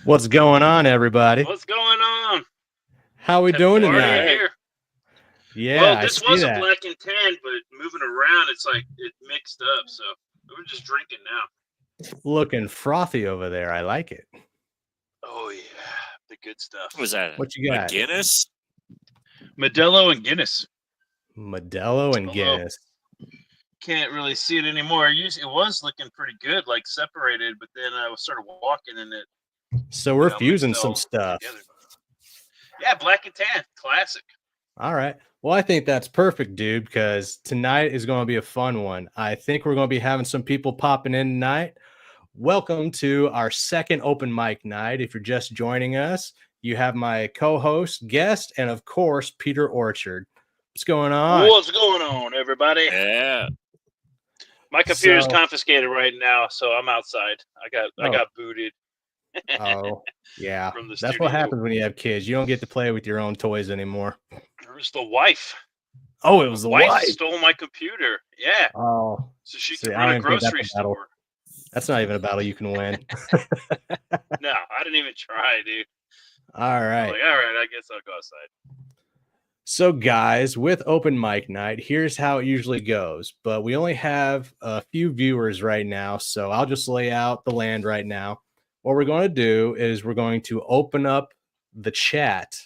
What's going on, everybody? What's going on? How we doing Party tonight? here. Yeah, Well, I this see was a that. black and tan, but moving around, it's like it mixed up. So we're just drinking now. Looking frothy over there. I like it. Oh yeah, the good stuff. What was that? What you got? Guinness? Modelo and Guinness. Modelo and Although, Guinness. Can't really see it anymore. It was looking pretty good, like separated, but then I started walking and it. So we're fusing mixed some all stuff. together. Yeah, black and tan, classic. All right. Well, I think that's perfect, dude, because tonight is going to be a fun one. I think we're going to be having some people popping in tonight. Welcome to our second open mic night. If you're just joining us, you have my co-host, guest, and of course, Peter Orchard. What's going on? What's going on, everybody? Yeah. My computer's confiscated right now, so I'm outside. I got booted. Oh, yeah. From the That's studio. what happens when you have kids. You don't get to play with your own toys anymore. It was the wife. Oh, it was the wife. Stole my computer. Yeah. Oh. So she could run a grocery store. That's not even a battle you can win. No, I didn't even try, dude. All right. All right, I guess I'll go outside. So, guys, with open mic night, here's how it usually goes. But we only have a few viewers right now, so I'll just lay out the land right now. What we're going to do is we're going to open up the chat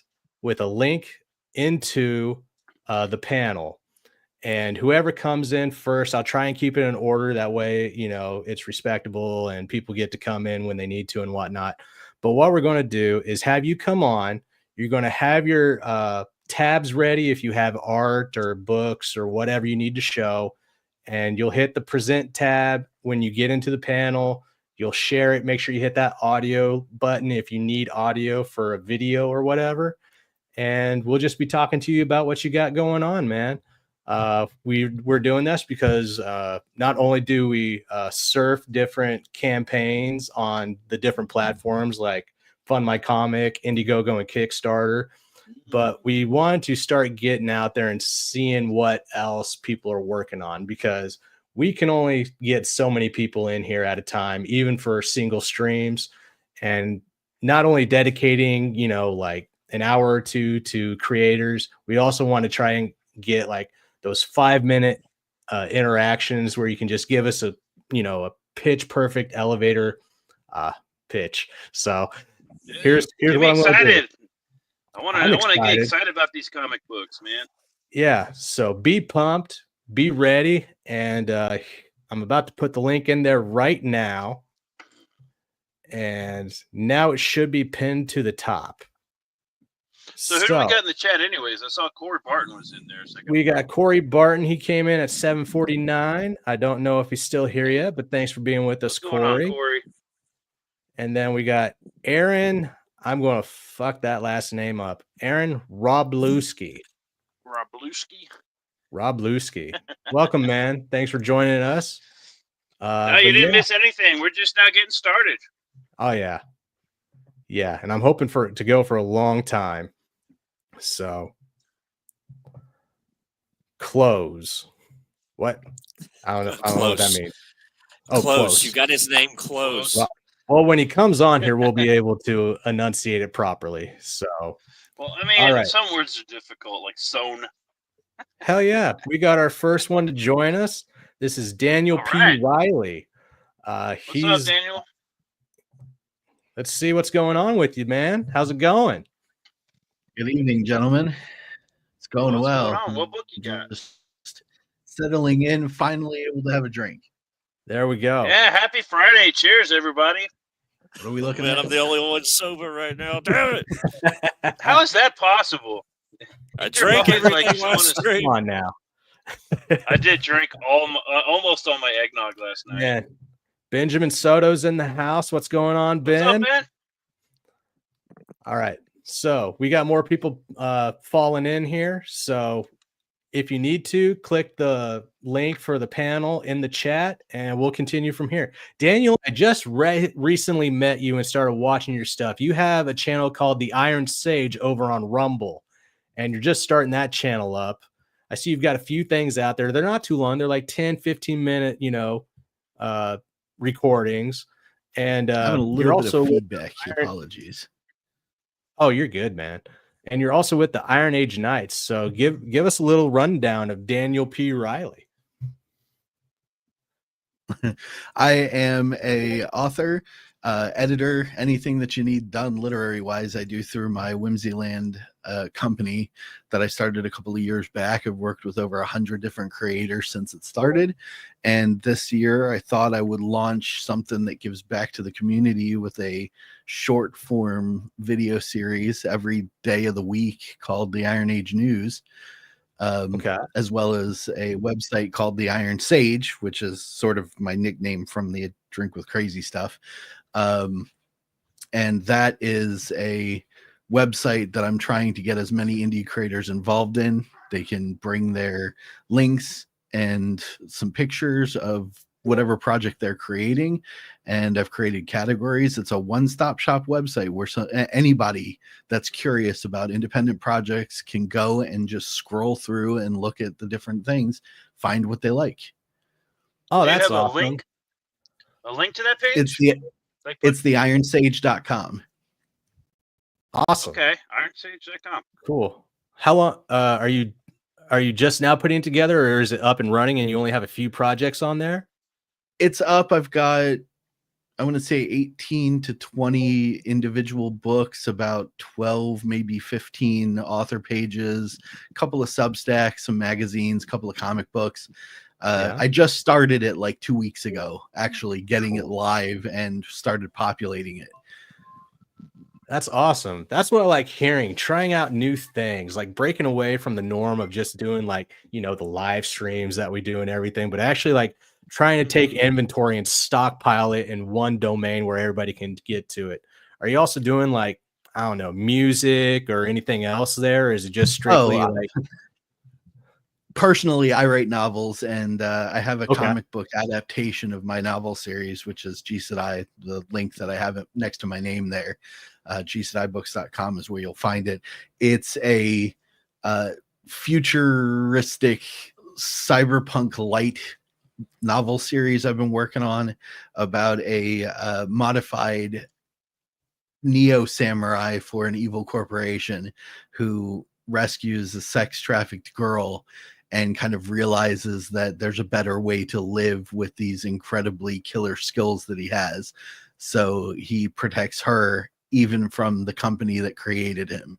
with a link into the panel. And whoever comes in first, I'll try and keep it in order. That way, you know, it's respectable and people get to come in when they need to and whatnot. But what we're going to do is have you come on. You're going to have your tabs ready if you have art or books or whatever you need to show. And you'll hit the present tab when you get into the panel. You'll share it. Make sure you hit that audio button if you need audio for a video or whatever. And we'll just be talking to you about what you got going on, man. We're doing this because not only do we surf different campaigns on the different platforms like Fund My Comic, Indiegogo, and Kickstarter, but we want to start getting out there and seeing what else people are working on, because we can only get so many people in here at a time, even for single streams. And not only dedicating, you know, like an hour or two to creators, we also want to try and get like those 5-minute interactions where you can just give us a pitch perfect elevator pitch. So here's what I'm excited. I want to get excited about these comic books, man. Yeah. So be pumped, be ready. And I'm about to put the link in there right now. And now it should be pinned to the top. So who do we got in the chat anyways? I saw Corey Barton was in there. We got Corey Barton. He came in at 7:49. I don't know if he's still here yet, but thanks for being with us, Corey. Corey. And then we got Aaron. I'm going to fuck that last name up. Aaron Roblewski. Roblewski. Welcome, man. Thanks for joining us. No, you didn't miss anything. We're just now getting started. Oh, yeah. Yeah, and I'm hoping for it to go for a long time. So, close. What? I don't know what that means. Oh, close. You got his name close. Well, when he comes on here, we'll be able to enunciate it properly. So, well, I mean, some words are difficult, like sewn. Hell yeah. We got our first one to join us. This is Daniel P. Riley. What's up, Daniel? Let's see what's going on with you, man. How's it going? Good evening, gentlemen. It's going well. Going on? What book you got? Just settling in, finally able to have a drink. There we go. Yeah, happy Friday. Cheers, everybody. What are we looking at? I'm the only one sober right now. Damn it. How is that possible? I drank everything last night. Come on now. I did drink almost all my eggnog last night. Yeah. Benjamin Soto's in the house. What's going on, Ben? What's up, Ben? All right. So we got more people falling in here. So if you need to, click the link for the panel in the chat, and we'll continue from here. Daniel, I just recently met you and started watching your stuff. You have a channel called The Iron Sage over on Rumble, and you're just starting that channel up. I see you've got a few things out there. They're not too long. They're like 10, 15-minute, recordings. And having a you're little bit also of feedback. Apologies. Oh, you're good, man. And you're also with the Iron Age Knights. So give us a little rundown of Daniel P. Riley. I am a author, editor, anything that you need done literary wise, I do through my Whimsyland company that I started a couple of years back. I've worked with over 100 different creators since it started. And this year I thought I would launch something that gives back to the community with a short form video series every day of the week called the Iron Age News. As well as a website called the Iron Sage, which is sort of my nickname from the Drink with Crazy stuff. And that is a website that I'm trying to get as many indie creators involved in. They can bring their links and some pictures of whatever project they're creating, and I've created categories. It's a one-stop shop website where anybody that's curious about independent projects can go and just scroll through and look at the different things, find what they like. Oh, that's a awesome. A link to that page? It's the ironsage.com. Awesome. Okay, ironsage.com. Cool. How long are you just now putting it together, or is it up and running and you only have a few projects on there? It's up. I've got, I want to say 18 to 20 individual books, about 12, maybe 15 author pages, a couple of Substacks, some magazines, a couple of comic books. I just started it like 2 weeks ago, actually getting it live and started populating it. That's awesome. That's what I like hearing, trying out new things, like breaking away from the norm of just doing like, the live streams that we do and everything, but actually like trying to take inventory and stockpile it in one domain where everybody can get to it. Are you also doing like, I don't know, music or anything else there? Or is it just strictly like... Personally, I write novels, and I have a comic book adaptation of my novel series, which is G Sedai, the link that I have it next to my name there. gsedibooks.com is where you'll find it. It's a futuristic cyberpunk light novel series I've been working on about a modified neo samurai for an evil corporation who rescues a sex trafficked girl and kind of realizes that there's a better way to live with these incredibly killer skills that he has. So he protects her even from the company that created him.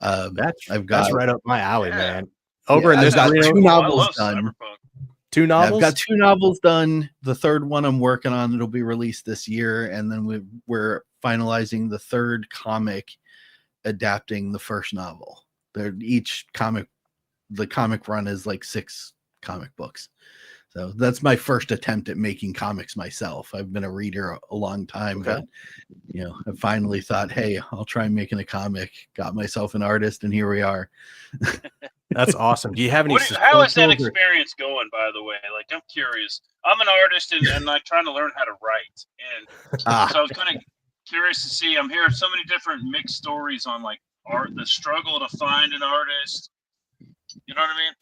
That's right up my alley, man. I've got two novels done. Two novels? I've got 2 novels done. The third one I'm working on. It'll be released this year. And then we're finalizing the third comic adapting the first novel. The comic run is like 6 comic books. So that's my first attempt at making comics myself. I've been a reader a long time, but I finally thought, hey, I'll try making a comic. Got myself an artist, and here we are. That's awesing. Do you have any? How is that experience going, by the way? Like, I'm curious. I'm an artist, and I'm trying to learn how to write, and so I was kind of curious to see. I'm hearing so many different mixed stories on like art, the struggle to find an artist. You know what I mean?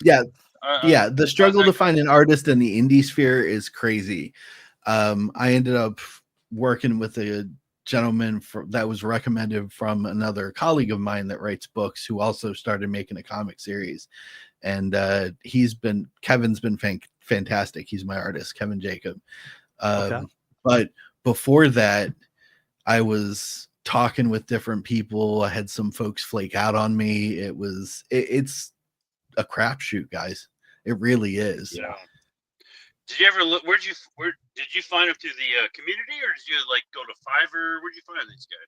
Yeah. The struggle to find an artist in the indie sphere is crazy. I ended up working with a gentleman that was recommended from another colleague of mine that writes books, who also started making a comic series. And Kevin's been fantastic. He's my artist, Kevin Jacob. But before that, I was talking with different people. I had some folks flake out on me. It's a crapshoot, guys. It really is. Yeah. Did you ever look? Where did you find them through the community, or did you like go to Fiverr? Where'd you find these guys?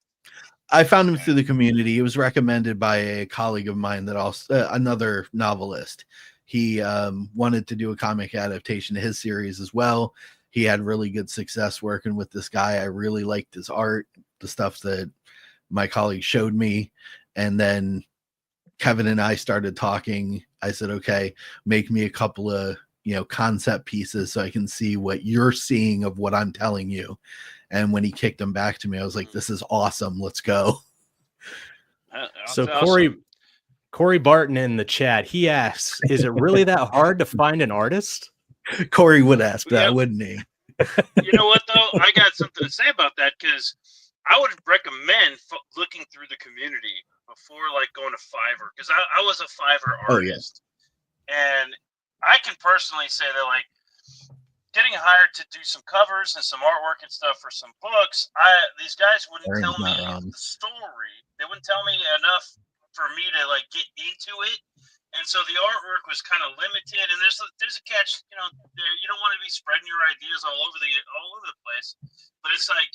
I found him through the community. It was recommended by a colleague of mine that also another novelist. He wanted to do a comic adaptation of his series as well. He had really good success working with this guy. I really liked his art, the stuff that my colleague showed me, and then Kevin and I started talking. I said, okay, make me a couple of, concept pieces so I can see what you're seeing of what I'm telling you. And when he kicked them back to me, I was like, this is awesome. Let's go. So Corey Barton in the chat, he asks, is it really that hard to find an artist? Corey would ask that, wouldn't he? You know what though? I got something to say about that because I would recommend looking through the community before like going to Fiverr because I was a Fiverr artist, and I can personally say that like getting hired to do some covers and some artwork and stuff for some books, these guys wouldn't tell me the story. They wouldn't tell me enough for me to like get into it. And so the artwork was kind of limited, and there's a catch, you know, you don't want to be spreading your ideas all over the place. But it's like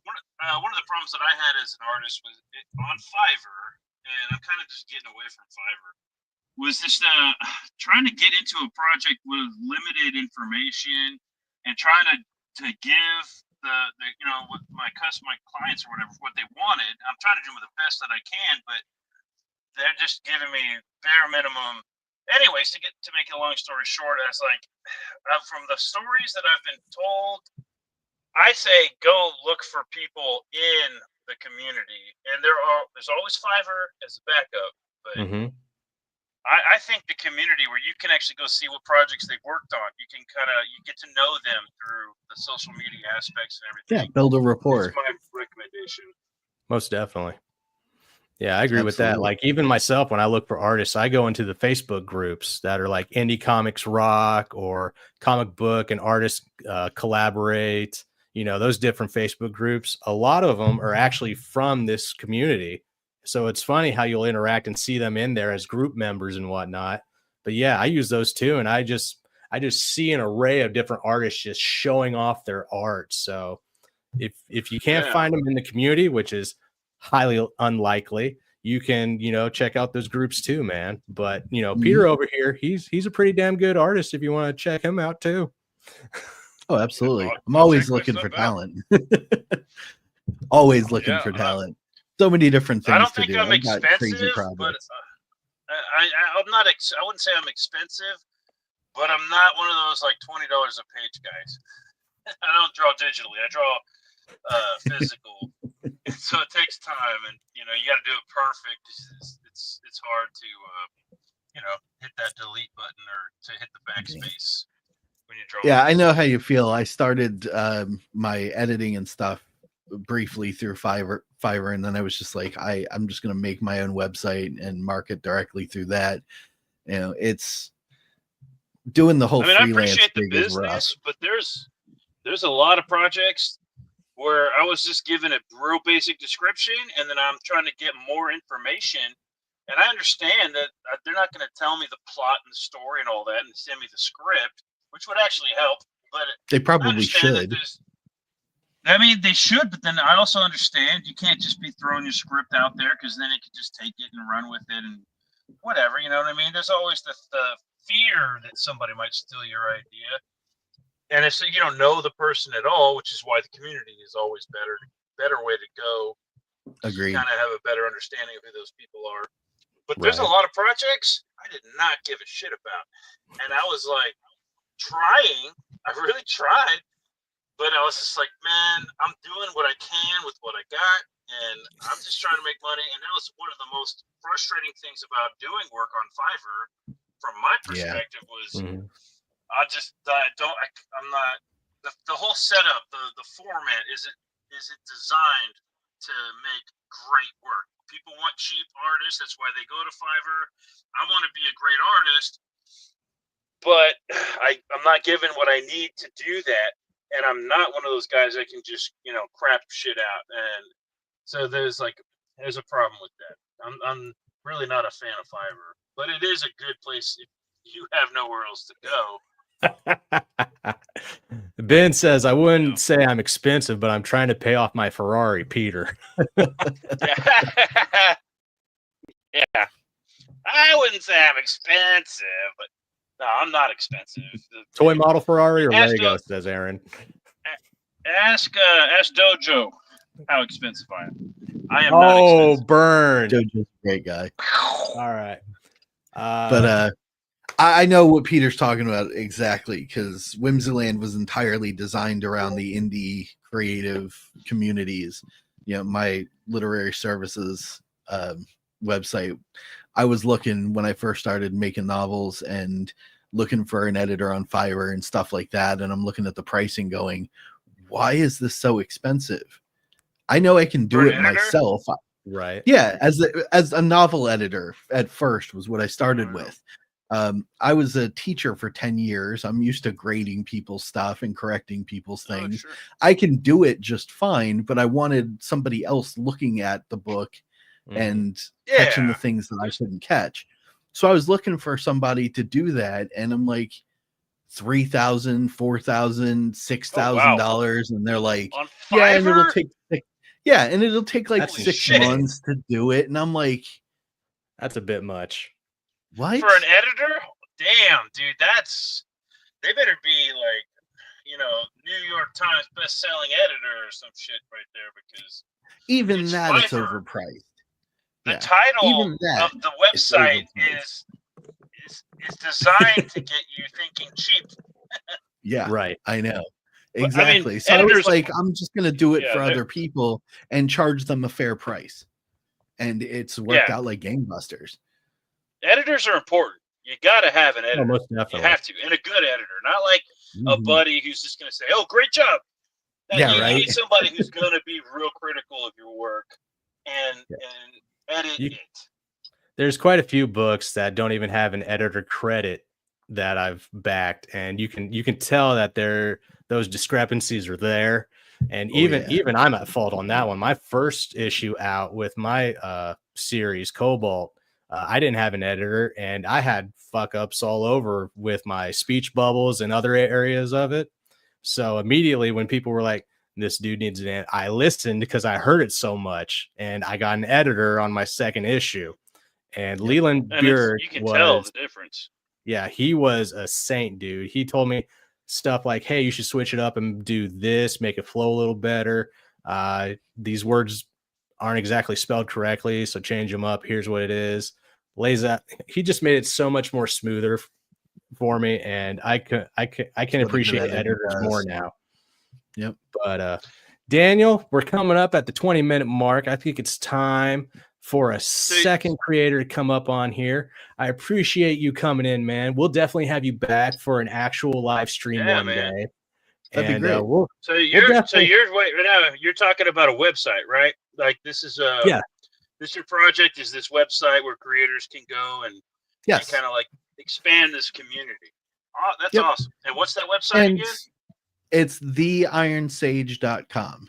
one of the problems that I had as an artist was on Fiverr, and I'm kind of just getting away from Fiverr. Was just trying to get into a project with limited information and trying to give the you know what my clients or whatever what they wanted. I'm trying to do the best that I can, but they're just giving me bare minimum. Anyways, to make a long story short, as like from the stories that I've been told, I say go look for people in the community, and there's always Fiverr as a backup, but I think the community where you can actually go see what projects they've worked on, you get to know them through the social media aspects and everything. Yeah, build a rapport. That's my recommendation. Most definitely. Yeah, I agree with that. Like even myself, when I look for artists, I go into the Facebook groups that are like Indie Comics Rock or Comic Book and Artists Collaborate. You know, those different Facebook groups. A lot of them are actually from this community. So it's funny how you'll interact and see them in there as group members and whatnot. But yeah, I use those too. And I just see an array of different artists just showing off their art. So if you can't find them in the community, which is highly unlikely, you can, you know, check out those groups too, man. But you know, Peter over here, he's a pretty damn good artist if you want to check him out too. Oh, absolutely. I'm always looking for talent. Always looking for talent. So many different things. I don't think I'm expensive, but I'm not. I wouldn't say I'm expensive, but I'm not one of those like $20 a page guys. I don't draw digitally. I draw physical. So it takes time, and you know you got to do it perfect. It's hard to you know hit that delete button or to hit the backspace when you draw. Yeah, I know how you feel. I started my editing and stuff briefly through Fiverr, and then I was just like, I'm just going to make my own website and market directly through that. You know, it's doing the whole freelance. I appreciate the business, but there's a lot of projects where I was just given a real basic description, and then I'm trying to get more information. And I understand that they're not going to tell me the plot and the story and all that, and send me the script, which would actually help. But they probably should. I mean, they should, but then I also understand you can't just be throwing your script out there because then it could just take it and run with it and whatever. You know what I mean? There's always the fear that somebody might steal your idea. And if you don't know the person at all, which is why the community is always better way to go. Agreed. Kind of have a better understanding of who those people are. But there's a lot of projects I did not give a shit about. And I was like trying. I really tried. But I was just like, man, I'm doing what I can with what I got. And I'm just trying to make money. And that was one of the most frustrating things about doing work on Fiverr, from my perspective, was I'm not the whole setup, the format, is it designed to make great work? People want cheap artists, that's why they go to Fiverr. I want to be a great artist, but I'm not given what I need to do that, and I'm not one of those guys that can just, you know, crap shit out. And so there's a problem with that. I'm really not a fan of Fiverr, but it is a good place if you have nowhere else to go. Ben says, I wouldn't say I'm expensive, but I'm trying to pay off my Ferrari, Peter. Yeah. I wouldn't say I'm expensive, but no, I'm not expensive. Toy model Ferrari or Lego, says Aaron. Ask Dojo how expensive I am. I am not expensive. Burn. Dojo's a great guy. All right. But I know what Peter's talking about exactly, because Whimsyland was entirely designed around the indie creative communities. You know, my literary services website, I was looking when I first started making novels, and looking for an editor on Fiverr and stuff like that. And I'm looking at the pricing going, why is this so expensive? I know I can do it myself. Right. Yeah. As a novel editor at first was what I started with. I was a teacher for 10 years. I'm used to grading people's stuff and correcting people's things. Sure. I can do it just fine, but I wanted somebody else looking at the book and catching the things that I couldn't catch. So I was looking for somebody to do that. And I'm like, $3,000, $4,000, $6,000. And they're like, on yeah, and it'll take like Holy 6 shit. months to do it. And I'm like, that's a bit much. What? For an editor? Damn, dude, they better be like, New York Times best-selling editor or some shit right there, because even it's that it's Fiverr. overpriced. The title of the website is designed to get you thinking cheap. Yeah, right. I know. Exactly. I mean, so I was like, I'm just going to do it for other people and charge them a fair price. And it's worked out like gangbusters. Editors are important. You got to have an editor. Most definitely. You have to, and a good editor, not like a buddy who's just going to say, "Oh, great job." You need somebody who's going to be real critical of your work and edit it. There's quite a few books that don't even have an editor credit that I've backed, and you can tell that those discrepancies are there. And even I'm at fault on that one. My first issue out with my series Cobalt, I didn't have an editor, and I had fuck ups all over with my speech bubbles and other areas of it. So immediately when people were like, this dude needs an editor, I listened because I heard it so much, and I got an editor on my second issue. And Leland Bjork you can tell the difference. Yeah, he was a saint, dude. He told me stuff like, hey, you should switch it up and do this, make it flow a little better. These words aren't exactly spelled correctly, so change them up. Here's what it is. Lays out. He just made it so much more smoother for me, and I can appreciate editors more now. Yep. But Daniel, we're coming up at the 20-minute mark. I think it's time for a second creator to come up on here. I appreciate you coming in, man. We'll definitely have you back for an actual live stream one day. That'd be great. So you're talking about a website, right? Like this is this your project is this website where creators can go and kind of like expand this community. Oh, that's awesome. And what's that website again? It's theironsage.com.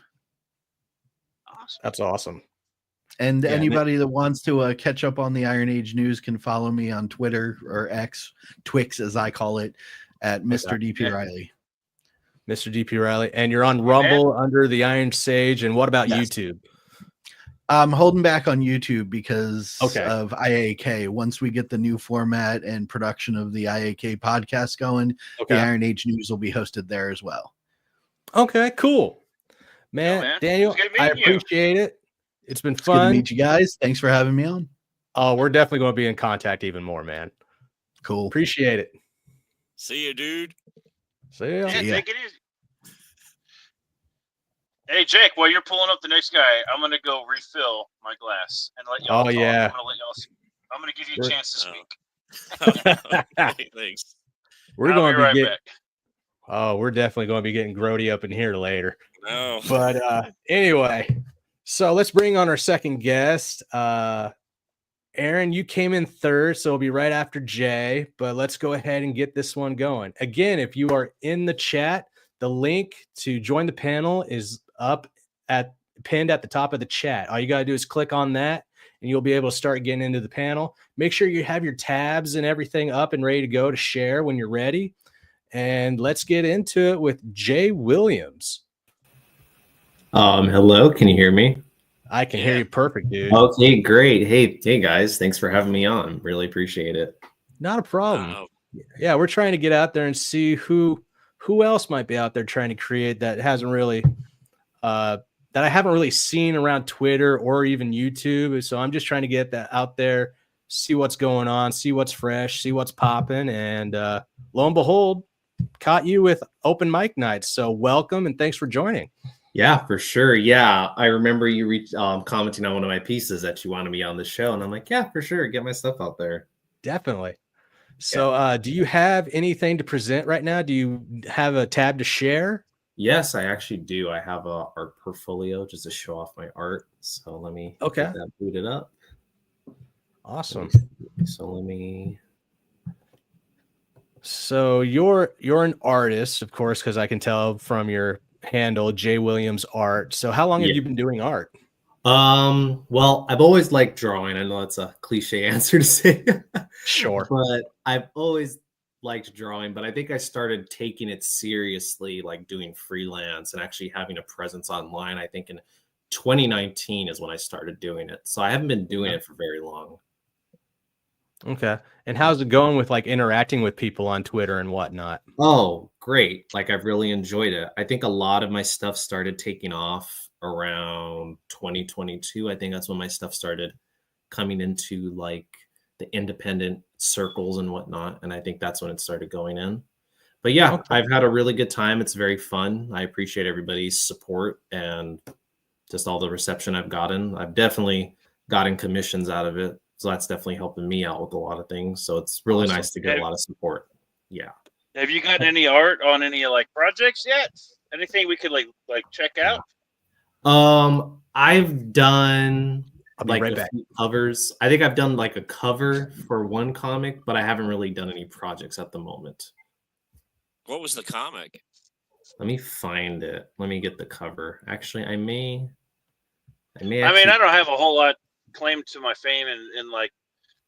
Awesome. That's awesome. And anybody that wants to catch up on the Iron Age news can follow me on Twitter or X, Twix as I call it, at Mr. DP Riley. Mr. DP Riley. And you're on Rumble under the Iron Sage. And what about YouTube? I'm holding back on YouTube because of IAK. Once we get the new format and production of the IAK podcast going, the Iron Age news will be hosted there as well. Okay, cool. Man. Daniel, I appreciate it. It's been fun. Good to meet you guys. Thanks for having me on. Oh, we're definitely going to be in contact even more, man. Cool. Appreciate it. See you, dude. See ya. Take it easy. Hey, Jake, while you're pulling up the next guy, I'm going to go refill my glass and let y'all talk. I'm going to give you a chance to speak. Thanks. We're going to be we're definitely going to be getting grody up in here later. No. But anyway, so let's bring on our second guest. Aaron, you came in third, so it'll be right after Jay, but let's go ahead and get this one going. Again, if you are in the chat, the link to join the panel is pinned at the top of the chat. All you got to do is click on that and you'll be able to start getting into the panel. Make sure you have your tabs and everything up and ready to go to share when you're ready. And let's get into it with Jay Williams. Hello, can you hear me? I can hear you perfect, dude. Okay, great. Hey guys, thanks for having me on. Really appreciate it. Not a problem. Yeah, we're trying to get out there and see who else might be out there trying to create that hasn't really that I haven't really seen around Twitter or even YouTube. So I'm just trying to get that out there, see what's going on, see what's fresh, see what's popping, and lo and behold, caught you with open mic nights. So welcome and thanks for joining. Yeah, for sure. Yeah, I remember you commenting on one of my pieces that you wanted me on the show, and I'm like, yeah, for sure, get my stuff out there. Definitely. So, do you have anything to present right now? Do you have a tab to share? Yes, I actually do. I have a art portfolio just to show off my art. So let me Okay. get that booted up. Awesome. Let me. So you're an artist, of course, because I can tell from your handle, J Williams Art. So how long have Yeah. you been doing art? Well, I've always liked drawing. I know that's a cliche answer to say, Sure. but I've always liked drawing. But I think I started taking it seriously, like doing freelance and actually having a presence online. I think in 2019 is when I started doing it. So I haven't been doing it for very long. Okay. And how's it going with like interacting with people on Twitter and whatnot? Oh, great. Like I've really enjoyed it. I think a lot of my stuff started taking off around 2022. I think that's when my stuff started coming into like the independent circles and whatnot. And I think that's when it started going in. But yeah, Okay. I've had a really good time. It's very fun. I appreciate everybody's support and just all the reception I've gotten. I've definitely gotten commissions out of it. So that's definitely helping me out with a lot of things. So it's really Awesome. nice to get a lot of support. Yeah. Have you gotten any art on any like projects yet? Anything we could like check out? I've done I'll be like right a back. few covers. I think I've done like a cover for one comic, but I haven't really done any projects at the moment. What was the comic? Let me find it. Let me get the cover. Actually, I may I mean, actually. I don't have a whole lot claim to my fame in like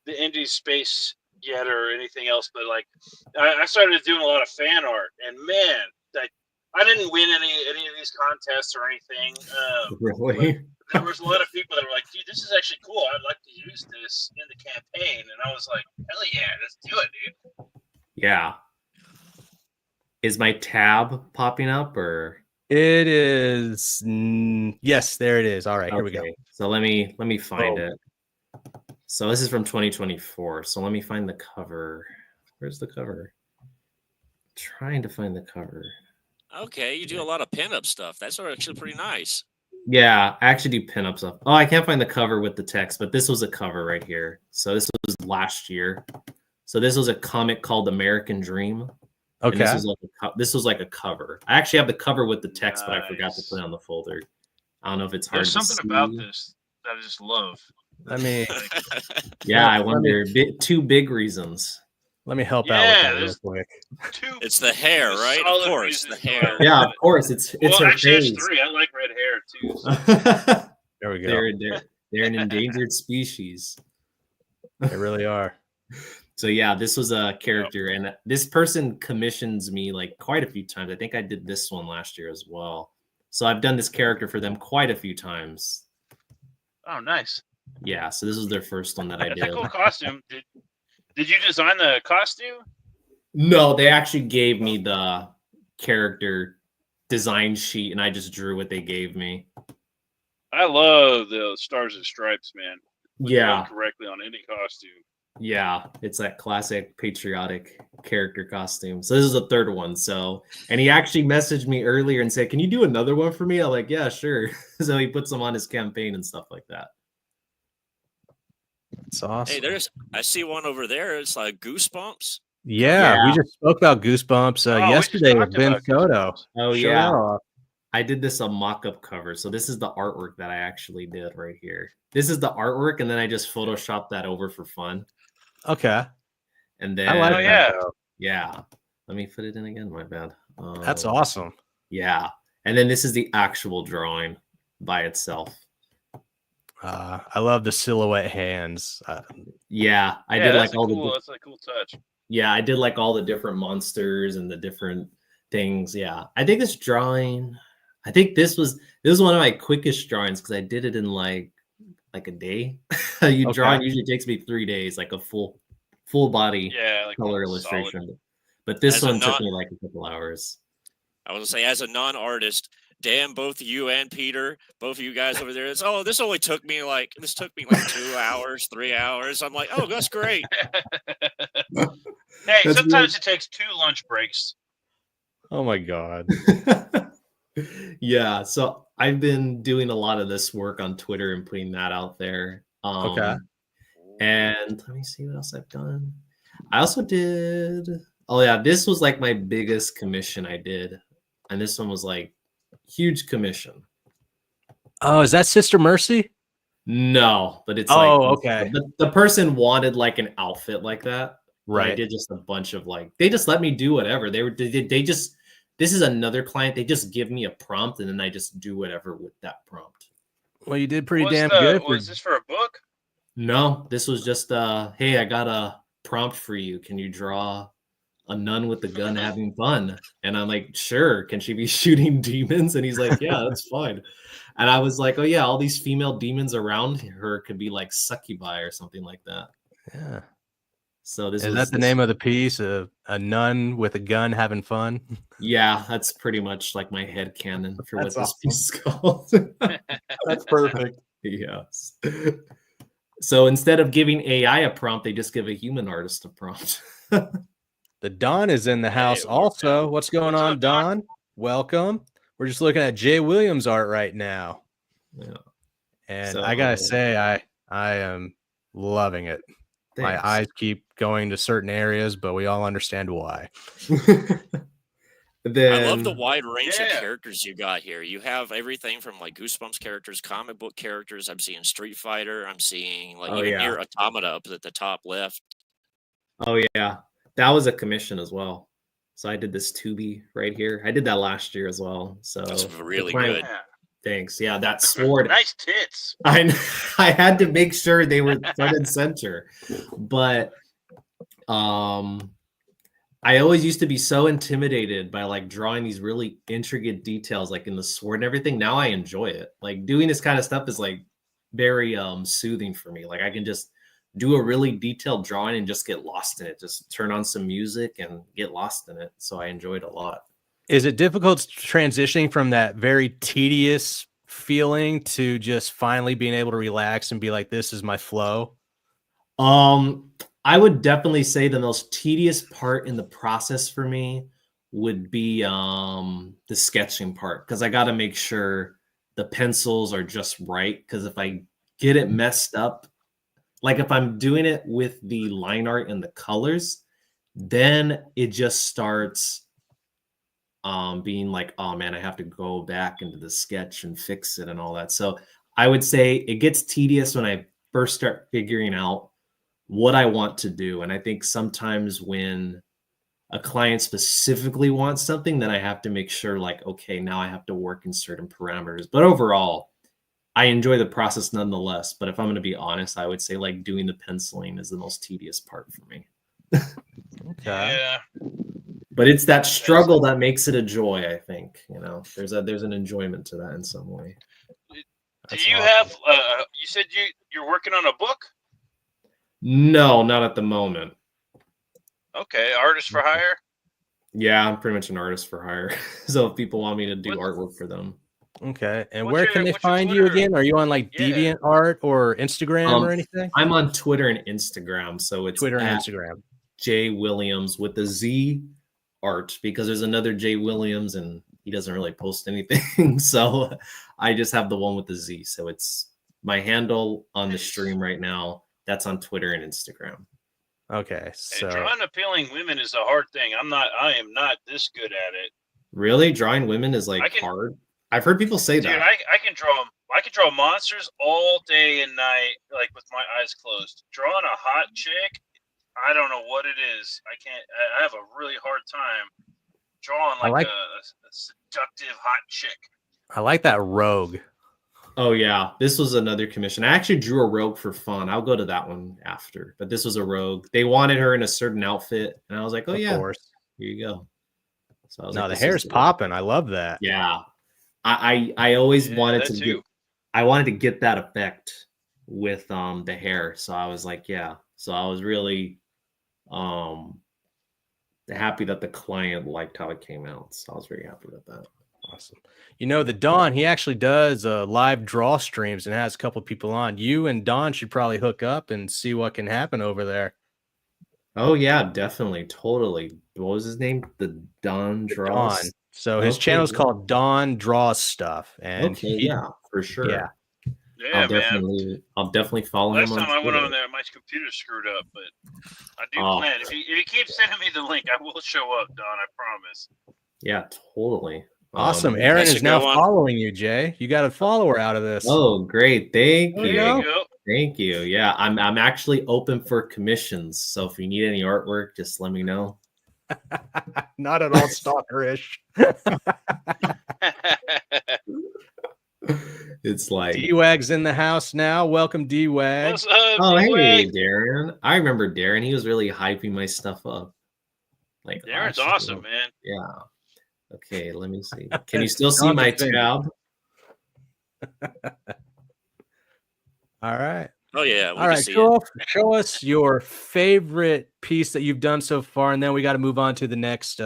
the indie space yet or anything else, but like I started doing a lot of fan art, and man, like I didn't win any of these contests or anything. Really? There was a lot of people that were like, "Dude, this is actually cool. I'd like to use this in the campaign," and I was like, "Hell yeah, let's do it, dude!" Yeah. Is my tab popping up or? It is. Yes, there it is. All right, here we go. Okay. So let me find Oh. it. So this is from 2024. So let me find the cover. Where's the cover? Trying to find the cover. Okay, you do a lot of pinup stuff. That's actually pretty nice. Yeah, I actually do pinup stuff. Oh, I can't find the cover with the text, but this was a cover right here. So this was last year. So this was a comic called American Dream. And Okay. this was like a cover. I actually have the cover with the text, but I forgot to Nice. put it on the folder. I don't know if it's hard There's to something see. about this that I just love. Let me Yeah, I let me- wonder. Two big reasons. let me help out Yeah, with that real there's quick. two. It's the hair, two right? Of solid course, the reasons hair. why I Yeah, love of course. It's Well, her actually, it's face. three. I like red hair too. So. There we go. They're an endangered species. They really are. So yeah, this was a character, and this person commissions me like quite a few times. I think I did this one last year as well. So I've done this character for them quite a few times. Oh, nice. Yeah, so this was their first one that I That's did. a cool costume. Did you design the costume? No, they actually gave me the character design sheet, and I just drew what they gave me. I love the Stars and Stripes, man. When Yeah. done correctly on any costume. Yeah, it's that classic patriotic character costume. So this is the third one. So, and he actually messaged me earlier and said, "Can you do another one for me?" I'm like, "Yeah, sure." So he puts them on his campaign and stuff like that. It's awesome. Hey, I see one over there. It's like Goosebumps. Yeah, we Yeah. just spoke about Goosebumps Oh, we just yesterday with talked Ben about Soto. Goosebumps. Oh Show yeah, that off. I did this a mock-up cover. So this is the artwork that I actually did right here. This is the artwork, and then I just photoshopped that over for fun. Okay. And then I like Oh, that. yeah. though. yeah, let me put it in again. My bad. That's awesome. Yeah, and then this is the actual drawing by itself. I love the silhouette hands. Yeah, I Yeah, did that's like all cool. the That's a cool touch. yeah, I did like all the different monsters and the different things. Yeah, I think this drawing, I think this was one of my quickest drawings because I did it in like a day. Drawing usually takes me 3 days, like a full body Yeah, like color solid. illustration. But this As a one took non- me like a couple hours. I was gonna say, as a non-artist, Dan, both you and Peter, both of you guys over there, this only took me like 2 hours, 3 hours. I'm like, oh, that's great. Hey, That's sometimes it takes 2 lunch breaks. Oh my god. Yeah, so I've been doing a lot of this work on Twitter and putting that out there. Okay. And let me see what else I've done. I also did. Oh yeah, this was like my biggest commission I did, and this one was like huge commission. Oh, is that Sister Mercy? No, but it's like Oh, okay. the person wanted like an outfit like that. But I Right. did just a bunch of like they just let me do whatever. They just this is another client. They just give me a prompt and then I just do whatever with that prompt. Well, you did pretty damn good. Was this for a book? No, this was just hey, I got a prompt for you. Can you draw a nun with a gun having fun? And I'm like, sure. Can she be shooting demons? And he's like, yeah, that's fine. And I was like, oh yeah, all these female demons around her could be like succubi or something like that. Yeah. So this Is that the name of the piece? A nun with a gun having fun? Yeah, that's pretty much like my head canon for That's what this awesome. piece is called. That's perfect. Yes. So instead of giving AI a prompt, they just give a human artist a prompt. The Don is in the house also. What's going on, Don? Welcome. We're just looking at Jay Williams art right now. Yeah. And I gotta say, I am loving it. Thanks. My eyes keep going to certain areas, but we all understand why. I love the wide range of characters you got here. You have everything from like Goosebumps characters, comic book characters. I'm seeing Street Fighter. I'm seeing like even near Automata up at the top left. Oh yeah, that was a commission as well. So I did this Tubi right here. I did that last year as well. So that's really good. Thanks. Yeah, that sword. Nice tits. I had to make sure they were front and center, but I always used to be so intimidated by like drawing these really intricate details like in the sword and everything. Now I enjoy it. Like doing this kind of stuff is like very soothing for me. Like I can just do a really detailed drawing and just get lost in it. Just turn on some music and get lost in it. So I enjoy it a lot. Is it difficult transitioning from that very tedious feeling to just finally being able to relax and be like, this is my flow? I would definitely say the most tedious part in the process for me would be the sketching part, because I got to make sure the pencils are just right. Because if I get it messed up, like if I'm doing it with the line art and the colors, then it just starts being like, oh man, I have to go back into the sketch and fix it and all that. So I would say it gets tedious when I first start figuring out what I want to do. And I think sometimes when a client specifically wants something, then I have to make sure like, okay, now I have to work in certain parameters. But overall, I enjoy the process nonetheless. But if I'm going to be honest, I would say like doing the penciling is the most tedious part for me. Okay. Yeah. But it's that struggle that makes it a joy, I think. You know, there's an enjoyment to that in some way. Do you have you said you're working on a book? No, not at the moment. Okay, artist for hire? Yeah, I'm pretty much an artist for hire. So if people want me to do artwork for them. Okay. And where can they find you again? Are you on like DeviantArt or Instagram or anything? I'm on Twitter and Instagram. So it's Twitter and Instagram. Jay Williams with the Z art, because there's another Jay Williams and he doesn't really post anything. So I just have the one with the Z. So it's my handle on the stream right now. That's on Twitter and Instagram. Okay. So drawing appealing women is a hard thing. I am not this good at it. Really? Drawing women is like hard? I've heard people say that. I can draw monsters all day and night, like with my eyes closed. Drawing a hot chick, I don't know what it is. I have a really hard time drawing like a seductive hot chick. I like that rogue. Oh yeah, this was another commission. I actually drew a rogue for fun. I'll go to that one after, but this was a rogue. They wanted her in a certain outfit, and I was like, "Oh yeah, of course. Here you go." So I was like, the hair's popping. I love that. Yeah, I always wanted to I wanted to get that effect with the hair. So I was like, yeah. So I was really happy that the client liked how it came out. So I was very happy with that. Awesome. You know, the Don, he actually does live draw streams and has a couple of people on. You and Don should probably hook up and see what can happen over there. Oh yeah, definitely, totally. What was his name? The Don Draws. Don. So his channel is called Don Draws Stuff, and yeah, for sure. Yeah, Yeah, man. I'll definitely follow him Last on time I went Twitter. on there, my computer screwed up, but I do Oh. plan. If you keep sending me the link, I will show up, Don. I promise. Yeah, totally. Awesome. Aaron That's a is now good one. following you, Jay. You got a follower out of this. Oh, great. Thank There you. you go. go. Thank you. Yeah, I'm actually open for commissions. So if you need any artwork, just let me know. Not at all stalkerish. It's like D-Wag's in the house now. Welcome, D-Wag. What's up, oh, hey, D-Wag? Darren. I remember Darren. He was really hyping my stuff up. Like Darren's last awesome, year. man. Yeah. Okay, let me see. Can you still see my tab? All right. Oh yeah. All right. Show us your favorite piece that you've done so far, and then we got to move on to the next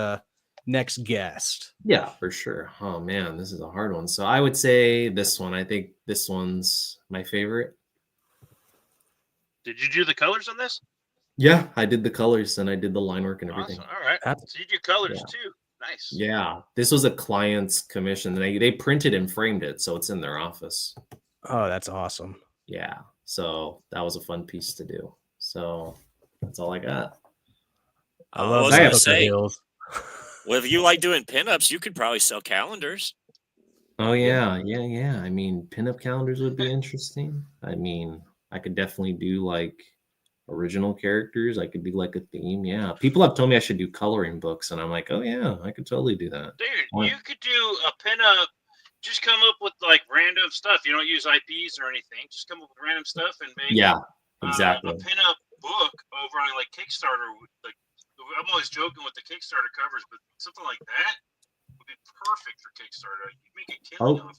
guest. Yeah, for sure. Oh man, this is a hard one. So I would say this one. I think this one's my favorite. Did you do the colors on this? Yeah, I did the colors and I did the line work and everything. Awesome. All right. So you do colors too. Nice. Yeah, this was a client's commission. They printed and framed it, so it's in their office. Oh, that's awesome. Yeah, so that was a fun piece to do. So that's all I got. I love that. Well, if you like doing pinups, you could probably sell calendars. Oh yeah. I mean, pinup calendars would be interesting. I mean, I could definitely do like original characters. I could do like a theme. Yeah, people have told me I should do coloring books, and I'm like, oh yeah, I could totally do that. Dude, you could do a pinup. Just come up with like random stuff. You don't use IPs or anything. Just come up with random stuff and make exactly a pinup book over on like Kickstarter. Like I'm always joking with the Kickstarter covers, but something like that would be perfect for Kickstarter. You make a killing off of it.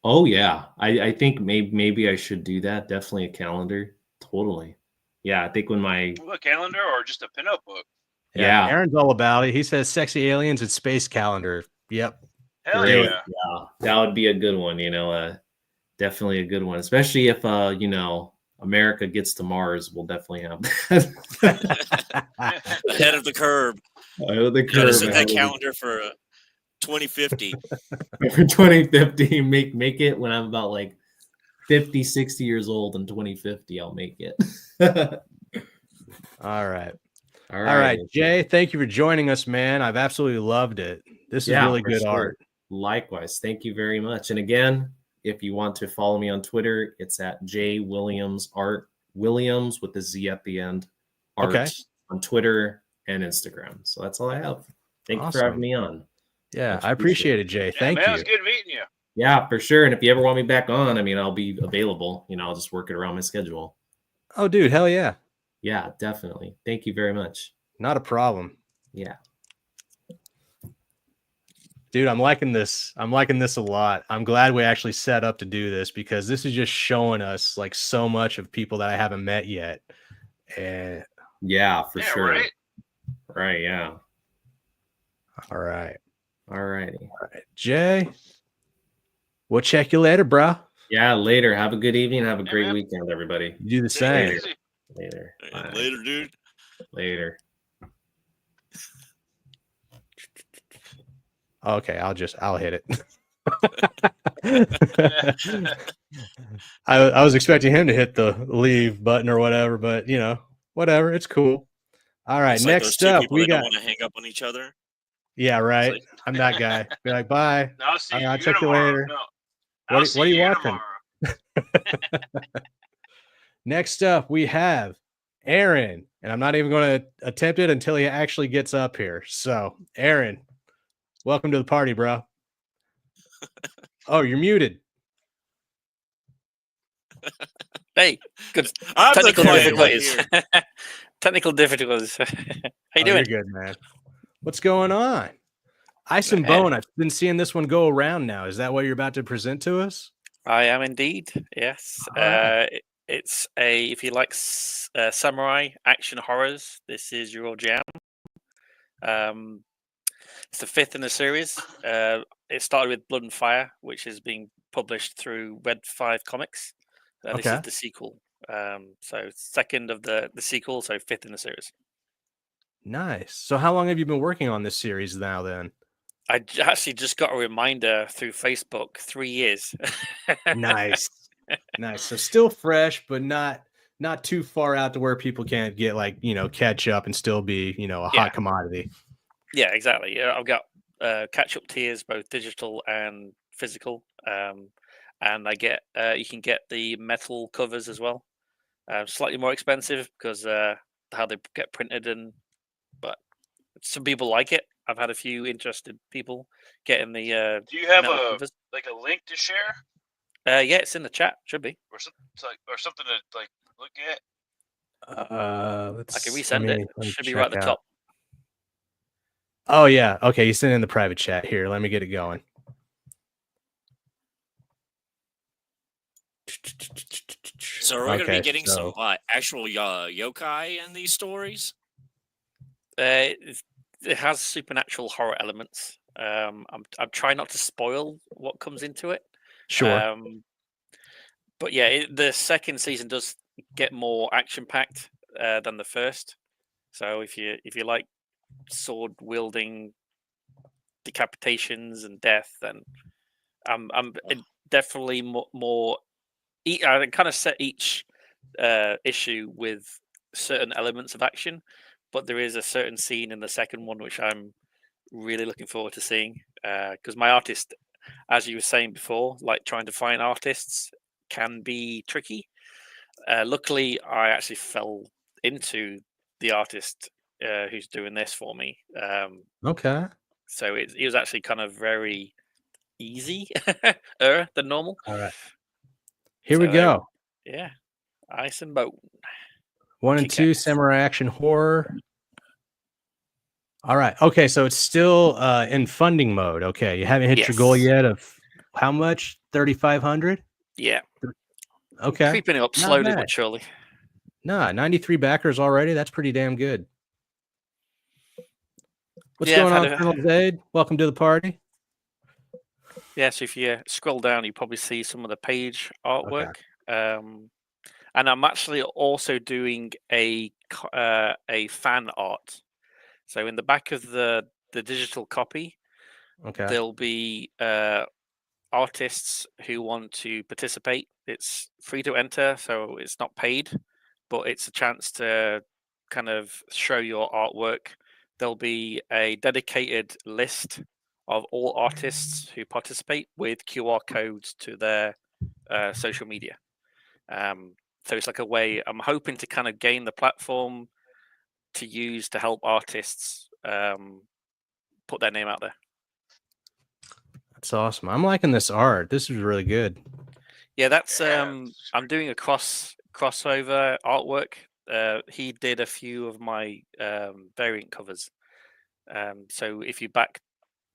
Oh yeah, I think maybe I should do that. Definitely a calendar. Totally. Yeah, I think when a calendar or just a pinup book. Yeah, Aaron's all about it. He says sexy aliens and space calendar. Yep. Hell yeah. That would be a good one. Definitely a good one, especially if America gets to Mars. We'll definitely have that. Ahead of the curve. Ahead of the curve. Set that calendar for 2050. For 2050, make it when I'm about like 50, 60 years old in 2050. I'll make it. All right, Jay. Thank you for joining us, man. I've absolutely loved it. This is really good art. Likewise. Thank you very much. And again, if you want to follow me on Twitter, it's at J Williams Art. Williams with the Z at the end. Art on Twitter and Instagram. So that's all I have. Thank you for having me on. Yeah, I appreciate it, Jay. Thank you. It was good meeting you. Yeah, for sure. And if you ever want me back on, I mean, I'll be available. I'll just work it around my schedule. Oh, dude, hell yeah. Yeah, definitely. Thank you very much. Not a problem. Yeah. Dude, I'm liking this. I'm liking this a lot. I'm glad we actually set up to do this because this is just showing us like so much of people that I haven't met yet. And yeah, for sure. Right. Yeah. All right. All right. Jay, we'll check you later, bro. Yeah, later. Have a good evening. Have a great weekend, everybody. You do the same. Later. Later, dude. Later. Okay, I'll hit it. I was expecting him to hit the leave button or whatever, but whatever. It's cool. All right, it's next like up, we got. Don't want to hang up on each other. Yeah, right. Like... I'm that guy. Be like, bye. No, I'll see I'll check you later. No. What are you watching? Next up, we have Aaron, and I'm not even going to attempt it until he actually gets up here. So, Aaron, welcome to the party, bro. Oh, you're muted. Hey, good. Technical difficulties. Technical difficulties. How you doing? You're good, man. What's going on? Ice and Bone. I've been seeing this one go around now. Is that what you're about to present to us? I am indeed. Yes. It's if you like samurai action horrors, this is your jam. It's the fifth in the series. It started with Blood and Fire, which is being published through Red 5 Comics. This is the sequel. So second of the sequel, so fifth in the series. Nice. So how long have you been working on this series now then? I actually just got a reminder through Facebook, 3 years. Nice. Nice. So still fresh, but not too far out to where people can't get like, catch up and still be, a hot commodity. Yeah, exactly. Yeah, I've got catch up tiers, both digital and physical. And I get you can get the metal covers as well. Slightly more expensive because how they get printed, but some people like it. I've had a few interested people getting the. Do you have metal a covers. link to share? Yeah, it's in the chat. Should be. Or something to look at. Let's. I can resend it. Should be right at the top. Oh yeah. Okay, you sent in the private chat here. Let me get it going. So are we going to be getting some actual yokai in these stories? It has supernatural horror elements. I'm trying not to spoil what comes into it. Sure. But yeah, the second season does get more action packed than the first. So if you like sword wielding, decapitations and death, then I'm definitely more. I kind of set each issue with certain elements of action, but there is a certain scene in the second one which I'm really looking forward to seeing because my artist, as you were saying before, like trying to find artists can be tricky. Luckily, I actually fell into the artist who's doing this for me. Okay. So it was actually kind of very easy than normal. All right. Here we go. Yeah. Ice and Bone. 1 and 2 samurai action horror. All right. Okay, so it's still in funding mode. Okay, you haven't hit your goal yet of how much? 3,500? Yeah. Okay. Creeping up slowly but surely. Nah, 93 backers already. That's pretty damn good. What's going on, Colonel Zaid? Welcome to the party. Yeah, so if you scroll down, you probably see some of the page artwork. Okay. And I'm actually also doing a fan art. So in the back of the digital copy, there'll be artists who want to participate. It's free to enter, so it's not paid, but it's a chance to kind of show your artwork. There'll be a dedicated list of all artists who participate with QR codes to their social media. So it's like a way, I'm hoping to kind of gain the platform to use to help artists put their name out there. That's awesome. I'm liking this art. This is really good. Yeah, that's I'm doing a crossover artwork. He did a few of my variant covers. So if you back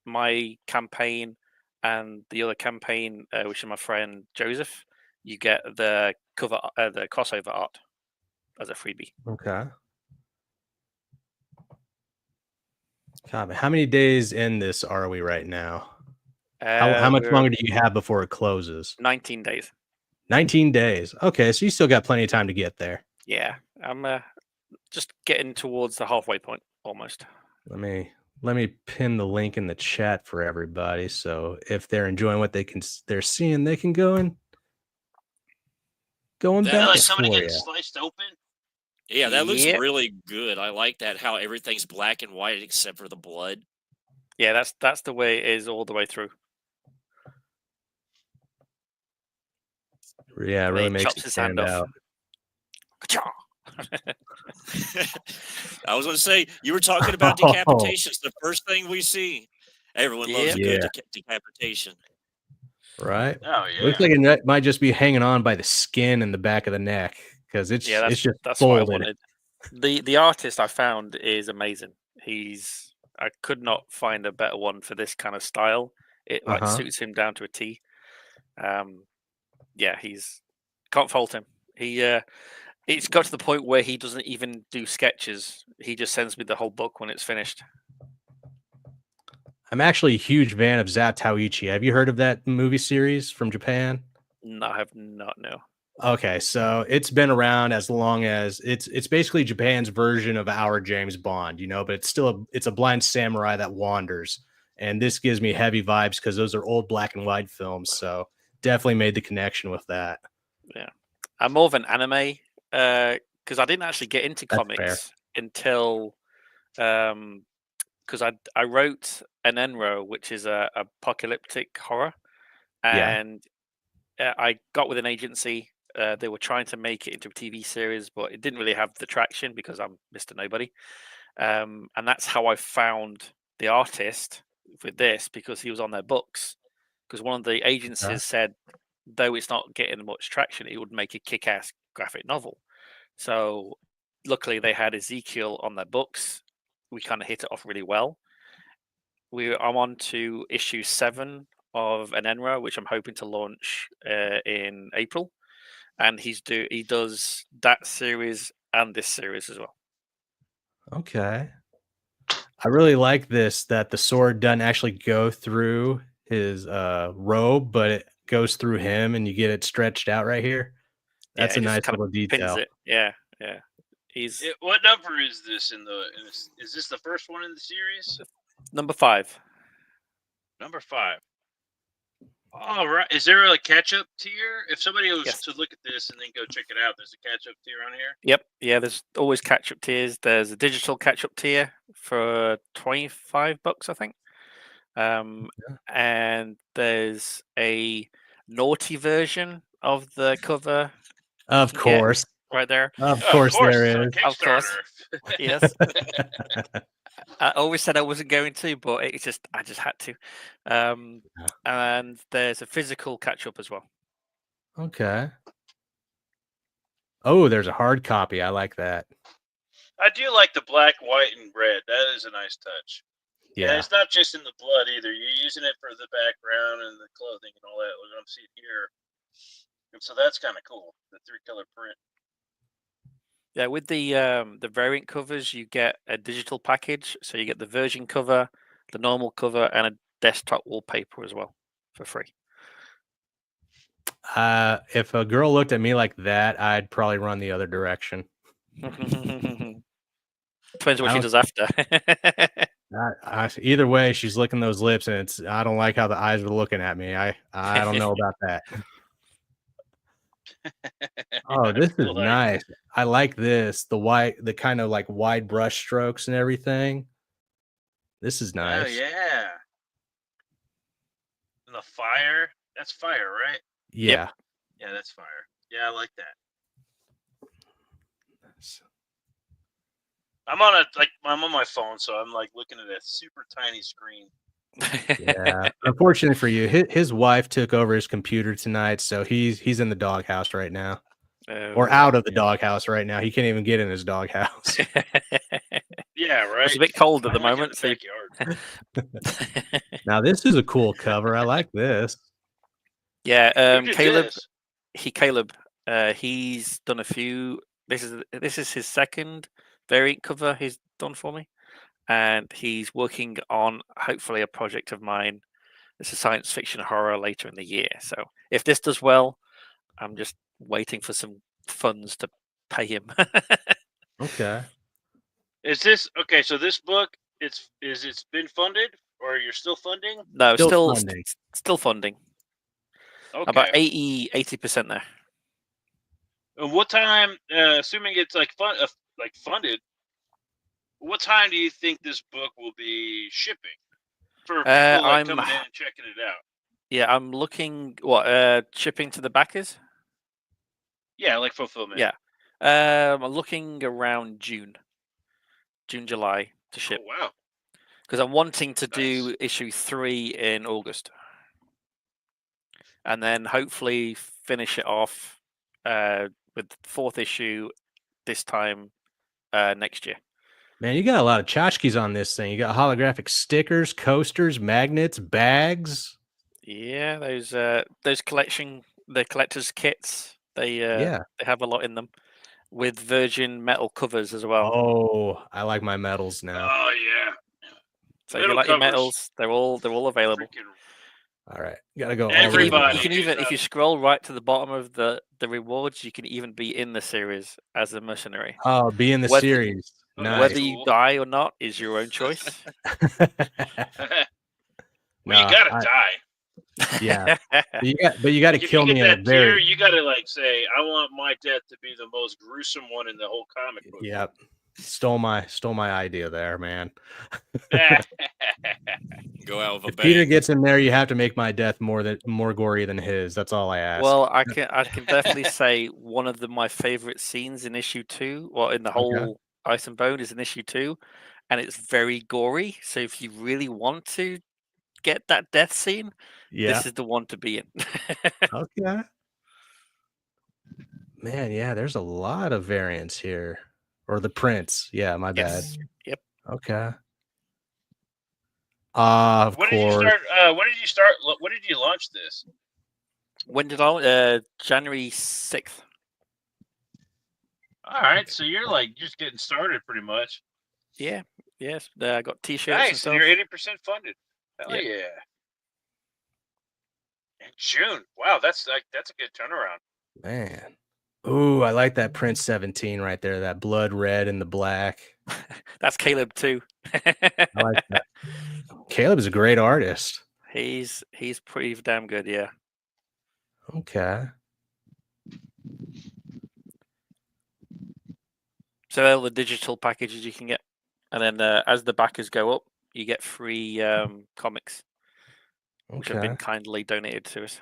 my campaign and the other campaign, which is my friend Joseph, you get the cover, the crossover art as a freebie. Okay. God, how many days in this are we right now? How much longer do you have before it closes? 19 days. 19 days. Okay, so you still got plenty of time to get there. Yeah, I'm just getting towards the halfway point almost. Let me pin the link in the chat for everybody, so if they're enjoying what they're seeing, they can go and back like it somebody for getting you. sliced open. Yeah, that looks really good. I like that, how everything's black and white except for the blood. Yeah, that's the way it is all the way through. Yeah, it really makes it stand out. I was going to say, you were talking about decapitations. The first thing we see. Everyone loves a good decapitation. Right? Oh, yeah. Looks like it might just be hanging on by the skin in the back of the neck because it's just that's what I wanted. The artist I found is amazing. I could not find a better one for this kind of style. It suits him down to a T. Yeah, can't fault him. It's got to the point where he doesn't even do sketches. He just sends me the whole book when it's finished. I'm actually a huge fan of Zatoichi. Have you heard of that movie series from Japan? No, I have not, no. Okay, so it's been around as long as it's basically Japan's version of our James Bond, but it's still it's a blind samurai that wanders. And this gives me heavy vibes because those are old black and white films. So definitely made the connection with that. Yeah, I'm more of an anime because I didn't actually get into That's comics until because I wrote an Enro, which is a apocalyptic horror, Yeah. and I got with an agency. They were trying to make it into a TV series, but it didn't really have the traction because I'm Mr. Nobody. And that's how I found the artist with this because he was on their books. Because one of the agencies said, though it's not getting much traction, it would make a kick-ass graphic novel. So luckily they had Ezekiel on their books. We kind of hit it off really well. I'm on to issue 7 of an Enra, which I'm hoping to launch in April, and he does that series and this series as well. Okay. I really like this that the sword doesn't actually go through his robe, but it goes through him and you get it stretched out right here. That's Yeah, a it just nice kind little of pins detail. it. Yeah. He's What number is this is this the first one in the series? number 5. Number 5. All right. Is there a catch-up tier? If somebody was Yes. to look at this and then go check it out, there's a catch-up tier on here? Yep. Yeah, there's always catch-up tiers. There's a digital catch-up tier for $25, I think. And there's a naughty version of the cover. Of course. Right there. Of course there is. Of course. Yes. I always said I wasn't going to, but I just had to. And there's a physical catch-up as well. Okay. Oh, there's a hard copy. I like that. I do like the black, white, and red. That is a nice touch. Yeah. And it's not just in the blood either. You're using it for the background and the clothing and all that. What I'm seeing here. And so that's kind of cool. The 3-color print. Yeah, with the variant covers, you get a digital package. So you get the version cover, the normal cover, and a desktop wallpaper as well for free. If a girl looked at me like that, I'd probably run the other direction. Depends what she does after. Either way, she's licking those lips, and I don't like how the eyes are looking at me. I don't know about that. Oh, this is nice. I like this. The kind of like wide brush strokes and everything. This is nice. Oh yeah. And the fire. That's fire, right? Yeah. Yep. Yeah, that's fire. Yeah, I like that. I'm on my phone, so I'm like looking at a super tiny screen. Yeah. Unfortunately for you, his wife took over his computer tonight, so he's in the doghouse right now. Or out of the doghouse right now. He can't even get in his doghouse. Yeah, right. It's a bit cold at the moment. So now this is a cool cover. I like this. Yeah, Caleb. He's done a few. This is his second variant cover he's done for me, and he's working on hopefully a project of mine. It's a science fiction horror later in the year. So if this does well, I'm just waiting for some funds to pay him. Okay. Is this okay? So this book, it's been funded, or you're still funding? No, still funding. Okay. About 80% there. And what time? Assuming it's like funded, what time do you think this book will be shipping for people coming in and checking it out? Yeah, I'm looking. Shipping to the backers? Yeah, like fulfillment. Yeah, I'm looking around June, July to ship. Oh, wow. Because I'm wanting to do issue 3 in August, and then hopefully finish it off with the 4th issue this time next year. Man, you got a lot of tchotchkes on this thing. You got holographic stickers, coasters, magnets, bags. Yeah, those collector's kits. They have a lot in them, with virgin metal covers as well. Oh, I like my metals now. Oh yeah. So if you like your metals, they're all available. All right, gotta go. Everybody, you can even if you scroll right to the bottom of the rewards, you can even be in the series as a mercenary. Oh, be in the series. Nice. Whether you die or not is your own choice. You gotta die. Yeah, but you got to Like, if kill you me get in a that tier, very. you got to like say, "I want my death to be the most gruesome one in the whole comic book." Yep. Stole my idea there, man. Go out with a If Peter bang. gets in there, you have to make my death more gory than his. That's all I ask. Well, I can definitely say one of my favorite scenes in issue 2, or in the whole Ice and Bone, is in issue 2, and it's very gory. So if you really want to get that death scene, Yeah. this is the one to be in. Okay. Man, yeah, there's a lot of variants here. Or the prints. Yeah, my bad. Yes. Yep. Okay. Of When did you course. start? When did you start? When did you launch this? When did I? January 6th. All right, so you're like just getting started, pretty much. Yeah. Yes. I got T-shirts and Nice, and stuff. you're 80% funded. Hell Yep. yeah! In June. Wow, that's a good turnaround. Man. Ooh, I like that Prince 17 right there. That blood red and the black. That's Caleb too. I like that. Caleb is a great artist. He's pretty damn good. Yeah. Okay. So all the digital packages you can get, and then as the backers go up, you get free comics, which have been Okay. kindly donated to us.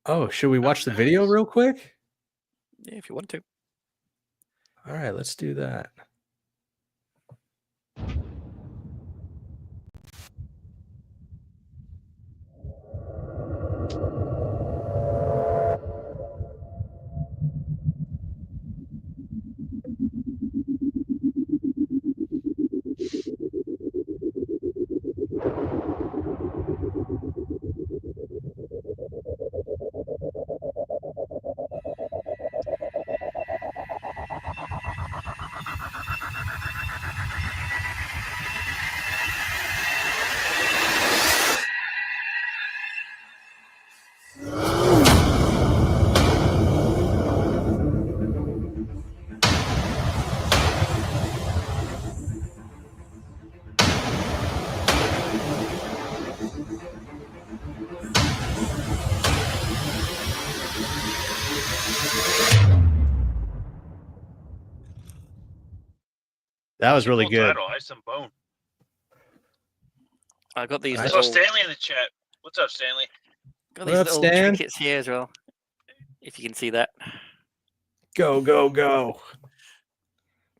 Oh, should we watch the nice. video real quick? Yeah, if you want to. All right, let's do that. That was really Cool good. title, Ice and Bone. I got these I little. saw Stanley in the chat. What's up, Stanley? Got What these up, little Stan? trinkets here as well. If you can see that. Go, go, go.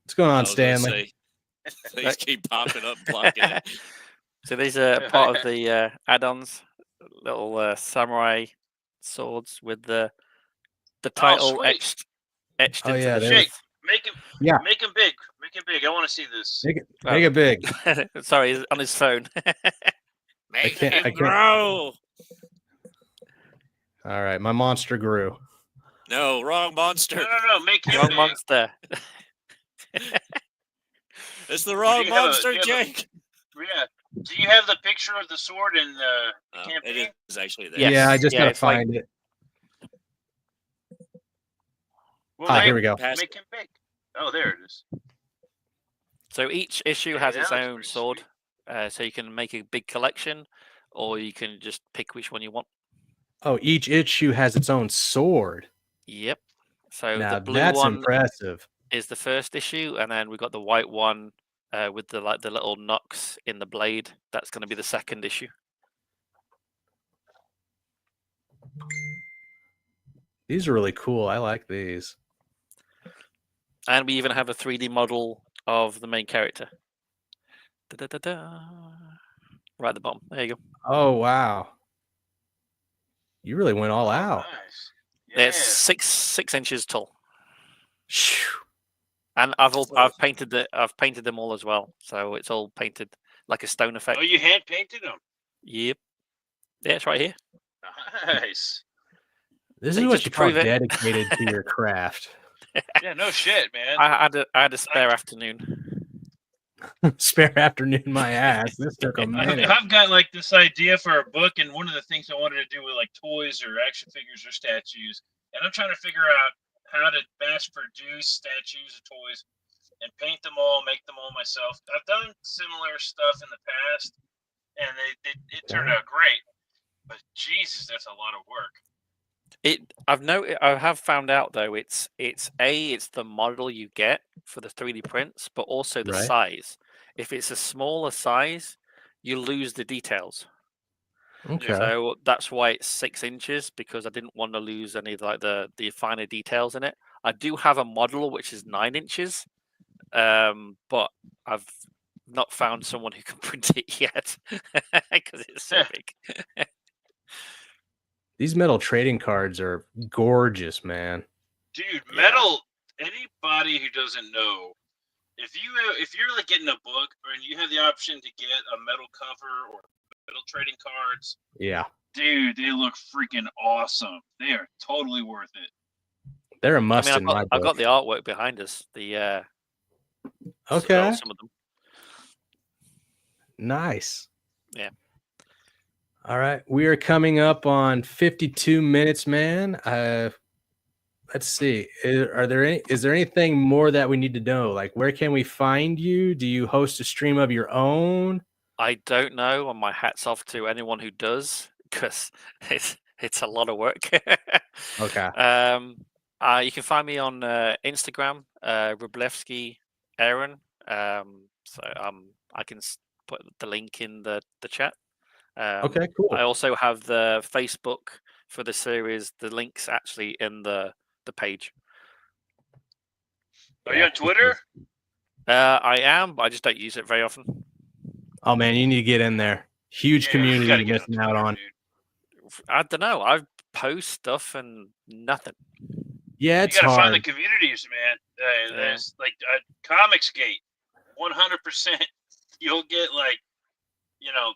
What's going I on, was gonna Stanley? say, things keep popping up, blocking it. So these are part of the add-ons, little samurai swords with the title sweet. etched Oh, into yeah, the there's- Jake, make him Yeah. make him big. Make him big. I want to see this. Make it big. Sorry, he's on his phone. Make can't- him I can't- grow. All right, my monster grew. No, wrong monster. No. Make him Wrong big. monster. It's the wrong you have a- monster, do you have a- Jake. Yeah. Do you have the picture of the sword in the campaign? It is actually there. Yes. Yeah, I just Yeah, gotta it's like- find it. Well, Here we go. Make him big. Oh, there it is. So each issue Yeah, has that its looks own pretty sword. So you can make a big collection, or you can just pick which one you want. Oh, each issue has its own sword. Yep. So Now the blue that's one impressive. is the first issue, and then we got the white one with the little knocks in the blade. That's going to be the second issue. These are really cool. I like these. And we even have a 3D model of the main character. Da-da-da-da. Right at the bottom. There you go. Oh wow. You really went all out. Nice. Yeah. It's 6 inches tall, Phew. and I've painted them all as well. So it's all painted like a stone effect. Oh, you hand painted them. Yep. Yeah, it's right here. Nice. This See, is what just you to call prove it. dedicated to your craft. Yeah, no shit, man. I had a spare afternoon. Spare afternoon, my ass. This took a minute. I've got like this idea for a book, and one of the things I wanted to do with like toys or action figures or statues, and I'm trying to figure out how to mass produce statues or toys and paint them all, make them all myself. I've done similar stuff in the past, and it turned out great. But Jesus, that's a lot of work. I have found out though it's the model you get for the 3D prints, but also the Right. size. If it's a smaller size, you lose the details. Okay. So that's why it's 6 inches, because I didn't want to lose any of like the finer details in it. I do have a model which is 9 inches, but I've not found someone who can print it yet because it's so big. These metal trading cards are gorgeous, man. Dude, metal. Anybody who doesn't know, if you're like getting a book and you have the option to get a metal cover or metal trading cards, Yeah. dude, they look freaking awesome. They are totally worth it. They're a must in my book. I've got the artwork behind us. Okay. Some of them. Nice. Yeah. All right. We are coming up on 52 minutes, man. Let's see. Is there anything more that we need to know? Like, where can we find you? Do you host a stream of your own? I don't know, and my hat's off to anyone who does, because it's a lot of work. Okay. You can find me on Instagram, Rublevsky Aaron. So I can put the link in the chat. Okay, cool. I also have the Facebook for the series. The link's actually in the page. Are you on Twitter? I am, but I just don't use it very often. Oh man, you need to get in there. Huge community you're missing out on. I don't know. I post stuff and nothing. Yeah, it's you gotta hard. find the communities, man. There's like Comicsgate, 100%. You'll get like,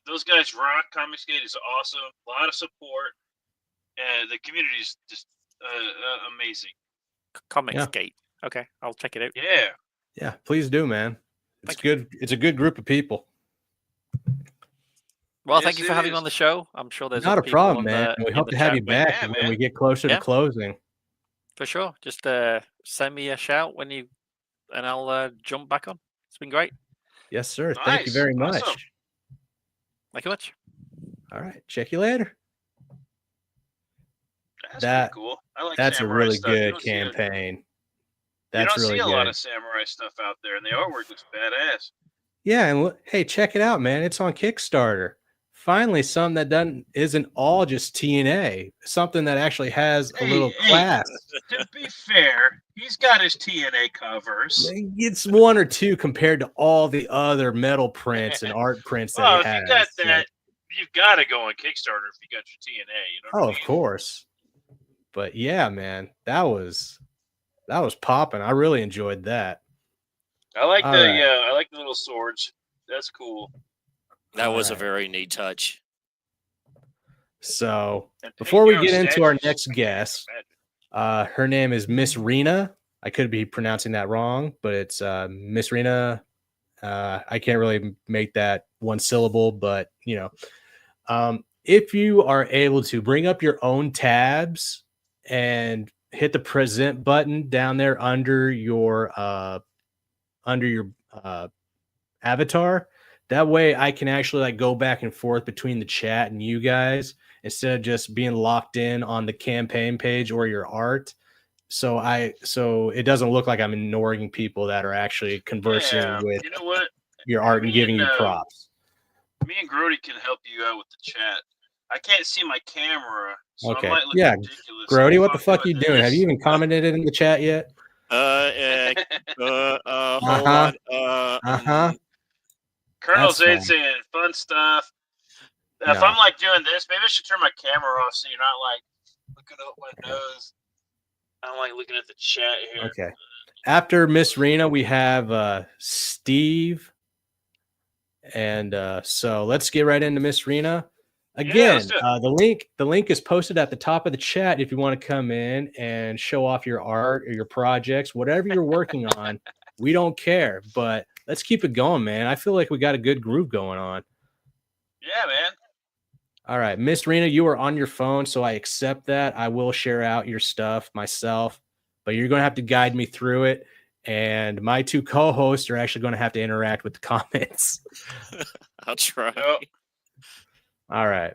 those guys rock. Comicsgate is awesome. A lot of support, and the community is just amazing. Comicsgate. Yeah. Okay, I'll check it out. Yeah. Yeah, please do, man. It's good. It's a good group of people. Well, thank you for having me on the show. I'm sure there's not a problem, man. We hope to have you back when we get closer to closing. For sure. Just send me a shout and I'll jump back on. It's been great. Yes, sir. Nice. Thank you very much. Awesome. Thank you much. All right. Check you later. That's pretty cool. I like that's a really good campaign. That's really good. You don't see a lot of samurai stuff out there, and the artwork looks badass. Yeah, and hey, check it out, man. It's on Kickstarter. Finally, something that isn't all just TNA. Something that actually has a little class. To be fair, he's got his TNA covers. It's one or two compared to all the other metal prints and art prints that he has. If you got that, you've got to go on Kickstarter if you got your TNA. You know of course. But yeah, man, that was popping. I really enjoyed that. I like I like the little swords. That's cool. That was a very neat touch. So before we get into our next guest, her name is Miss Rena. I could be pronouncing that wrong, but it's Miss Rena. I can't really make that one syllable, but if you are able to bring up your own tabs and hit the present button down there under your avatar. That way I can actually go back and forth between the chat and you guys instead of just being locked in on the campaign page or your art. So it doesn't look like I'm ignoring people that are actually conversing with your art and giving you props. Me and Grody can help you out with the chat. I can't see my camera, so okay. I might look ridiculous. Grody, what the fuck are you doing? Have you even commented in the chat yet? Hold on. Colonel Zayd saying fun stuff. If I'm doing this, maybe I should turn my camera off so you're not looking up my nose. I'm looking at the chat here. Okay. After Miss Rena, we have Steve. And so let's get right into Miss Rena. Again, the link is posted at the top of the chat if you want to come in and show off your art or your projects, whatever you're working on. We don't care, but let's keep it going, man. I feel like we got a good groove going on. Yeah, man. All right, Miss Rena, you are on your phone, so I accept that. I will share out your stuff myself, but you're going to have to guide me through it. And my two co-hosts are actually going to have to interact with the comments. I'll try. Oh. All right.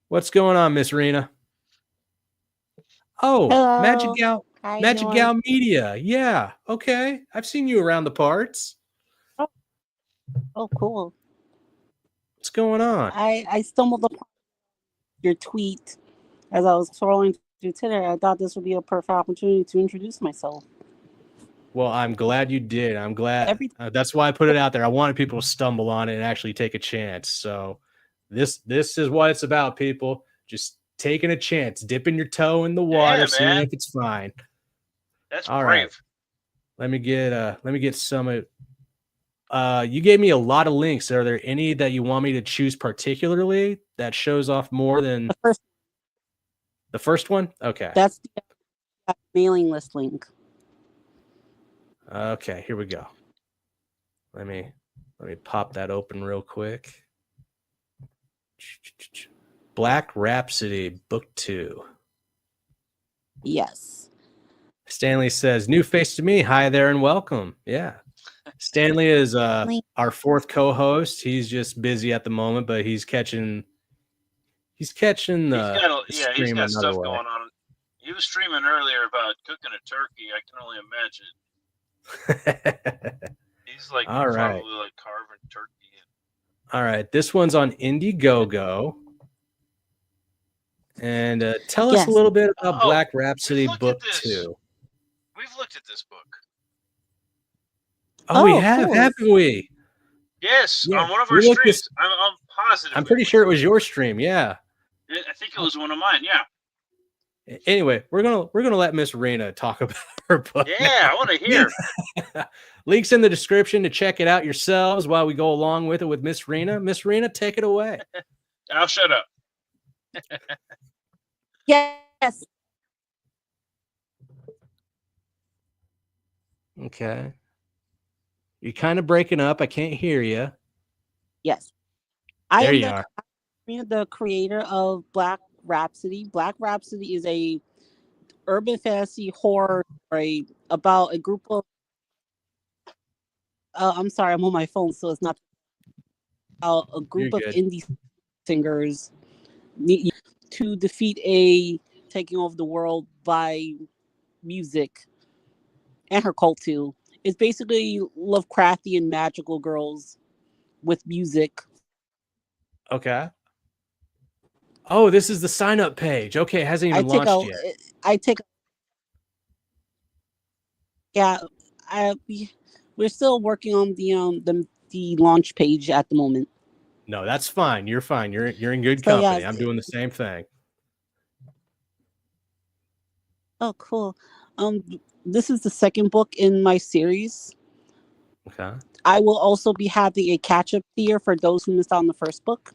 What's going on, Miss Rena? Oh, Hello. Magic Gal Media. Yeah. Okay. I've seen you around the parts. Oh, cool. What's going on? I stumbled upon your tweet as I was scrolling through Twitter. I thought this would be a perfect opportunity to introduce myself. Well, I'm glad you did. I'm glad. That's why I put it out there. I wanted people to stumble on it and actually take a chance. So this is what it's about, people. Just taking a chance, dipping your toe in the water, seeing if it's fine. That's all brave. Right. Let me get some of. You gave me a lot of links. Are there any that you want me to choose particularly that shows off more than the first one? Okay. That's the mailing list link. Okay, here we go. Let me pop that open real quick. Black Rhapsody, Book 2. Yes. Stanley says, "New face to me. Hi there and welcome." Yeah. Stanley is our fourth co-host. He's just busy at the moment, but he's catching the he's got stream stuff way. going on. He was streaming earlier about cooking a turkey. I can only imagine. He's like probably like carving turkey. All right, this one's on Indiegogo. And tell us a little bit about Black Rhapsody Book 2. We've looked at this book. Oh, we have, cool. Haven't we? Yes, on one of our streams. I'm positive. I'm pretty sure it was your stream. Yeah. I think it was one of mine. Yeah. Anyway, we're gonna let Miss Rena talk about her book. Yeah, now. I want to hear. Links in the description to check it out yourselves while we go along with it with Miss Rena. Miss Rena, take it away. I'll shut up. Yes. Okay. You're kind of breaking up. I can't hear you. Yes. There you are. I'm the creator of Black Rhapsody. Black Rhapsody is a urban fantasy horror story about a group of I'm sorry, I'm on my phone, so it's not a group of indie singers to defeat a taking over the world by music and her cult too. It's basically Lovecraftian magical girls with music. Okay. Oh, this is the sign up page. Okay, it hasn't even launched yet. We're still working on the launch page at the moment. No, that's fine. You're fine. You're in good company. I'm doing the same thing. Oh, cool. This is the second book in my series. Okay. I will also be having a catch-up here for those who missed out on the first book.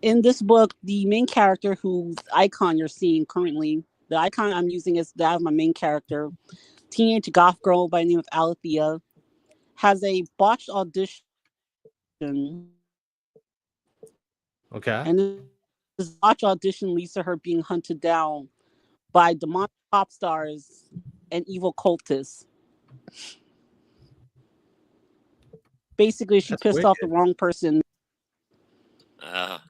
In this book, the main character, whose icon you're seeing currently, the icon I'm using is that of my main character, teenage goth girl by the name of Alethea, has a botched audition. Okay. And this botched audition leads to her being hunted down by demonic pop stars and evil cultists. Basically, she pissed off the wrong person. I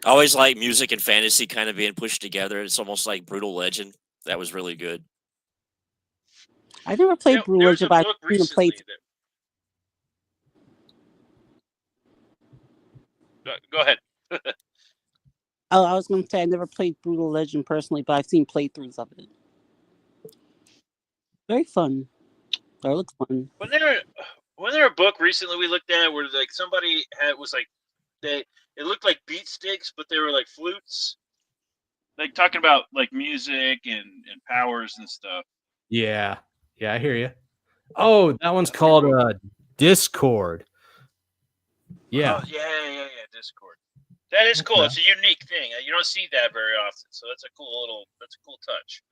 always like music and fantasy kind of being pushed together. It's almost like Brutal Legend. That was really good. I never played Brutal Legend, but I didn't play. Go ahead. Oh, I was going to say I never played Brutal Legend personally, but I've seen playthroughs of it. Very fun. Or looks fun. Wasn't there a book recently we looked at where like somebody was like it looked like beat sticks, but they were like flutes, like talking about like music and powers and stuff. Yeah, I hear you. Oh, that one's called Discord. Yeah. Oh, yeah, Discord. That is cool. Okay. It's a unique thing. You don't see that very often, so that's a cool touch.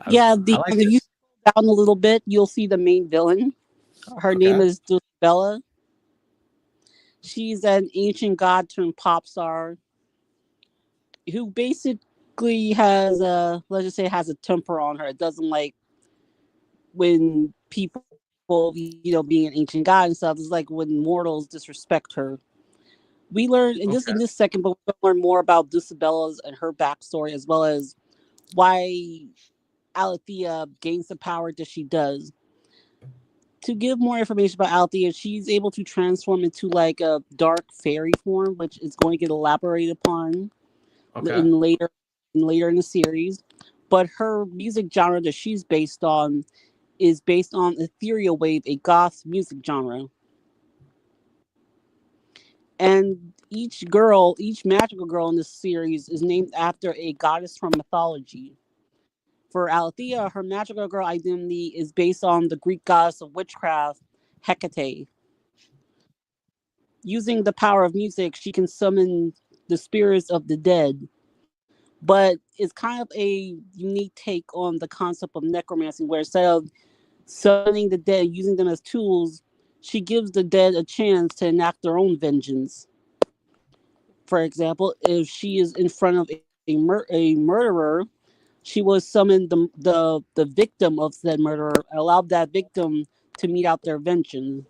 Yeah, if you scroll down a little bit, you'll see the main villain. Her name is Bella. She's an ancient god turned pop star who basically has let's just say has a temper on her. It doesn't like when people, being an ancient god and stuff. It's like when mortals disrespect her. We learn in this second book, we learn more about Dusabella's and her backstory, as well as why Alethea gains the power that she does. To give more information about Althea, she's able to transform into like a dark fairy form, which is going to get elaborated upon in later in the series. But her music genre that she's based on is based on ethereal wave, a goth music genre. And each magical girl in this series is named after a goddess from mythology. For Alethea, her magical girl identity is based on the Greek goddess of witchcraft, Hecate. Using the power of music, she can summon the spirits of the dead. But it's kind of a unique take on the concept of necromancy, where instead of summoning the dead, using them as tools, she gives the dead a chance to enact their own vengeance. For example, if she is in front of a murderer, she will summon the victim of said murderer, allow that victim to mete out their vengeance.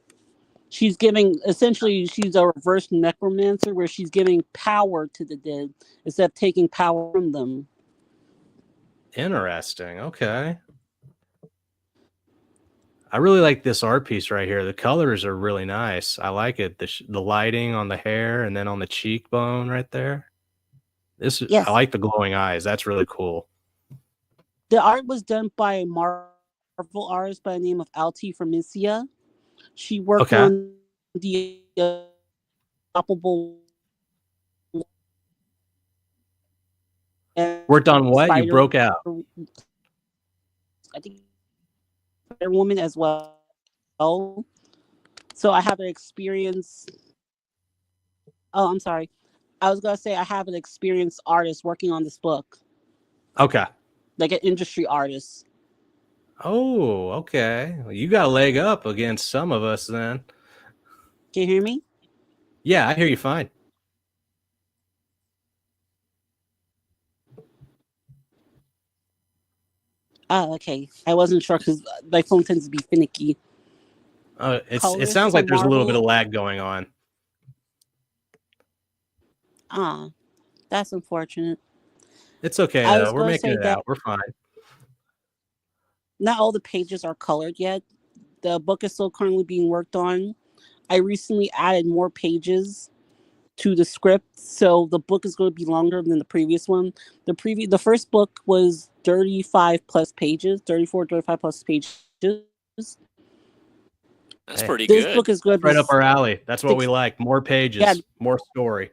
She's a reverse necromancer, where she's giving power to the dead instead of taking power from them. Interesting. Okay. I really like this art piece right here. The colors are really nice. I like it. The lighting on the hair and then on the cheekbone right there. I like the glowing eyes. That's really cool. The art was done by a Marvel artist by the name of Alti Formicia. She worked on the Unstoppable. Worked on what? You broke out. I think Spider-Woman as well. So I have an experience. Oh, I'm sorry. I was gonna say I have an experienced artist working on this book. Okay. Like an industry artist. Oh, okay. Well, you got a leg up against some of us then. Can you hear me? Yeah, I hear you fine. Oh, okay. I wasn't sure because my phone tends to be finicky. It sounds like there's a little bit of lag going on. That's unfortunate. It's okay though. We're making it out. We're fine. Not all the pages are colored yet. The book is still currently being worked on. I recently added more pages to the script, so the book is going to be longer than the previous one. The first book was 35 plus pages, 34, 35 plus pages. That's pretty good. This book is going to be right up our alley. That's what we like. More pages, more story.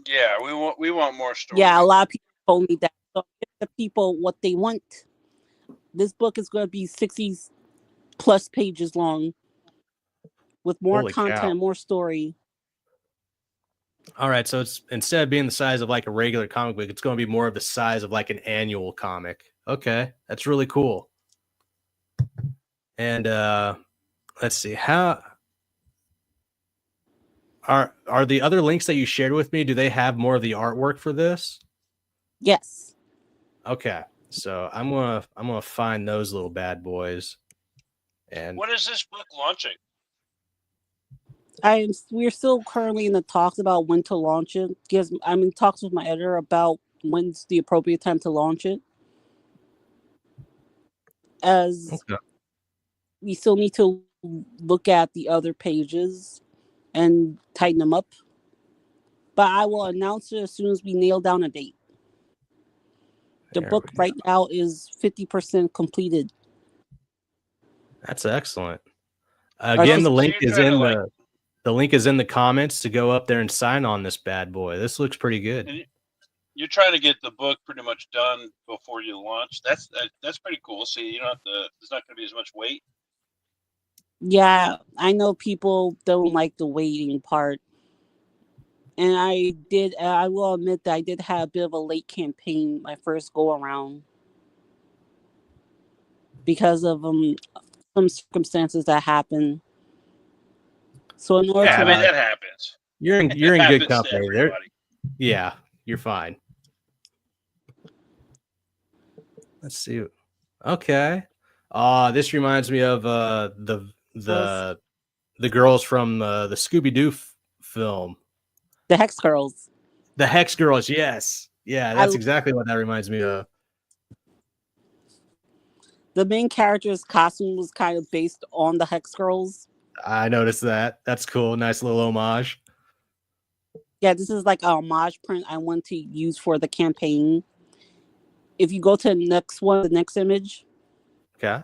Yeah, we want more story. Yeah, a lot of people told me that. So give the people what they want. This book is going to be 60 plus pages long with more content, more story. All right, so it's instead of being the size of like a regular comic book, it's going to be more of the size of like an annual comic. Okay, that's really cool. And let's see, how are the other links that you shared with me? Do they have more of the artwork for this? Yes. Okay, so I'm gonna find those little bad boys. And when is this book launching? We're still currently in the talks about when to launch it, because I'm in talks with my editor about when's the appropriate time to launch it. As we still need to look at the other pages and tighten them up. But I will announce it as soon as we nail down a date. The book right now is 50% completed. That's excellent. Again, the link is in the link is in the comments to go up there and sign on this bad boy. This looks pretty good. And you're trying to get the book pretty much done before you launch. That's pretty cool. So you don't have to. There's not going to be as much wait. Yeah, I know people don't like the waiting part. And I will admit that I did have a bit of a late campaign my first go around because of some circumstances that happened. So in order to that happens. You're in good company there. Yeah, you're fine. Let's see. Okay. This reminds me of the girls from the Scooby-Doo film. The Hex Girls. The Hex Girls, yes. Yeah, that's exactly what that reminds me of. The main character's costume was kind of based on the Hex Girls. I noticed that. That's cool. Nice little homage. Yeah, this is like a homage print I want to use for the campaign. If you go to the next one, the next image. Okay.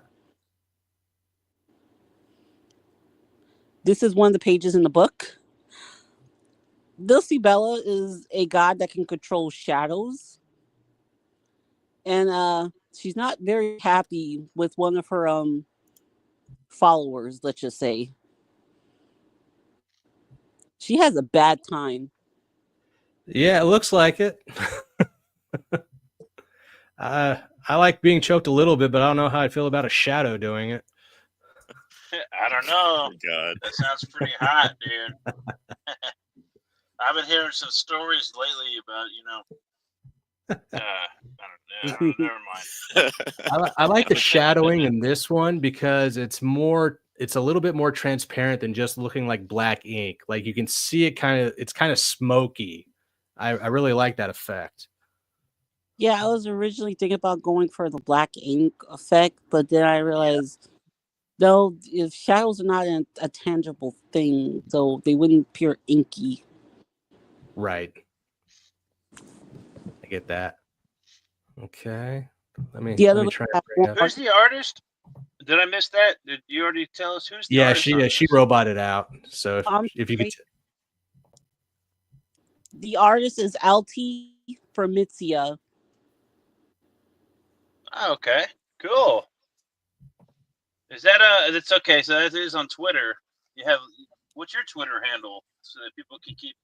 This is one of the pages in the book. Dulcibella is a god that can control shadows. And she's not very happy with one of her followers, let's just say. She has a bad time. Yeah, it looks like it. I like being choked a little bit, but I don't know how I feel about a shadow doing it. I don't know. Oh, God. That sounds pretty hot, dude. I've been hearing some stories lately about, I don't know, never mind. I like the shadowing in this one because it's a little bit more transparent than just looking like black ink. Like you can see it it's kind of smoky. I really like that effect. Yeah, I was originally thinking about going for the black ink effect, but then I realized, no, if shadows are not a tangible thing, so they wouldn't appear inky. Right. I get that. Okay. Let me try. Who's the artist? Did I miss that? Did you already tell us who's the artist? She roboted out. So if you could. The artist is LT Formitzia. Oh, okay, cool. Is that that's okay? So that is on Twitter. You have what's your Twitter handle so that people can get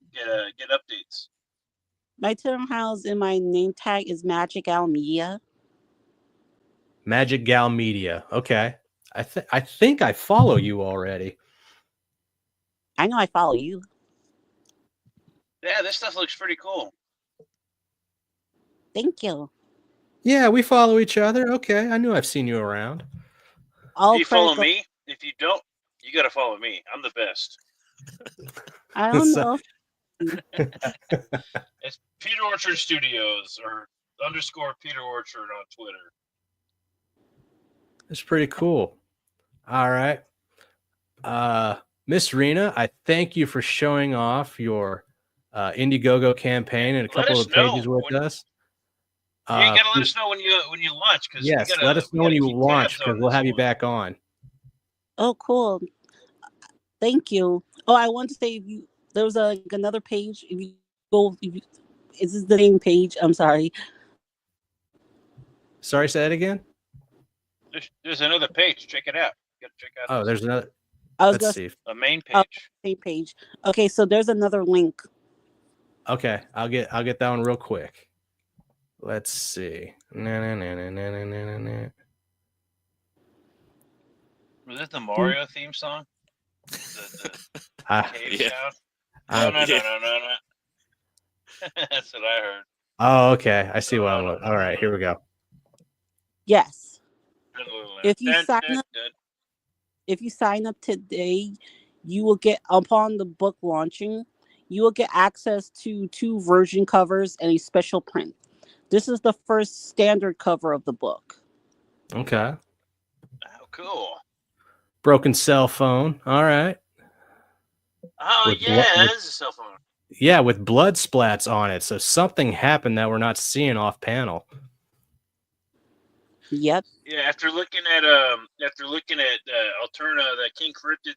updates? My Twitter handle in my name tag is Magic Gal Media. Magic Gal Media. Okay. I think I follow you already. I know I follow you. Yeah, this stuff looks pretty cool. Thank you. Yeah, we follow each other. Okay. I knew I've seen you around. Do you follow me? If you don't, you got to follow me. I'm the best. I don't know. It's Peter Orchard Studios or _ Peter Orchard on Twitter. It's pretty cool. All right. Miss Rena, I thank you for showing off your Indiegogo campaign and a couple of pages with us. You gotta let us know when you launch. Yes, let us know when you launch because we'll have you back on. Oh, cool. Thank you. Oh, I want to say there was another page. If you go, is this the same page? I'm sorry. Sorry, say that again. There's another page. Check it out. You gotta check out. Oh, there's another. Let's see. A main page. Same page. Okay, so there's another link. Okay, I'll get that one real quick. Let's see. Was it the Mario theme song? The cave sound? No. That's what I heard. Oh, okay. I see what I'm looking. All right, here we go. Yes. If you sign up today, you will get, upon the book launching, you will get access to 2 version covers and a special print. This is the first standard cover of the book. Okay. Oh, cool. Broken cell phone. All right. Oh, that is a cell phone. Yeah, with blood splats on it. So something happened that we're not seeing off panel. Yep. Yeah, after looking at Alterna, that King Cryptid,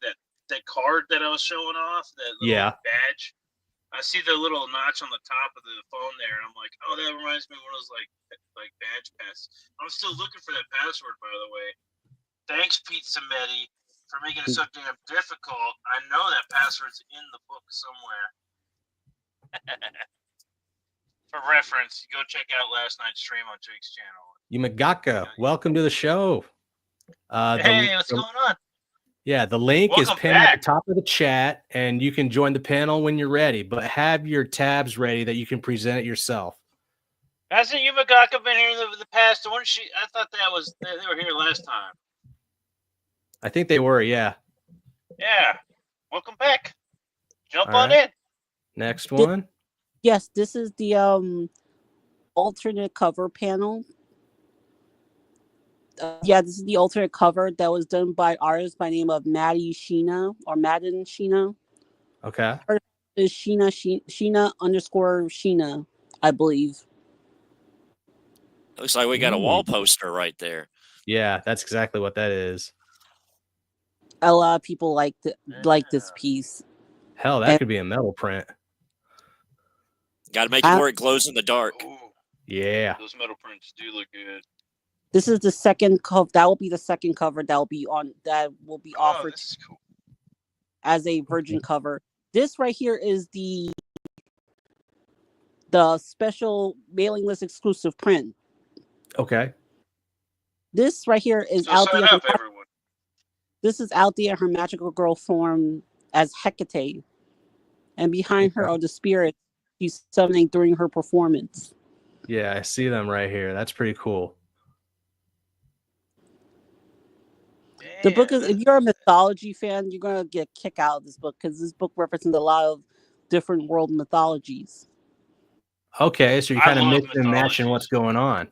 that card that I was showing off, that little badge. I see the little notch on the top of the phone there, and I'm like, oh, that reminds me of one of those like badge pass. I'm still looking for that password, by the way. Thanks, Pete Sametti, for making it so damn difficult. I know that password's in the book somewhere. For reference, go check out last night's stream on Jake's channel. Yumagaka, welcome to the show. Hey, what's going on? Yeah, the link is pinned at the top of the chat, and you can join the panel when you're ready, but have your tabs ready that you can present it yourself. Hasn't Yumagaka been here the past? I thought they were here last time. I think they were, yeah. Yeah. Welcome back. Jump on in. Next one. Yes, this is the alternate cover panel. This is the alternate cover that was done by artist by name of Maddie Sheena or Madden Sheena. Okay. Her is Sheena _ Sheena, I believe. Looks like we got a wall poster right there. Yeah, that's exactly what that is. A lot of people like this piece. Hell, that could be a metal print. Got to make it where it glows in the dark. Ooh, Yeah. those metal prints do look good. This is the second cover. That will be the second cover that will be offered this is cool. as a virgin cover. This right here is the special mailing list exclusive print. Okay. This right here is So out sign there. up, everyone. This is out there in her magical girl form as Hecate, and behind her are the spirits she's summoning during her performance. Yeah, I see them right here. That's pretty cool. The book is, if you're a mythology fan, you're going to get a kick out of this book because this book represents a lot of different world mythologies. Okay, so you're kind of mixing and matching what's going on.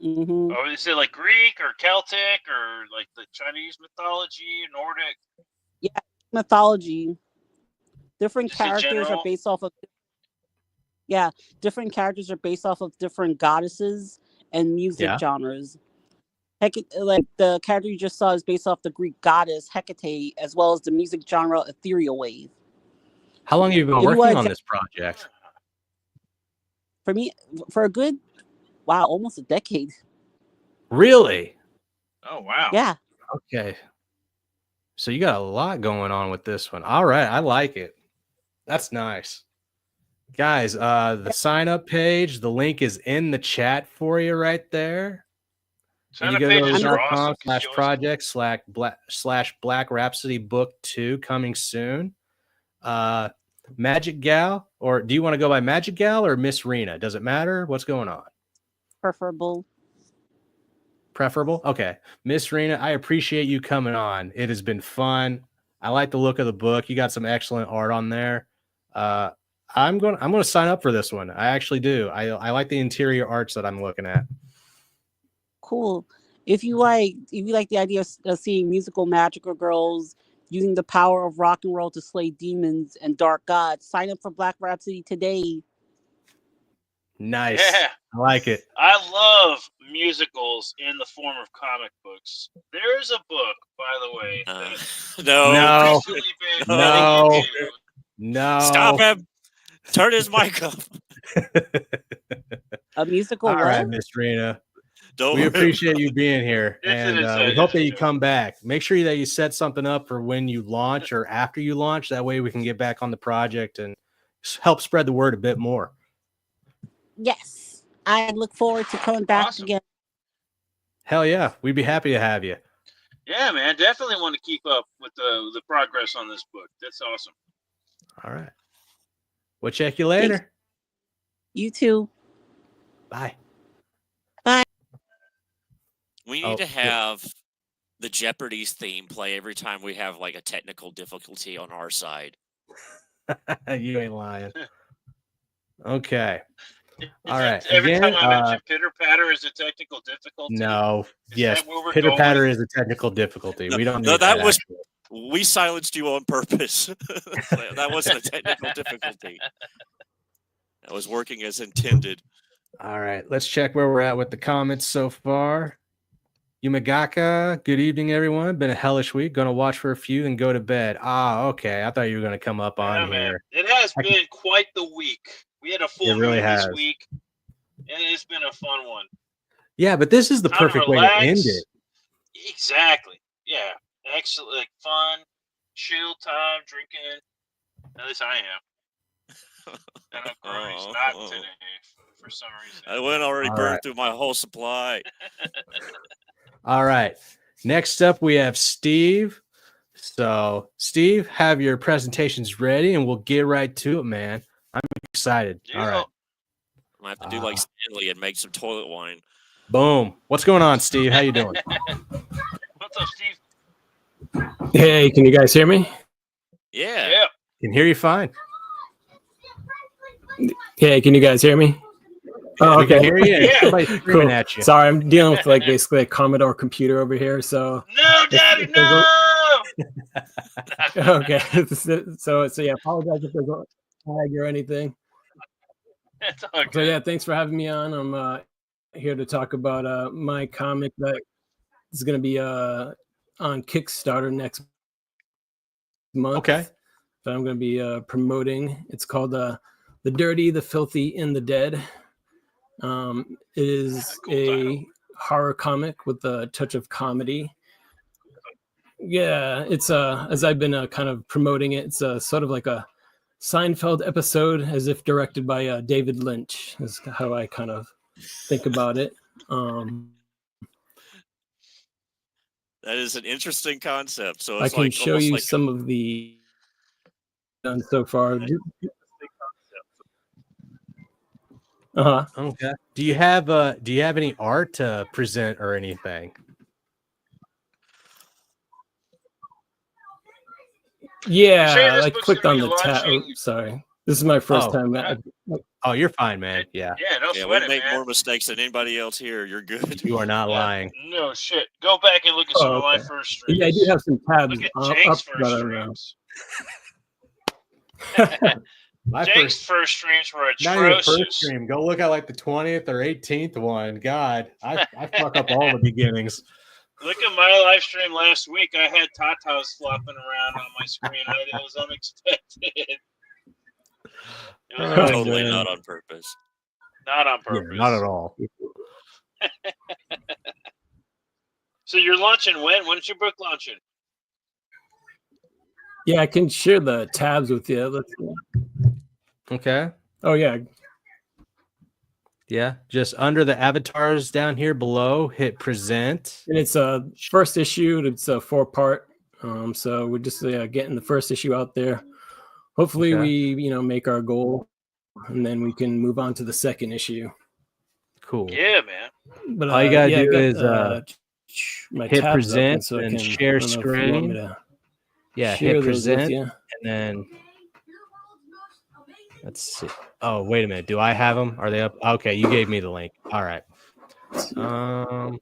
Mm-hmm. Oh, is it like Greek or Celtic or like the Chinese mythology, Nordic? Yeah, mythology. Different Just in characters are general? based off of. Yeah, different characters are based off of different goddesses and music genres. Like the character you just saw is based off the Greek goddess Hecate, as well as the music genre ethereal wave. How long have you been working on this project? For me, for a good, almost a decade. Really? Oh, wow. Yeah. Okay. So you got a lot going on with this one. All right, I like it. That's nice. Guys, the sign up page, the link is in the chat for you right there. Sign up pages are awesome. /project/Black Rhapsody Book 2 coming soon. Magic Gal, or do you want to go by Magic Gal or Miss Rena? Does it matter? What's going on? Preferable. Okay. Miss Rena, I appreciate you coming on. It has been fun. I like the look of the book. You got some excellent art on there. I'm going to sign up for this one. I actually do. I like the interior arts that I'm looking at. Cool. If you like the idea of seeing musical magical girls using the power of rock and roll to slay demons and dark gods, sign up for Black Rhapsody today. Nice. Yeah. I like it. I love musicals in the form of comic books. There's a book, by the way. No. Stop him. Turn his mic up. A musical. All right, Miss Rena. We appreciate you being here, and we hope that you come back. Make sure that you set something up for when you launch or after you launch. That way we can get back on the project and help spread the word a bit more. Yes, I look forward to coming back again. Hell yeah, we'd be happy to have you. Yeah, man, definitely want to keep up with the progress on this book. That's awesome. All right, we'll check you later. Thanks. You too. Bye. Bye. We need to have the Jeopardy's theme play every time we have like a technical difficulty on our side. You ain't lying. Okay. All right. right. Every time I mention pitter patter is a technical difficulty. No. Yes. Pitter patter is a technical difficulty. We don't need that. We silenced you on purpose. That wasn't a technical difficulty. That was working as intended. All right. Let's check where we're at with the comments so far. Yumagaka, good evening, everyone. Been a hellish week. Going to watch for a few, then go to bed. Okay. I thought you were going to come up on here. It has been quite the week. We had a full moon this week, and it's been a fun one. Yeah, but this is the perfect way to end it. Exactly. Yeah. Excellent. Like fun, chill time, drinking. At least I am. And of course, not today for some reason. I went already burned through my whole supply. All right. Next up, we have Steve. So, Steve, have your presentations ready, and we'll get right to it, man. I'm excited. Yeah. All right. I have to do like Stanley and make some toilet wine. Boom. What's going on, Steve? How you doing? What's up, Steve? Hey, can you guys hear me? Yeah. Can hear you fine. Hey, can you guys hear me? Oh, okay. Hear you. Yeah. Somebody's screaming at you. Sorry, I'm dealing with like basically a Commodore computer over here. So no, Daddy, no. Okay, so yeah, apologize if there's a tag or anything. It's all good. So yeah, thanks for having me on. I'm here to talk about my comic that is going to be on Kickstarter next month. Okay. That I'm going to be promoting. It's called The Dirty, the Filthy, and the Dead. It is a horror comic with a touch of comedy. Yeah, it's as I've been kind of promoting it, it's sort of like a Seinfeld episode, as if directed by David Lynch, is how I kind of think about it. That is an interesting concept. So I it's can like show almost you like some of the done so far. Okay. Do you have any art to present or anything? Yeah, I clicked on the tab. Oh, sorry, this is my first time. Oh, you're fine, man. Yeah. Yeah, no yeah, sweat we it, make man. more mistakes than anybody else here. You're good. You are not lying. No shit. Go back and look at some of my first streams. Yeah, I do have some tabs. Look at up, Jake's but first I don't know. My Jake's first streams were not even atrocious. first stream. Go look at like the 20th or 18th one. God, I fuck up all the beginnings. Look at my live stream last week. I had tatas flopping around on my screen. It was unexpected. It was Totally not on purpose. Not on purpose. Yeah, not at all. So you're launching when? When's your book launching? Yeah, I can share the tabs with you. Let's see. Okay. Oh yeah. Yeah, just under the avatars down here below, hit present. And it's a first issue. It's a 4-part. So we're just getting the first issue out there. Hopefully we make our goal, and then we can move on to the second issue. Cool. Yeah, man. But all you gotta do is hit tabs present so and share screen. Yeah, hit present and then let's see. Oh, wait a minute. Do I have them? Are they up? Okay, you gave me the link. All right. Boop.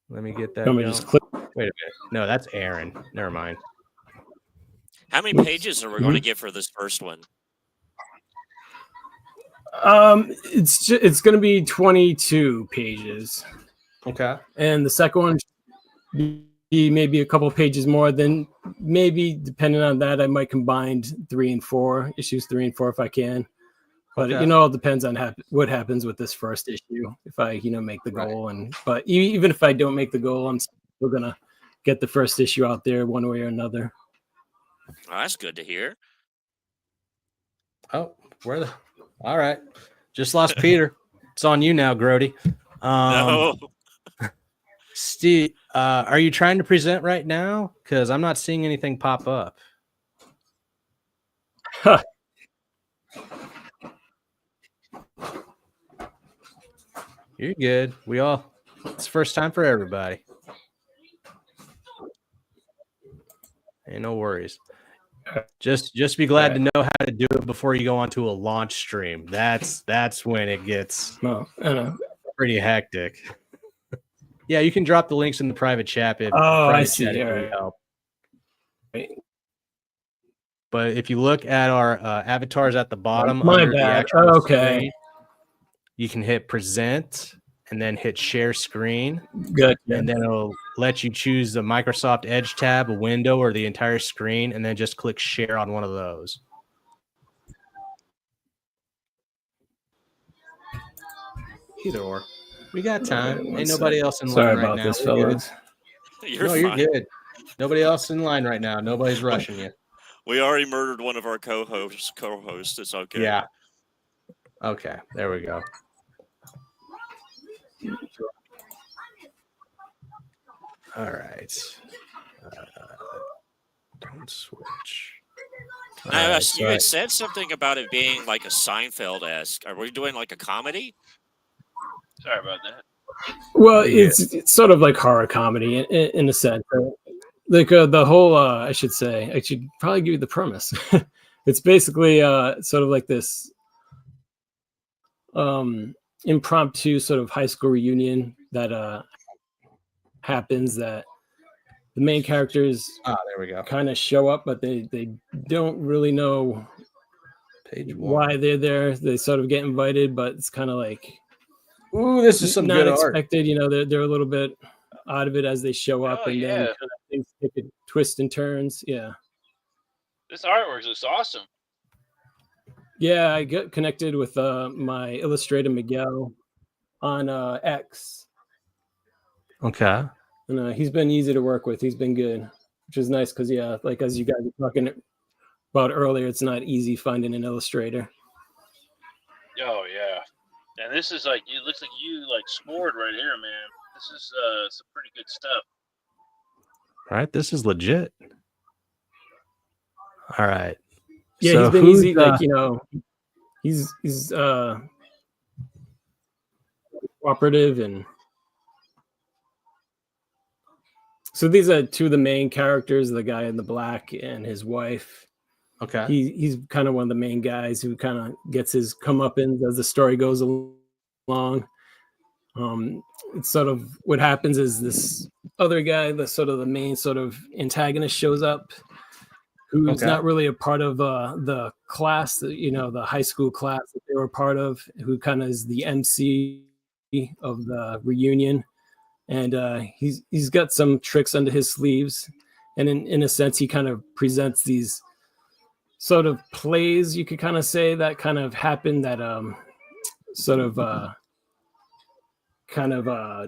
Let me get that. Let me just click. Wait a minute. No, that's Aaron. Never mind. How many pages are we going to get for this first one? It's going to be 22 pages. Okay. And the second one be maybe a couple pages more. Then maybe depending on that, I might combine 3 and 4 issues, 3 and 4 if I can. But it all depends on what happens with this first issue. If I make the goal, but even if I don't make the goal, I'm still gonna get the first issue out there one way or another. Oh, that's good to hear. Oh, all right. Just lost Peter. It's on you now, Grody. No. Steve, are you trying to present right now? Because I'm not seeing anything pop up. You're good. It's the first time for everybody. Ain't no worries. Just be glad to know how to do it before you go onto a launch stream. That's when it gets pretty hectic. Yeah, you can drop the links in the private chat if I see. Chat would help. Right. But if you look at our avatars at the bottom, my bad. Okay. Screen, you can hit present and then hit share screen. Good. And then it'll let you choose the Microsoft Edge tab, a window, or the entire screen, and then just click share on one of those. Either or. We got time. Ain't nobody else in line right now. Sorry about this, fellas. You're good. Nobody else in line right now. Nobody's rushing you. We already murdered one of our co-hosts. It's okay. Yeah. Okay. There we go. All right. Don't switch. Now, you had said something about it being like a Seinfeld-esque. Are we doing like a comedy? Sorry about that. Well, it's sort of like horror comedy in a sense. Like the whole, I should probably give you the premise. It's basically sort of like this impromptu sort of high school reunion that happens, that the main characters there we go. kind of show up, but they don't really know why they're there. They sort of get invited, but it's kind of like, ooh, this is some not good expected. art. You know, they're a little bit out of it as they show up, and then kind of things take a twist and turns. Yeah. This artwork looks awesome. Yeah, I got connected with my illustrator Miguel on X. Okay. And he's been easy to work with. He's been good, which is nice because, yeah, like as you guys were talking about earlier, it's not easy finding an illustrator. Oh yeah, and this is like, it looks like you like scored right here, man. This is some pretty good stuff. All right, this is legit. All right. Yeah, so he's been easy. Like, you know, he's cooperative, and so these are two of the main characters, the guy in the black and his wife. Okay. He's kind of one of the main guys who kind of gets his comeuppance as the story goes along. It's sort of what happens is this other guy, the sort of the main sort of antagonist, shows up, who's not really a part of the class, the high school class that they were part of, who kind of is the MC of the reunion. And he's got some tricks under his sleeves. And in a sense, he kind of presents these sort of plays, you could kind of say, that kind of happen, that sort of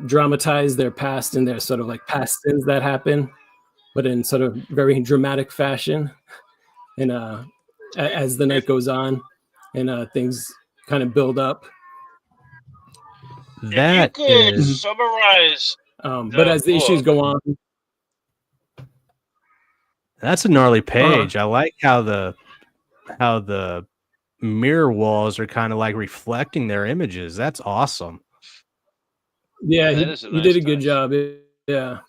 dramatize their past and their sort of like past sins that happen, but in sort of very dramatic fashion. And as the night goes on and things kind of build up. That if you could summarize but as the issues go on, that's a gnarly page. I like how the mirror walls are kind of like reflecting their images. That's awesome. Yeah, he did a good job. Yeah.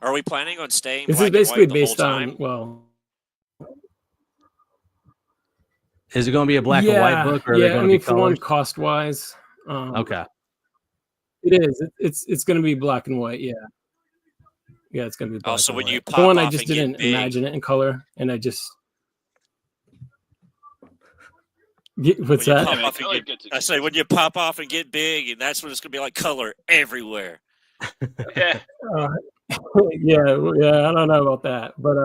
Are we planning on staying? This is basically based on, well, is it going to be a black and white book, or are they going to be for one, cost wise, okay, it is. It's going to be black and white. Yeah, it's going to be black. So when you pop the one, I off just and get didn't imagine it in color, and I just what's that? I say when you pop off and get big, and that's when it's going to be like color everywhere. Yeah. Yeah, I don't know about that, but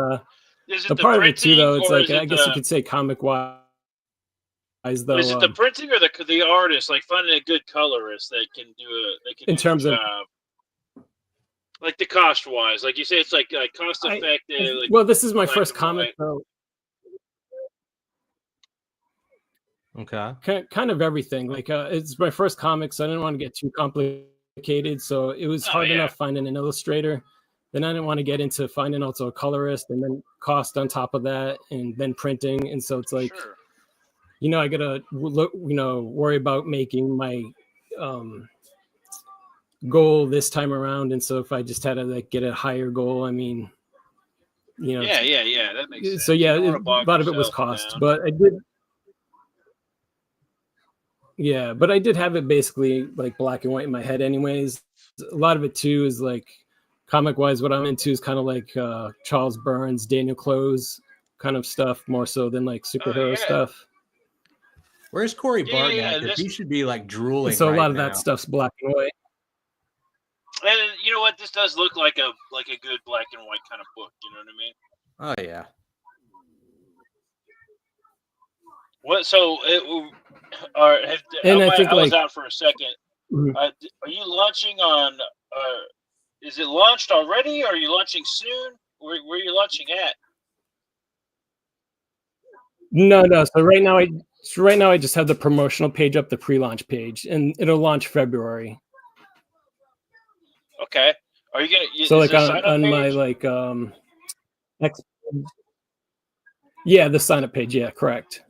the part of it too, though, it's like, I guess you could say comic wise, though. Is it the printing or the artist? Like finding a good colorist that can do it. They can in terms of like the cost wise, like you say, it's like cost effective. Well, this is my first comic, though. Okay. Kind of everything. Like it's my first comic, so I didn't want to get too complicated. So it was hard enough finding an illustrator. Then I didn't want to get into finding also a colorist, and then cost on top of that, and then printing. And so it's like, I gotta worry about making my goal this time around. And so if I just had to like get a higher goal, I mean, that makes sense. So yeah, a lot of it was cost, but I did. Yeah, but I did have it basically like black and white in my head anyways. A lot of it too is like, comic wise, what I'm into is kind of like Charles Burns, Daniel Close kind of stuff, more so than like superhero stuff. Where's Corey Barton at? Because he should be like drooling. So a lot of that stuff's black and white. And you know what? This does look like a good black and white kind of book. You know what I mean? Oh yeah. What? So I was out for a second. Mm-hmm. Are you launching on? Is it launched already? Or are you launching soon? Where are you launching at? No. So right now I just have the promotional page up, the pre-launch page, and it'll launch February. Okay. Are you gonna? So like on my like the sign up page. Yeah, correct.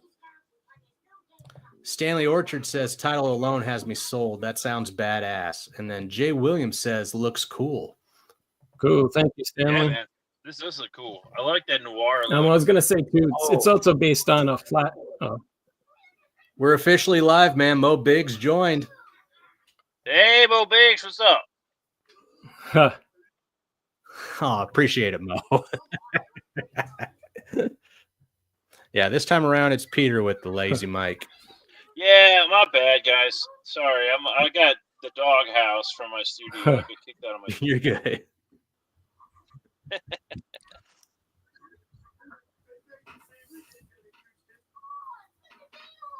Stanley Orchard says title alone has me sold. That sounds badass. And then Jay Williams says looks cool. Cool. Thank you, Stanley. Yeah, This is cool. I like that noir. I was gonna say too. It's also based on a flat. Oh. We're officially live, man. Mo Biggs joined. Hey, Mo Biggs, what's up? Oh, appreciate it, Mo. Yeah, this time around it's Peter with the lazy mic. Yeah, my bad, guys. Sorry, I got the dog house from my studio. I get kicked out of my studio. You're good.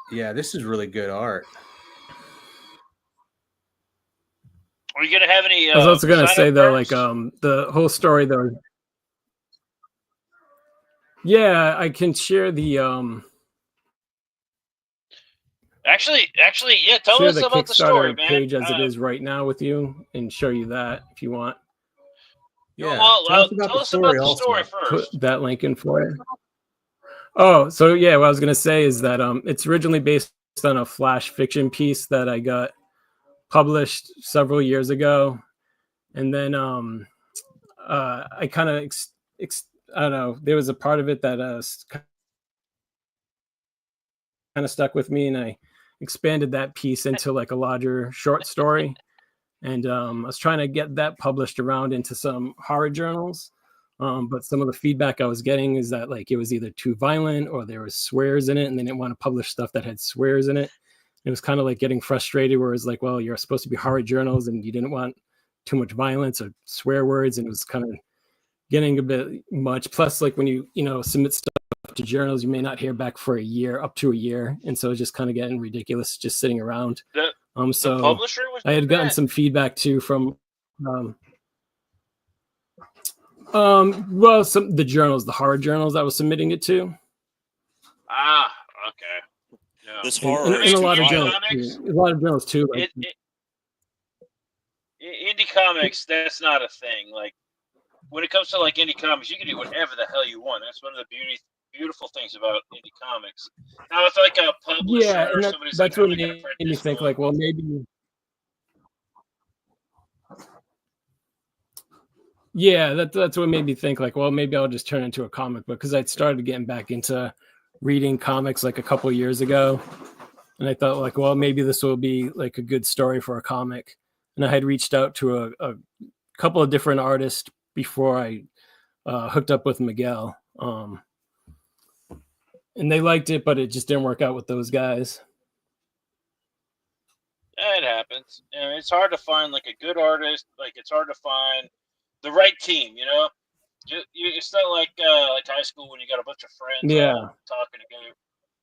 Yeah, this is really good art. Are you gonna have any? I was also gonna say though, like the whole story though. Yeah, I can share the Actually, yeah. Tell us about the story, man. Page as it is right now with you, and show you that if you want. Yeah, well, tell us about the story first. Put that link in for you. Oh, so yeah, what I was gonna say is that it's originally based on a flash fiction piece that I got published several years ago, and then I kind of I don't know. There was a part of it that kind of stuck with me, and I expanded that piece into like a larger short story. And I was trying to get that published around into some horror journals. But some of the feedback I was getting is that like it was either too violent or there was swears in it, and they didn't want to publish stuff that had swears in it. It was kind of like getting frustrated where it's like, well, you're supposed to be horror journals and you didn't want too much violence or swear words. And it was kind of getting a bit much. Plus, like when you submit stuff to journals, you may not hear back for a year, up to a year. And so it's just kind of getting ridiculous just sitting around. So the publisher was I had gotten some feedback too from the journals, the horror journals I was submitting it to. Ah, okay. Yeah. This horror and a lot of journals too. Like, indie comics, that's not a thing. Like when it comes to like indie comics, you can do whatever the hell you want. That's one of the beautiful things about indie comics. Now it's like a publisher or somebody's that's like, what made me think like, well, maybe. Yeah, that's what made me think like, well, maybe I'll just turn into a comic book, because I'd started getting back into reading comics like a couple of years ago, and I thought like, well, maybe this will be like a good story for a comic. And I had reached out to a couple of different artists before I hooked up with Miguel, and they liked it, but it just didn't work out with those guys. Yeah, it happens. It's hard to find like a good artist. Like it's hard to find the right team, it's not like high school when you got a bunch of friends talking together.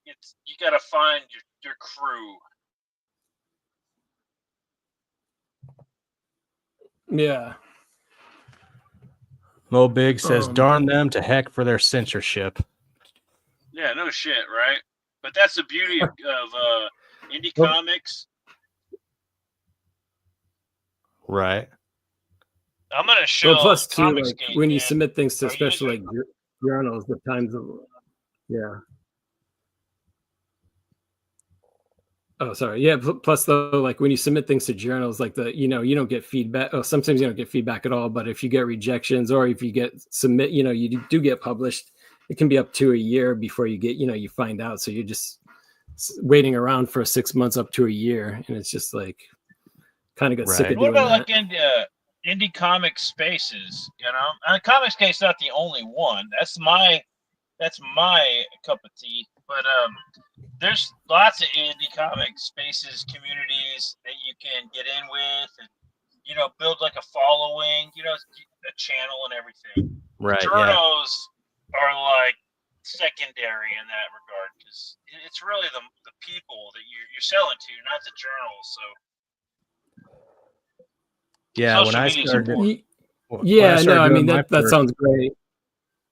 You got to find your crew. Yeah. Mo Big says, darn them to heck for their censorship. Yeah, no shit, right? But that's the beauty of indie comics. Right. I'm gonna show. Well, plus too, like Gate, when man. you submit things to especially like journals, the times of Oh, sorry. Yeah. Plus, though, like when you submit things to journals, like you don't get feedback. Oh, sometimes you don't get feedback at all. But if you get rejections, or if you get you do get published, it can be up to a year before you get, you find out. So you're just waiting around for 6 months up to a year, and it's just like kind of got sick of doing that. What about that. like indie comic spaces? Comics Gate's not the only one. That's my cup of tea. But there's lots of indie comic spaces, communities that you can get in with, and build like a following, a channel and everything. Right. Journals are like secondary in that regard, because it's really the people that you're selling to, not the journals. So yeah, when I started, that sounds great.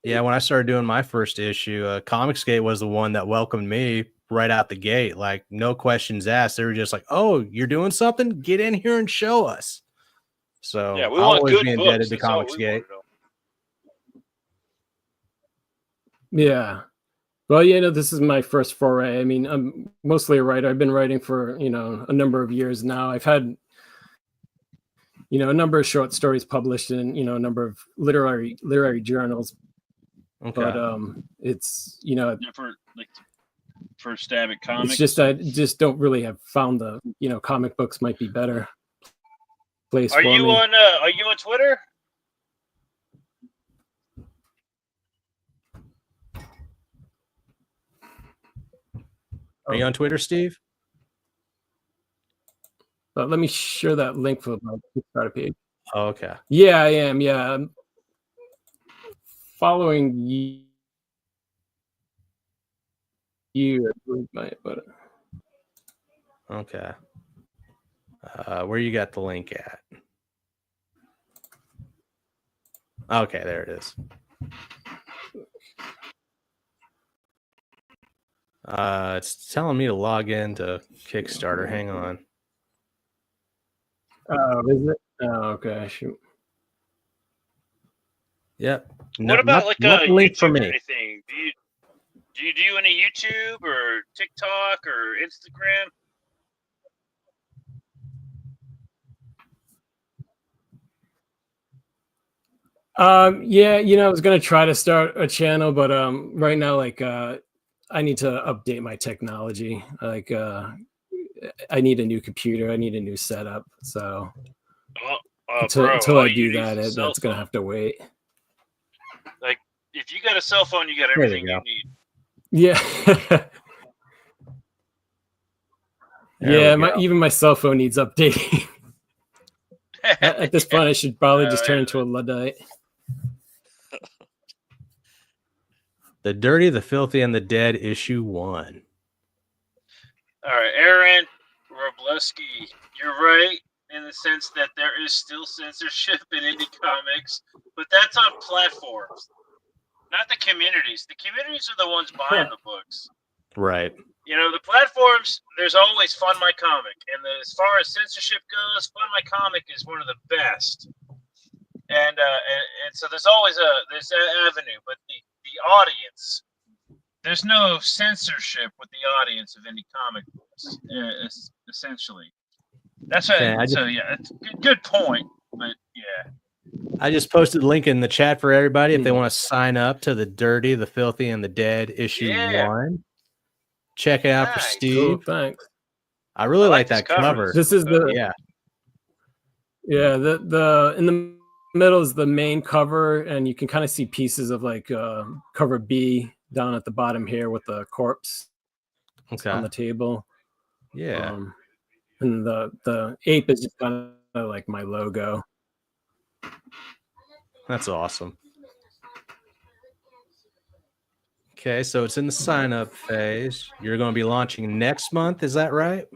Yeah, when I started doing my first issue, Comicsgate was the one that welcomed me right out the gate. Like, no questions asked. They were just like, "Oh, you're doing something? Get in here and show us." So yeah, we I'll want always good be books. indebted to That's all we Comicsgate. want. Yeah. Well, this is my first foray. I mean, I'm mostly a writer. I've been writing for, a number of years now. I've had, a number of short stories published in, a number of literary journals. Okay. But it's, different, like for stab at comics. It's just I just don't really have found the, comic books might be better place Are for you me. Are you on Twitter? Are you on Twitter, Steve? But let me share that link for my Kickstarter page. Oh, okay. Yeah, I am. Yeah, I'm following you. But Okay. Where you got the link at? Okay, there it is. It's telling me to log into Kickstarter. Hang on. Oh, is it? Oh, okay. Shoot. Yep. What about like a link YouTube for or me? anything? Do you do any YouTube or TikTok or Instagram? Yeah, I was gonna try to start a channel, but right now, like, I need to update my technology. Like, I need a new computer. I need a new setup. So until I do that, that's gonna have to wait. Like, if you got a cell phone, you got everything you need. Yeah. Even my cell phone needs updating. At this point, I should probably just turn into a Luddite. The Dirty, the Filthy, and the Dead, issue 1. All right, Aaron Robleski, you're right in the sense that there is still censorship in indie comics, but that's on platforms, not the communities. The communities are the ones buying the books. Right. The platforms, there's always Fund My Comic. And as far as censorship goes, Fund My Comic is one of the best. And so there's always there's that avenue. But the audience, there's no censorship with the audience of indie comic books, essentially. That's right. It's a good point. But yeah. I just posted a link in the chat for everybody if they want to sign up to the Dirty, the Filthy, and the Dead, issue 1. Check it out for Steve. Cool, thanks. I really like that cover. This is the the in the middle is the main cover, and you can kind of see pieces of like cover B down at the bottom here with the corpse on the table. Yeah. And the ape is just kind of like my logo. That's awesome. Okay, so it's in the sign-up phase. You're going to be launching next month, is that right?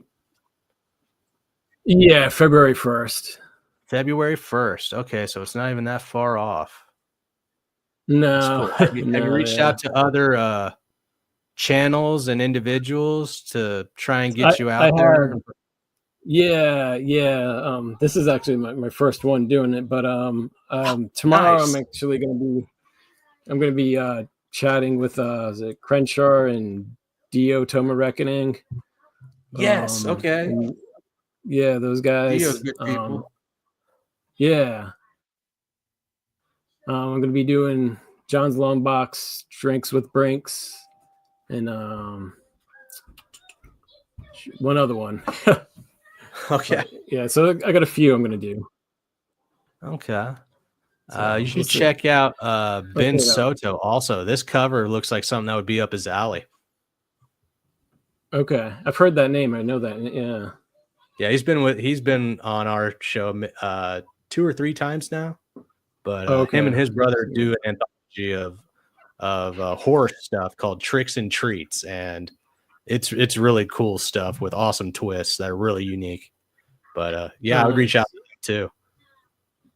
Yeah, February 1st. February 1st. Okay, so it's not even that far off. No. Cool. Have you reached out to other channels and individuals to try and get you out there? Yeah. This is actually my first one doing it, but tomorrow Nice. I'm actually going to be chatting with is it Crenshaw and Dio Toma Reckoning. Yes. Okay. Yeah, those guys. Dio's good people. Yeah. I'm going to be doing John's Long Box, Drinks with Brinks, and one other one. Okay. Yeah, so I got a few I'm going to do. Okay. You should check out Ben Soto also. This cover looks like something that would be up his alley. Okay. I've heard that name. I know that. Yeah. Yeah, he's been on our show 2 or 3 times now. But him and his brother do an anthology of horror stuff called Tricks and Treats, and it's really cool stuff with awesome twists that are really unique. But I would reach out to him too.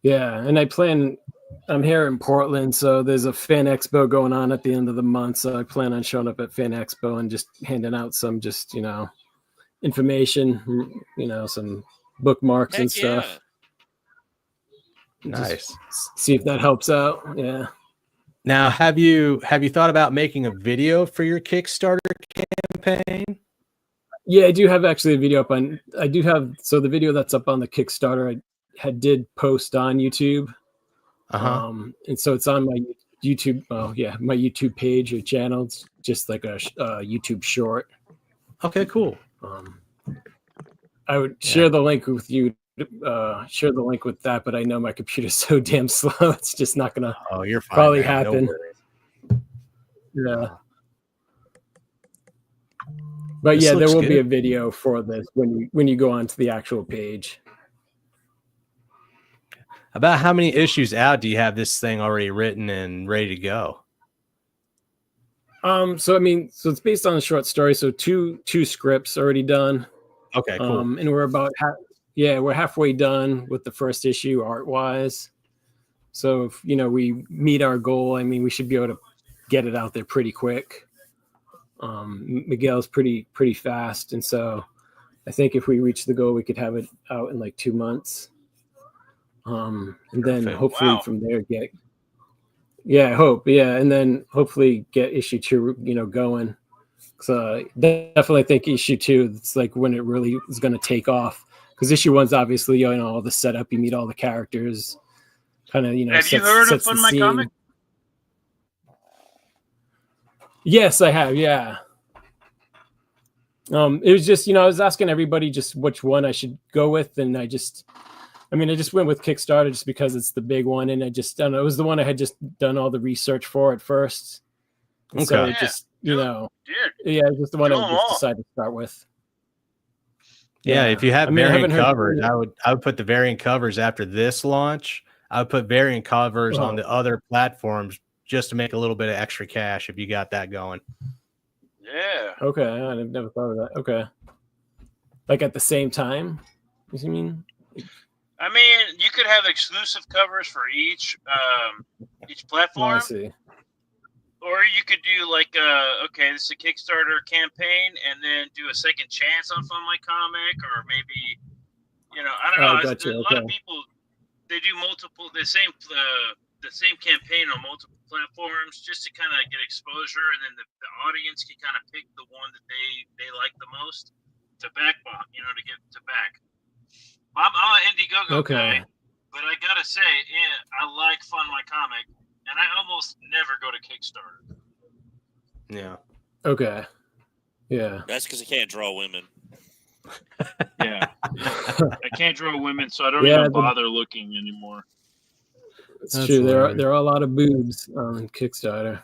Yeah, and I'm here in Portland, so there's a fan expo going on at the end of the month. So I plan on showing up at fan expo and just handing out some information, some bookmarks and stuff. Nice. Just see if that helps out. Yeah. Now, have you thought about making a video for your Kickstarter campaign? Yeah, I do have actually a video up on. I do have the video that's up on the Kickstarter. did post on YouTube. And so it's on my YouTube. Oh yeah, my YouTube page or channel. It's just like a YouTube short. Okay, cool. I would share the link with you. Share the link with that, but I know my computer's so damn slow. It's just not gonna. Oh, you're fine, probably man. happen. No yeah. But this yeah, there will good. be a video for this when you go onto the actual page. About how many issues out do you have this thing already written and ready to go? So I mean, so it's based on a short story. So two scripts already done. Okay, cool. And we're about we're halfway done with the first issue art wise. So if we meet our goal, I mean, we should be able to get it out there pretty quick. Miguel's pretty fast, and so I think if we reach the goal, we could have it out in like 2 months. And then hopefully from there and then hopefully get issue 2 going. So definitely think issue 2, it's like when it really is going to take off, because issue 1's obviously all the setup, you meet all the characters, kind of have you heard of Fun My Comic? Yes, I have. Yeah. It was just I was asking everybody just which one I should go with, and I just went with Kickstarter just because it's the big one, and I don't know, it was the one I had just done all the research for at first. And so it just it's just the one I just decided to start with. Yeah, if you have variant covers, I would put the variant covers after this launch. I would put variant covers on the other platforms just to make a little bit of extra cash if you got that going. Yeah. Okay, I've never thought of that. Okay. Like at the same time? What do you mean? I mean, you could have exclusive covers for each platform. Oh, I see. Or you could do like, this is a Kickstarter campaign, and then do a second chance on Fun My Comic, or maybe, I don't know. Gotcha. A lot of people, they do the same campaign on multiple platforms just to kind of get exposure, and then the audience can kind of pick the one that they like the most to to get to back. I'm an Indiegogo guy, but I gotta say, I like Fun My Comic, and I almost never go to Kickstarter. Yeah. Okay. Yeah. That's because I can't draw women. Yeah. I can't draw women, so I don't even bother looking anymore. It's true. There are a lot of boobs on Kickstarter.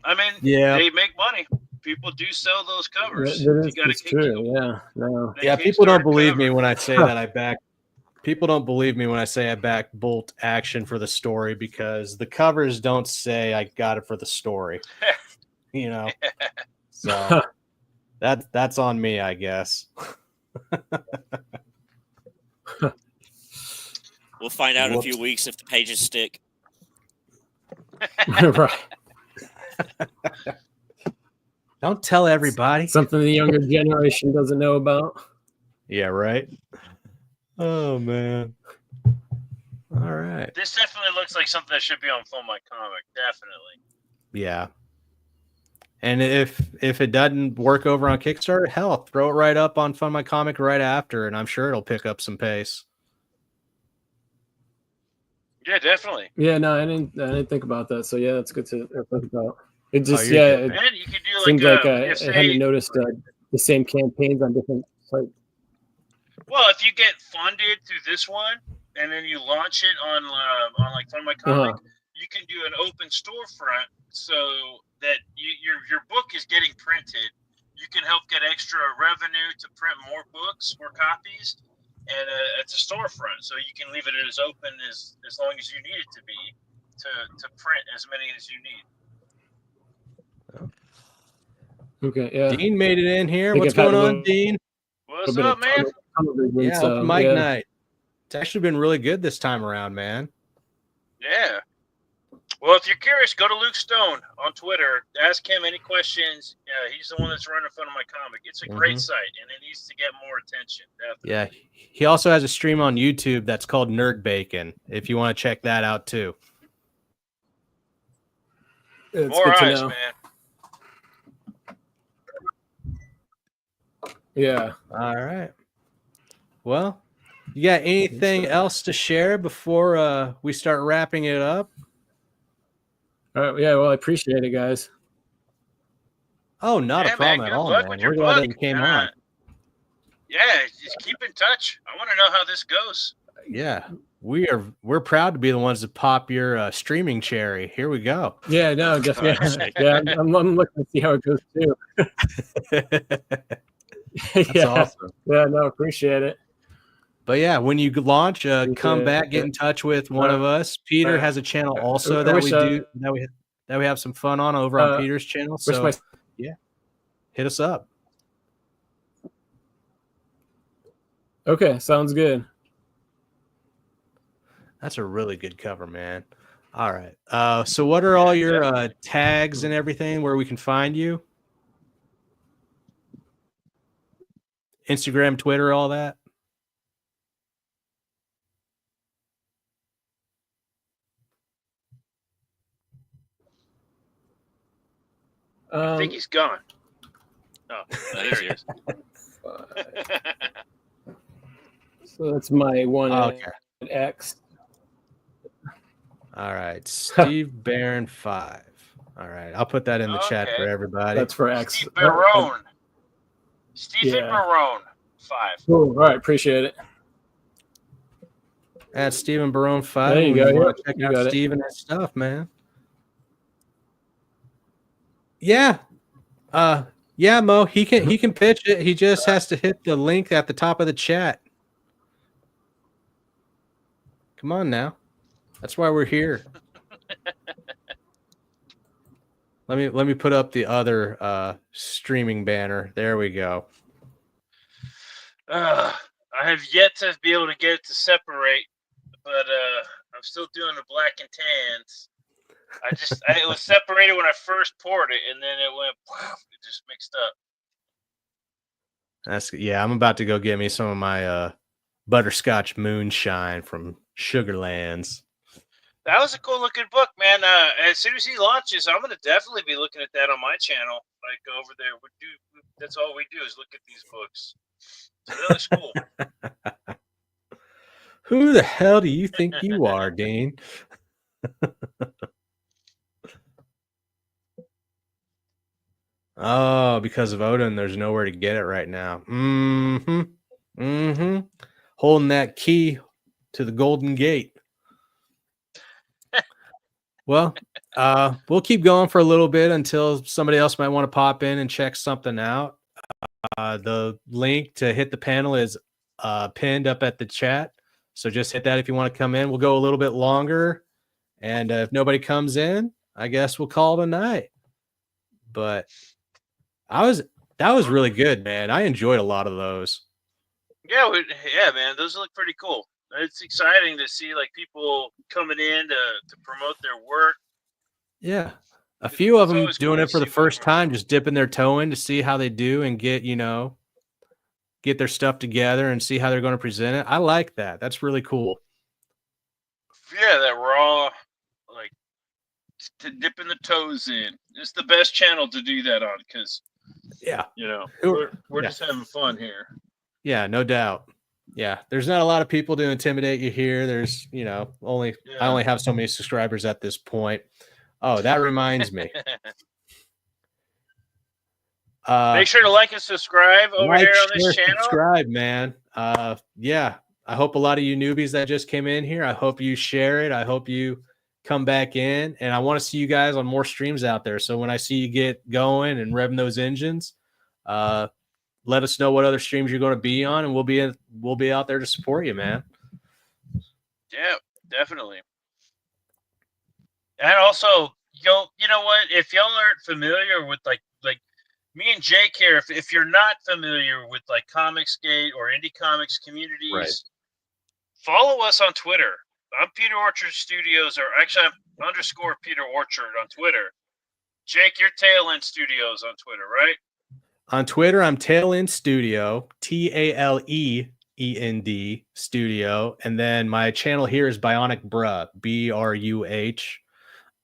I mean, they make money. People do sell those covers. It's true. Yeah. No. Yeah. People don't believe me when I say that I back. People don't believe me when I say I back Bolt Action for the story, because the covers don't say I got it for the story. So that's on me, I guess. We'll find out in a few weeks if the pages stick. Right. Don't tell everybody. Something the younger generation doesn't know about. Yeah, right. Oh, man. All right. This definitely looks like something that should be on Fun My Comic. Definitely. Yeah. And if it doesn't work over on Kickstarter, hell, throw it right up on Fun My Comic right after, and I'm sure it'll pick up some pace. Yeah, definitely. Yeah, no, I didn't think about that. So yeah, that's good to think about. It just you could do seems like I hadn't noticed the same campaigns on different sites. Well, if you get funded through this one, and then you launch it on like Fun My Comic, you can do an open storefront so that your book is getting printed. You can help get extra revenue to print more books, more copies, and it's a storefront, so you can leave it as open as long as you need it to be to print as many as you need. Okay, yeah. Dean made it in here. What's going on, Dean? What's up, man? Yeah, Mike Night. It's actually been really good this time around, man. Yeah. Well, if you're curious, go to Luke Stone on Twitter. Ask him any questions. He's the one that's running Fun My Comic. It's a great site, and it needs to get more attention. Definitely. Yeah. He also has a stream on YouTube that's called Nerd Bacon, if you want to check that out, too. More eyes, man. Yeah. All right. Well, You got anything else to share before we start wrapping it up? Yeah, well, I appreciate it, guys. Oh, not a problem at all, man. We're glad you came on. Yeah, just keep in touch. I want to know how this goes. Yeah, we're proud to be the ones to pop your streaming cherry. Here we go. Yeah, no, definitely. Yeah, I'm looking to see how it goes too. That's awesome. Yeah, no, appreciate it. But yeah, when you launch, come back, get in touch with one of us. Peter has a channel also that we have some fun on over on Peter's channel. So yeah, hit us up. Okay, sounds good. That's a really good cover, man. All right. So what are all your tags and everything where we can find you? Instagram, Twitter, all that? I think he's gone. Oh, there he is. So that's my one X. All right. Steve Barron 5. All right. I'll put that in the chat for everybody. That's for X. Steve Barone. Stephen Barone 5. Cool. All right. Appreciate it. That's Stephen Barone 5. There you go. Check out Steve and his stuff, man. Yeah. Yeah, Mo, he can pitch it. He just has to hit the link at the top of the chat. Come on now. That's why we're here. Let me put up the other streaming banner. There we go. I have yet to be able to get it to separate, but I'm still doing the black and tans. It was separated when I first poured it, and then it went, it just mixed up. I'm about to go get me some of my butterscotch moonshine from Sugarlands. That was a cool looking book, man. As soon as he launches, I'm gonna definitely be looking at that on my channel. Like over there, that's all we do is look at these books. So that looks cool. Who the hell do you think you are, Dean? Oh, because of Odin, there's nowhere to get it right now. Holding that key to the Golden Gate. Well, we'll keep going for a little bit until somebody else might want to pop in and check something out. The link to hit the panel is pinned up at the chat. So just hit that if you want to come in. We'll go a little bit longer. And if nobody comes in, I guess we'll call it a night. But that was really good, man. I enjoyed a lot of those. Yeah, man. Those look pretty cool. It's exciting to see like people coming in to promote their work. Yeah. A few of them doing it for the first time, just dipping their toe in to see how they do and get their stuff together and see how they're going to present it. I like that. That's really cool. Yeah, that raw, like to dipping the toes in. It's the best channel to do that on because, we're just having fun here. Yeah, no doubt. Yeah, there's not a lot of people to intimidate you here. There's, I only have so many subscribers at this point. Oh, that reminds me. Make sure to like and subscribe over here on this channel. Subscribe, man. Yeah, I hope a lot of you newbies that just came in here, I hope you share it. I hope you come back in, and I want to see you guys on more streams out there. So when I see you get going and revving those engines, let us know what other streams you're going to be on, and we'll be out there to support you, man. Yeah, definitely. And also, you know what? If y'all aren't familiar with like me and Jake here, if you're not familiar with like Comicsgate or indie comics communities, right, follow us on Twitter. I'm Peter Orchard Studios, or actually I'm _ Peter Orchard on Twitter. Jake, you're Tail End Studios on Twitter, right? On Twitter, I'm Tail End Studio, TALEEND Studio, and then my channel here is Bionic Bruh, BRUH.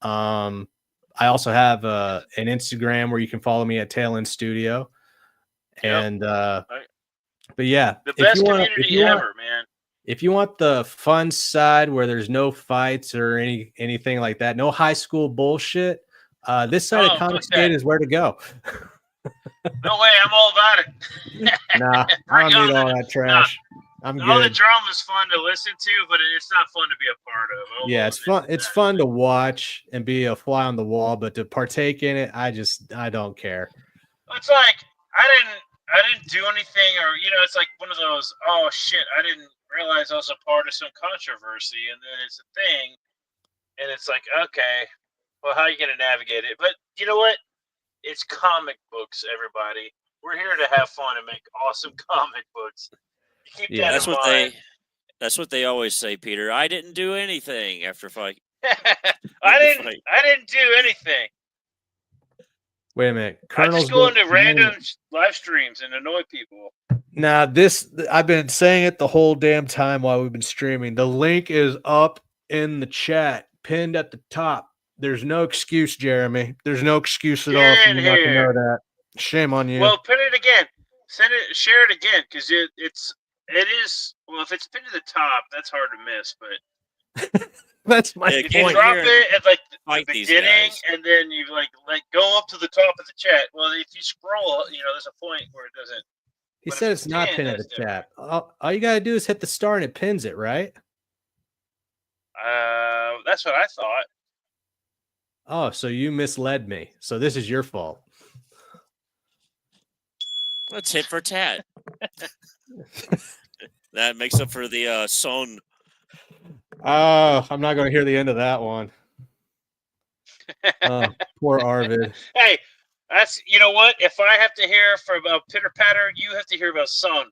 I also have an Instagram where you can follow me at Tail End Studio, and but yeah, the best community ever, man. If you want the fun side where there's no fights or anything like that, no high school bullshit, this side of Comic Skate is where to go. No way, I'm all about it. Nah, I don't need all that trash. I'm good. All the drama's fun to listen to, but it's not fun to be a part of. Yeah, it's fun. It's fun to watch and be a fly on the wall, but to partake in it, I don't care. It's like I didn't do anything, or it's like one of those. Oh shit! I didn't realize I was a part of some controversy, and then it's a thing, and it's like, okay, well, how are you gonna navigate it? But you know what? It's comic books, everybody. We're here to have fun and make awesome comic books. You keep that in mind. That's what they always say, Peter. I didn't do anything after fight. I didn't do anything. Wait a minute. I just go into random live streams and annoy people. Nah, I've been saying it the whole damn time while we've been streaming. The link is up in the chat, pinned at the top. There's no excuse, Jeremy. There's no excuse at all for you not to know that. Shame on you. Well, pin it again. Share it again, because it is. Well, if it's pinned to the top, that's hard to miss. But that's my point. You drop it at the beginning, and then you like go up to the top of the chat. Well, if you scroll, there's a point where it doesn't. He said it's not pinned at the chat. All you gotta do is hit the star and it pins it, right? That's what I thought. Oh, so you misled me. So this is your fault. Let's hit for tat. That makes up for the son. Oh, I'm not going to hear the end of that one. Poor Arvid. Hey, that's what? If I have to hear about pitter patter, you have to hear about son.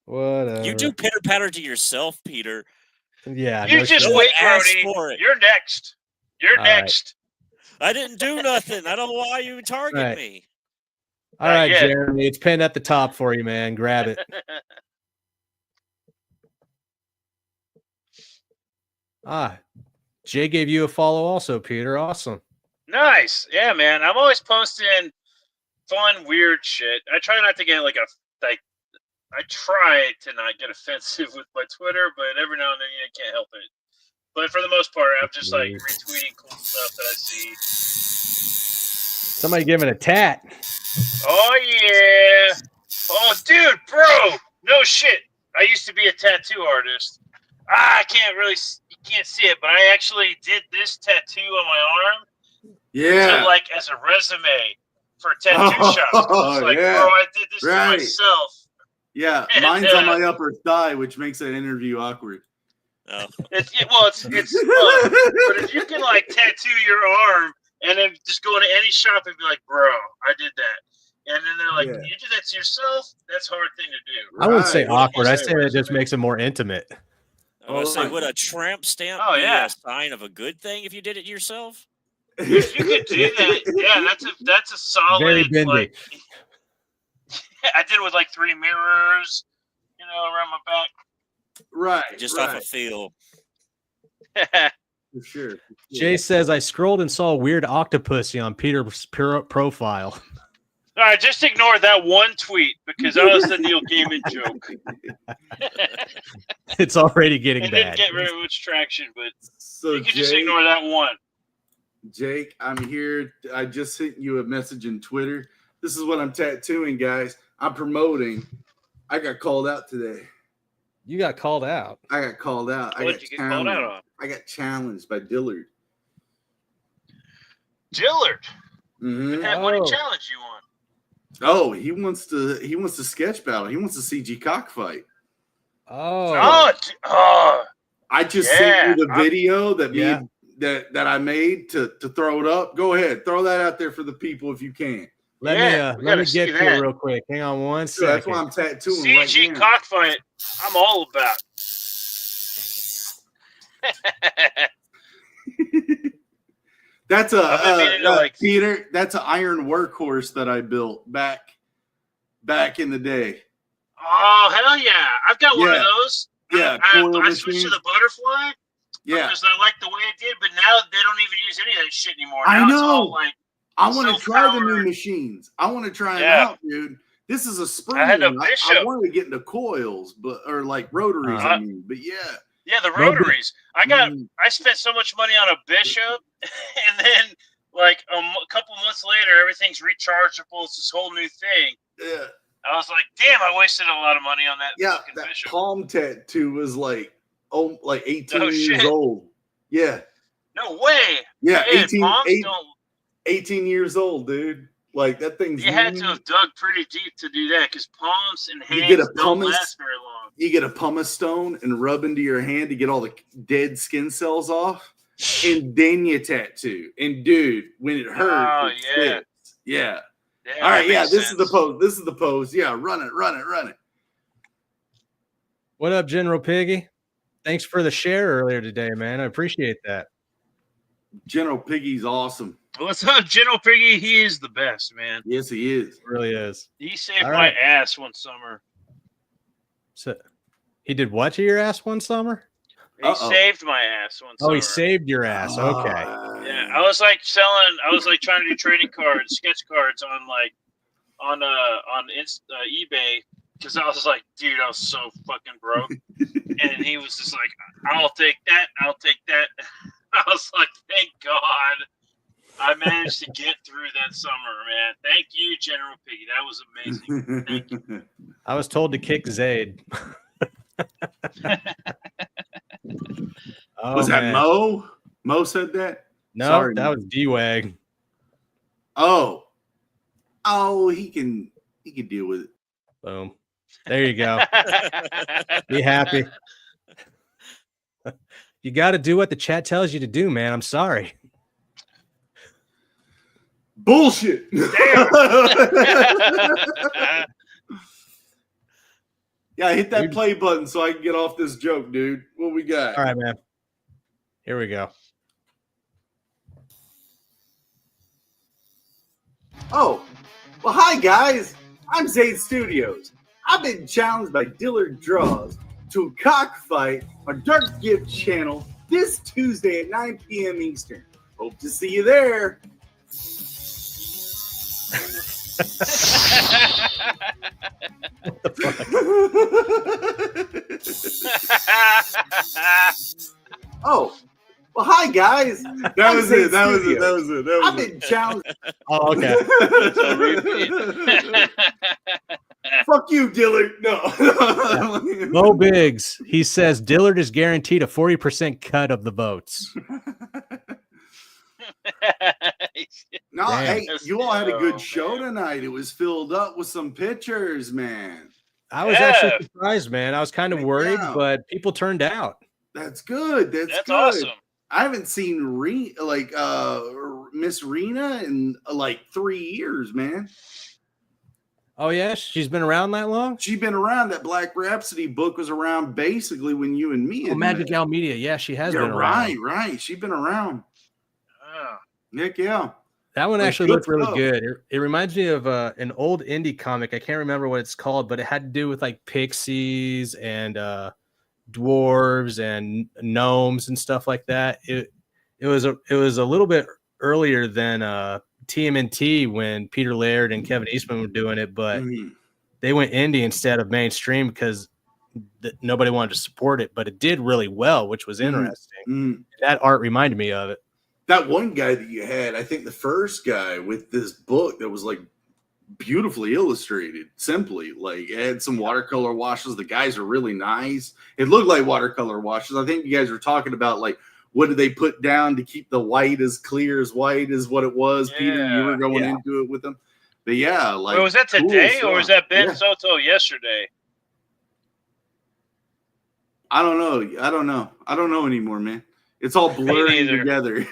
Whatever. You do pitter patter to yourself, Peter. Yeah. You just wait, Brody. You're next. You're next. Right. I didn't do nothing. I don't know why you target me. All right, Jeremy. It's pinned at the top for you, man. Grab it. Jay gave you a follow also, Peter. Awesome. Nice. Yeah, man. I'm always posting fun, weird shit. I try not to get I try to not get offensive with my Twitter, but every now and then you can't help it. But for the most part, I'm just retweeting cool stuff that I see. Somebody giving a tat. Oh yeah. Oh dude, bro. No shit. I used to be a tattoo artist. I can't really, you can't see it, but I actually did this tattoo on my arm. Yeah. To, as a resume for tattoo shops. It's like, bro, I did this to myself. Yeah, mine's on my upper thigh, which makes that interview awkward. Oh. It's fun. But if you can tattoo your arm and then just go into any shop and be like, bro, I did that. And then they're like, you did that to yourself? That's a hard thing to do. I wouldn't say awkward. I say it just makes it more intimate. I was say, would a tramp stamp be a sign of a good thing if you did it yourself? If you could do that, yeah, that's a solid. Very bendy. I did it with 3 mirrors, around my back. Right. Just off a feel. For sure. Jay says, I scrolled and saw a weird octopusy on Peter's profile. All right, just ignore that one tweet because that was the Neil Gaiman joke. It's already getting bad. It didn't get very much traction, but you can just ignore that one. Jake, I'm here. I just sent you a message in Twitter. This is what I'm tattooing, guys. I'm promoting. I got called out today. You got called out? I got called out. What did you get called out on? I got challenged by Dillard. Dillard? Mm-hmm. What did he challenge you on? Oh, he wants to sketch battle. He wants to CG cockfight. Oh. I just sent you the video that I made to throw it up. Go ahead, throw that out there for the people if you can. Let me get to it real quick. Hang on one second. That's why I'm tattooing CG right now. cockfight. I'm all about. That's Peter. That's an iron workhorse that I built back in the day. Oh hell yeah! I've got one of those. Yeah, I switched to the butterfly. Yeah, because I like the way it did, but now they don't even use any of that shit anymore. Now I know. It's all I want to try the new machines. I want to try them out, dude. This is a spring. I had a one. Bishop. I wanted to get into coils, or like rotaries. I mean, but yeah. Yeah, the rotaries. I spent so much money on a Bishop, and then like a couple months later, everything's rechargeable. It's this whole new thing. Yeah. I was like, damn, I wasted a lot of money on that. Yeah, fucking that Bishop. palm tattoo was like 18 years old. Yeah. No way. Yeah, Dude, 18 years old, dude. Like that thing's. You had to have dug pretty deep to do that because palms and hands don't last very long. You get a pumice stone and rub into your hand to get all the dead skin cells off, and then you tattoo. And dude, when it hurts, it fits. Yeah. All right, yeah. This is the pose. This is the pose. Yeah, run it. What up, General Piggy? Thanks for the share earlier today, man. I appreciate that. General Piggy's awesome. What's up, General Piggy? He is the best, man. Yes, he is. He really is. He saved my ass one summer. So he did what to your ass one summer? He saved my ass one summer. Oh, he saved your ass. Okay. Yeah, I was like trying to do trading cards, sketch cards on eBay because I was like, dude, I was so fucking broke. And he was just like, I'll take that. I was like, thank God I managed to get through that summer, man. Thank you, General Piggy. That was amazing. Thank you. I was told to kick Zaid. Was that Mo? Mo said that? No, sorry, that was D-Wag. Oh, he can deal with it. Boom. There you go. Be happy. You got to do what the chat tells you to do, man. I'm sorry. Bullshit. Yeah, hit that play button so I can get off this joke, dude. What we got? All right, man. Here we go. Oh, well, hi, guys. I'm Zayd Studios. I've been challenged by Dillard Draws to a cockfight on Dark Gift Channel this Tuesday at 9 p.m. Eastern. Hope to see you there. What the fuck? Oh, well, hi, guys. That was it. I've been challenged. Oh, okay. Fuck you, Dillard. No. Mo Biggs. He says Dillard is guaranteed a 40% cut of the votes. No, hey, you all had a good show tonight. It was filled up with some pictures, man. I was actually surprised, man. I was kind of worried, but people turned out. That's good. That's good. Awesome. I haven't seen Miss Rena in like 3 years, man. Oh, yeah? She's been around that long? She's been around. That Black Rhapsody book was around basically when you and me. Oh, Magic Gal Media. Yeah, she has been around. Right. She's been around. Heck yeah. That one actually looked really good. It reminds me of an old indie comic. I can't remember what it's called, but it had to do with like pixies and dwarves and gnomes and stuff like that. It was a little bit earlier than TMNT when Peter Laird and Kevin Eastman were doing it, but they went indie instead of mainstream because nobody wanted to support it, but it did really well, which was interesting. That art reminded me of it. That one guy that you had, I think the first guy with this book that was like beautifully illustrated, simply like it had some watercolor washes. The guys are really nice. It looked like watercolor washes. I think you guys were talking about like what did they put down to keep the white as clear as white as what it was. Yeah. Peter, you were going into it with them. But yeah, like was that today or was that Ben Soto yesterday? I don't know. I don't know anymore, man. It's all blurring together. Yeah,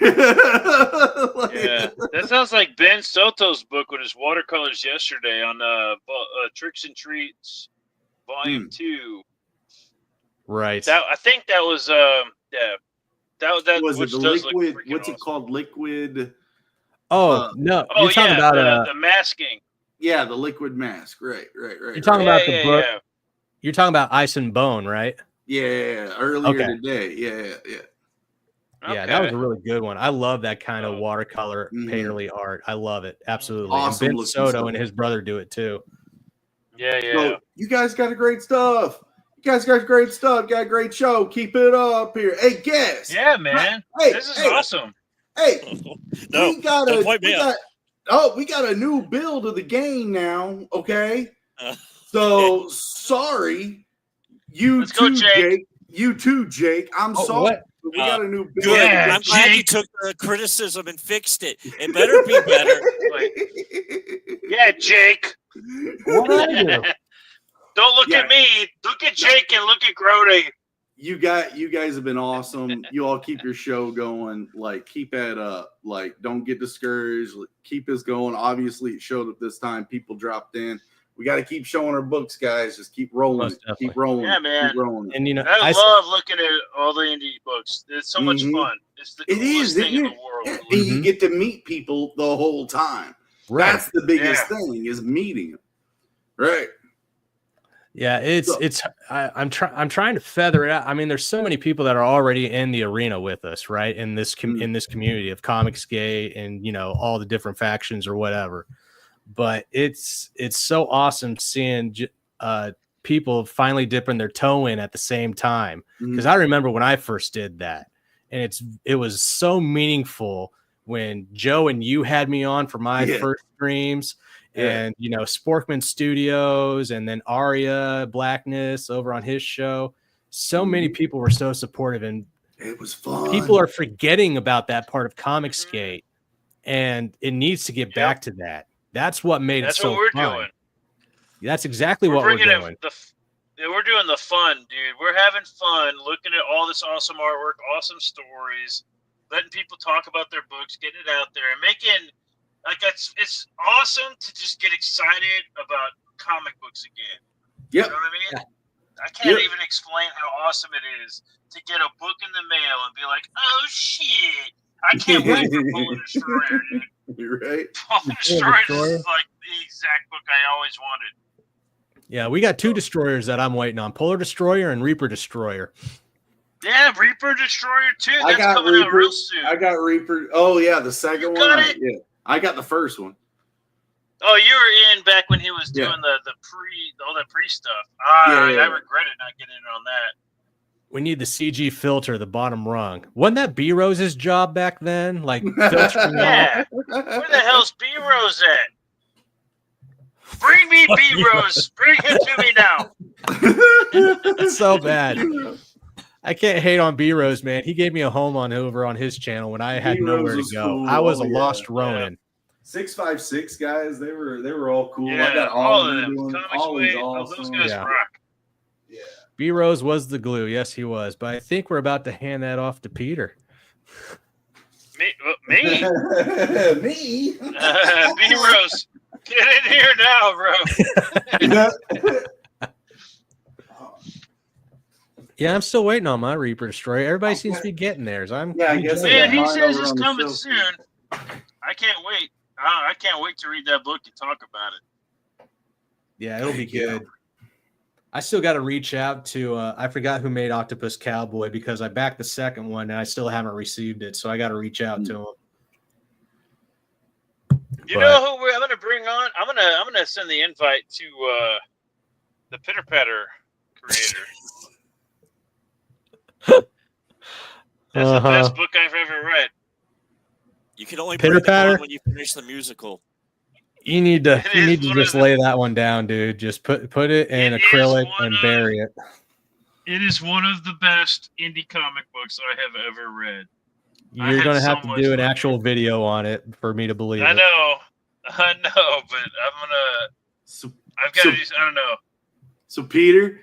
that sounds like Ben Soto's book with his watercolors yesterday on Tricks and Treats, Volume 2. Right. I think that was that was it the liquid. What's it called? Liquid. Oh no! You're talking about the masking. Yeah, the liquid mask. Right. You're talking about the book. Yeah. You're talking about Ice and Bone, right? Yeah, earlier today. Yeah. Okay. Yeah, that was a really good one. I love that kind of watercolor painterly art. I love it. Absolutely. Awesome. And Ben Soto and his brother do it too. Yeah. So you guys got great stuff. Got a great show. Keep it up here. Hey, guess. Yeah, man. This is awesome. Hey, No, we got don't point me out. we got a new build of the game now. Okay. Okay. So sorry, Let's go, Jake. You too, Jake. I'm sorry. What? We got a new build. Good. Yeah, I'm glad you took the criticism and fixed it. It better be better. Yeah, Jake. What did I do? Don't look at me. Look at Jake and look at Grody. You guys have been awesome. You all keep your show going. Like, keep that up. Like, don't get discouraged. Keep this going. Obviously, it showed up this time. People dropped in. We got to keep showing our books, guys. Just keep rolling. Keep rolling. Yeah, man. Keep rolling. And I love looking at all the indie books. It's so much fun. It's the coolest thing in the world. And you get to meet people the whole time. Right. That's the biggest thing, is meeting them. Right. Yeah, I'm trying to feather it out. I mean, there's so many people that are already in the arena with us, right? In this community of Comicsgate and, you know, all the different factions or whatever. But it's so awesome seeing people finally dipping their toe in at the same time. Because I remember when I first did that, and it was so meaningful when Joe and you had me on for my first streams. And, you know, Sporkman Studios, and then Aria Blackness over on his show. So many people were so supportive, and it was fun. People are forgetting about that part of Comicsgate, and it needs to get back to that. That's what made it so fun. That's what we're doing. That's exactly what we're doing. We're doing the fun, dude. We're having fun looking at all this awesome artwork, awesome stories, letting people talk about their books, getting it out there, and making... Like, it's awesome to just get excited about comic books again. Yep. You know what I mean? I can't even explain how awesome it is to get a book in the mail and be like, oh, shit. I can't wait for Polar Destroyer, dude. You're right. Polar Destroyer is like the exact book I always wanted. Yeah, we got two destroyers that I'm waiting on. Polar Destroyer and Reaper Destroyer. Yeah, Reaper Destroyer, too. That's coming out real soon. I got Reaper. Oh, yeah, the second one. Yeah. I got the first one. Oh, you were in back when he was doing all that pre stuff. I regretted not getting in on that. We need the CG filter, the bottom rung. Wasn't that B Rose's job back then? Like, filtering yeah. Where the hell's B Rose at? Bring me B Rose. Bring him to me now. That's so bad. I can't hate on B Rose, man. He gave me a home over on his channel when I had nowhere to go. Cool. I was a lost Ronin. 656 guys, they were all cool. Yeah, I got all of them. Awesome. Those guys rock. Yeah. B Rose was the glue. Yes, he was. But I think we're about to hand that off to Peter. Me? Me? B Rose, get in here now, bro. Yeah, I'm still waiting on my Reaper Destroyer. Everybody seems to be getting theirs. I guess. Man, he says it's coming soon. I can't wait. I can't wait to read that book and talk about it. Yeah, it'll be good. I still got to reach out to. I forgot who made Octopus Cowboy because I backed the second one and I still haven't received it. So I got to reach out to him. You know who I'm going to bring on? I'm gonna send the invite to the Pitter Patter creator. That's the best book I've ever read. You can only bring them on when you finish the musical. You need to just lay that one down, dude. Just put it in acrylic and bury it. It is one of the best indie comic books I have ever read. You're going to have to do an actual video on it for me to believe it. I know, but I'm gonna. I've got to. I don't know. So, Peter,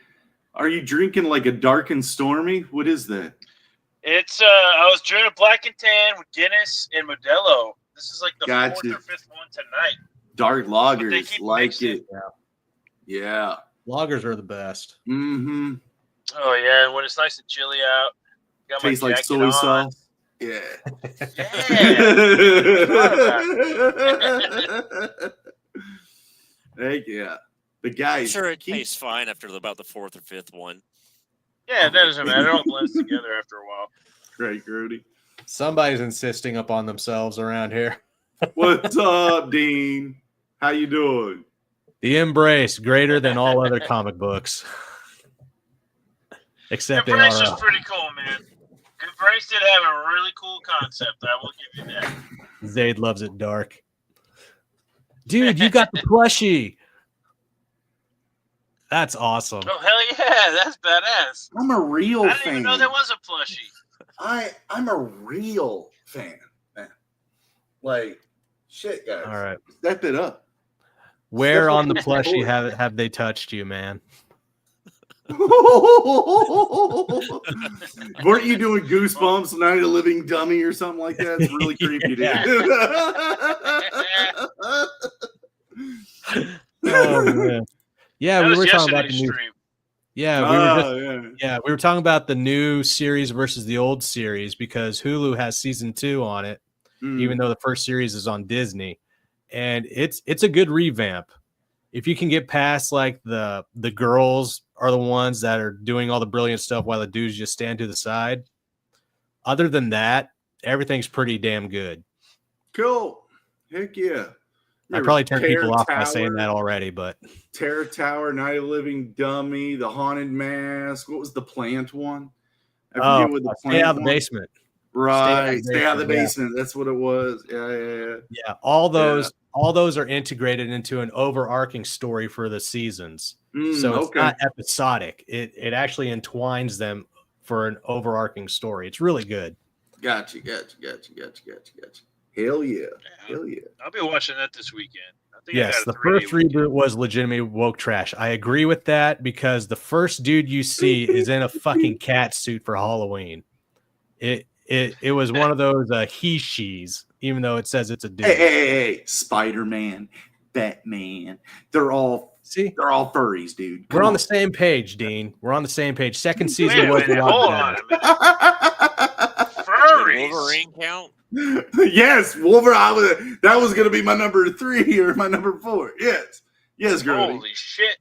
are you drinking like a dark and stormy? What is that? It's I was drinking Black and Tan with Guinness and Modelo. This is like the fourth or fifth one tonight. Dark lagers, like it. Yeah. Lagers are the best. Mm-hmm. Oh yeah, and when it's nice and chilly out, got tastes like soy sauce. Yeah. Heck yeah. But guys, I'm sure it tastes fine after about the fourth or fifth one. Yeah, it doesn't matter. It all blends together after a while. Great, Grody. Somebody's insisting upon themselves around here. What's up, Dean? How you doing? The Embrace, greater than all other comic books. Except Embrace ARO. was pretty cool, man. Embrace did have a really cool concept. I will give you that. Zayd loves it dark. Dude, you got the plushie. That's awesome. Oh hell yeah, that's badass. I'm a real I didn't fan. even know there was a plushie. I'm a real fan, man. Like, shit, guys. All right. Step it up. Where Step on up the to the plushie board. have they touched you, man? Weren't you doing Goosebumps, Night of the Living Dummy or something like that? It's really creepy, dude. Oh man. Yeah, That we was were talking about the yesterday's new. stream. Yeah, we were just we were talking about the new series versus the old series because Hulu has season 2 on it, even though the first series is on Disney, and it's a good revamp. If you can get past like the girls are the ones that are doing all the brilliant stuff while the dudes just stand to the side. Other than that, everything's pretty damn good. Cool. Heck yeah. I probably turned people off by Tower, saying that already, but Terror Tower, Night of the Living Dummy, The Haunted Mask. What was the plant one? I forget what the Stay out of plant the one. basement. Right. Stay out of the yeah. basement. That's what it was. Yeah. Yeah, all those are integrated into an overarching story for the seasons. So it's not episodic. It actually entwines them for an overarching story. It's really good. Gotcha. Hell yeah. I'll be watching that this weekend. I think Yes, the first reboot was legitimately woke trash. I agree with that because the first dude you see is in a fucking cat suit for Halloween. It was one of those he-she's, even though it says it's a dude. Hey. Spider-Man, Batman. They're all furries, dude. We're on the same page, Dean. We're on the same page. Second season was a lot better. Furries. Wolverine count? Yes, Wolverine. That was going to be my number 3 or my number 4. Yes, Grody. Holy shit!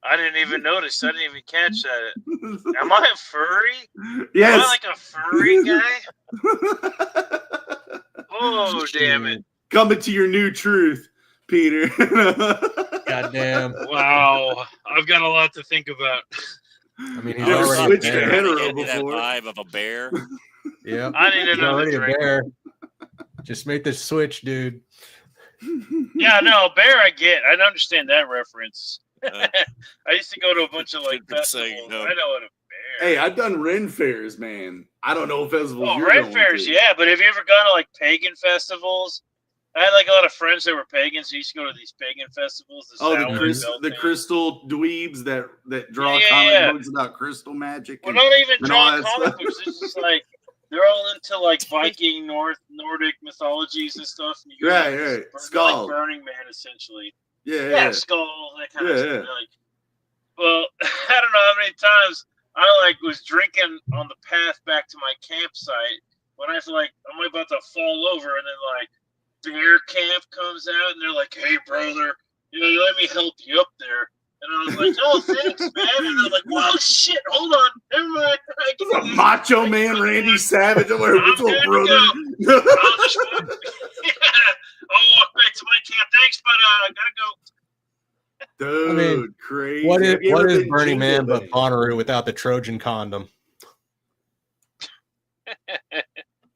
I didn't even notice. I didn't even catch that. Am I a furry? Yes. Am I like a furry guy? Oh damn it! Coming to your new truth, Peter. Goddamn! Wow, I've got a lot to think about. I mean, he's never already switched a to bear. hetero That before. vibe of a bear. Yeah, I need he's another already drink. a bear. Just make the switch, dude. Yeah, no, bear. I get. I understand that reference. I used to go to a bunch of like festivals. no. I know what a bear. Hey, I've done Ren fairs, man. I don't know festivals. Oh, you're Ren going fairs, to. yeah. But have you ever gone to like pagan festivals? I had like a lot of friends that were pagans who used to go to these pagan festivals. The crystal dweebs that draw Yeah. comic books about crystal magic. Well, and- not even and all drawing that comic stuff. books. It's just like they're all into like Viking, Nordic mythologies and stuff. And you go, Right. like Skull. Burning Man, essentially. Yeah. Skull, that kind Yeah, of stuff. Like, well, I don't know how many times I like was drinking on the path back to my campsite when I was like, I'm about to fall over, and then like bear camp comes out, and they're like, "Hey, brother, let me help you up there." And I was like, "Oh, thanks, man." And they're like, "Whoa, shit, hold on, never mind." The Macho Man Randy Savage. I'm like, what's up, brother? I'll just walk. I'll walk back to my camp. Thanks, but I gotta go. Dude, I mean, crazy. What Have you ever is been Burning Man Jingle but Bang? Bonnaroo without the Trojan condom?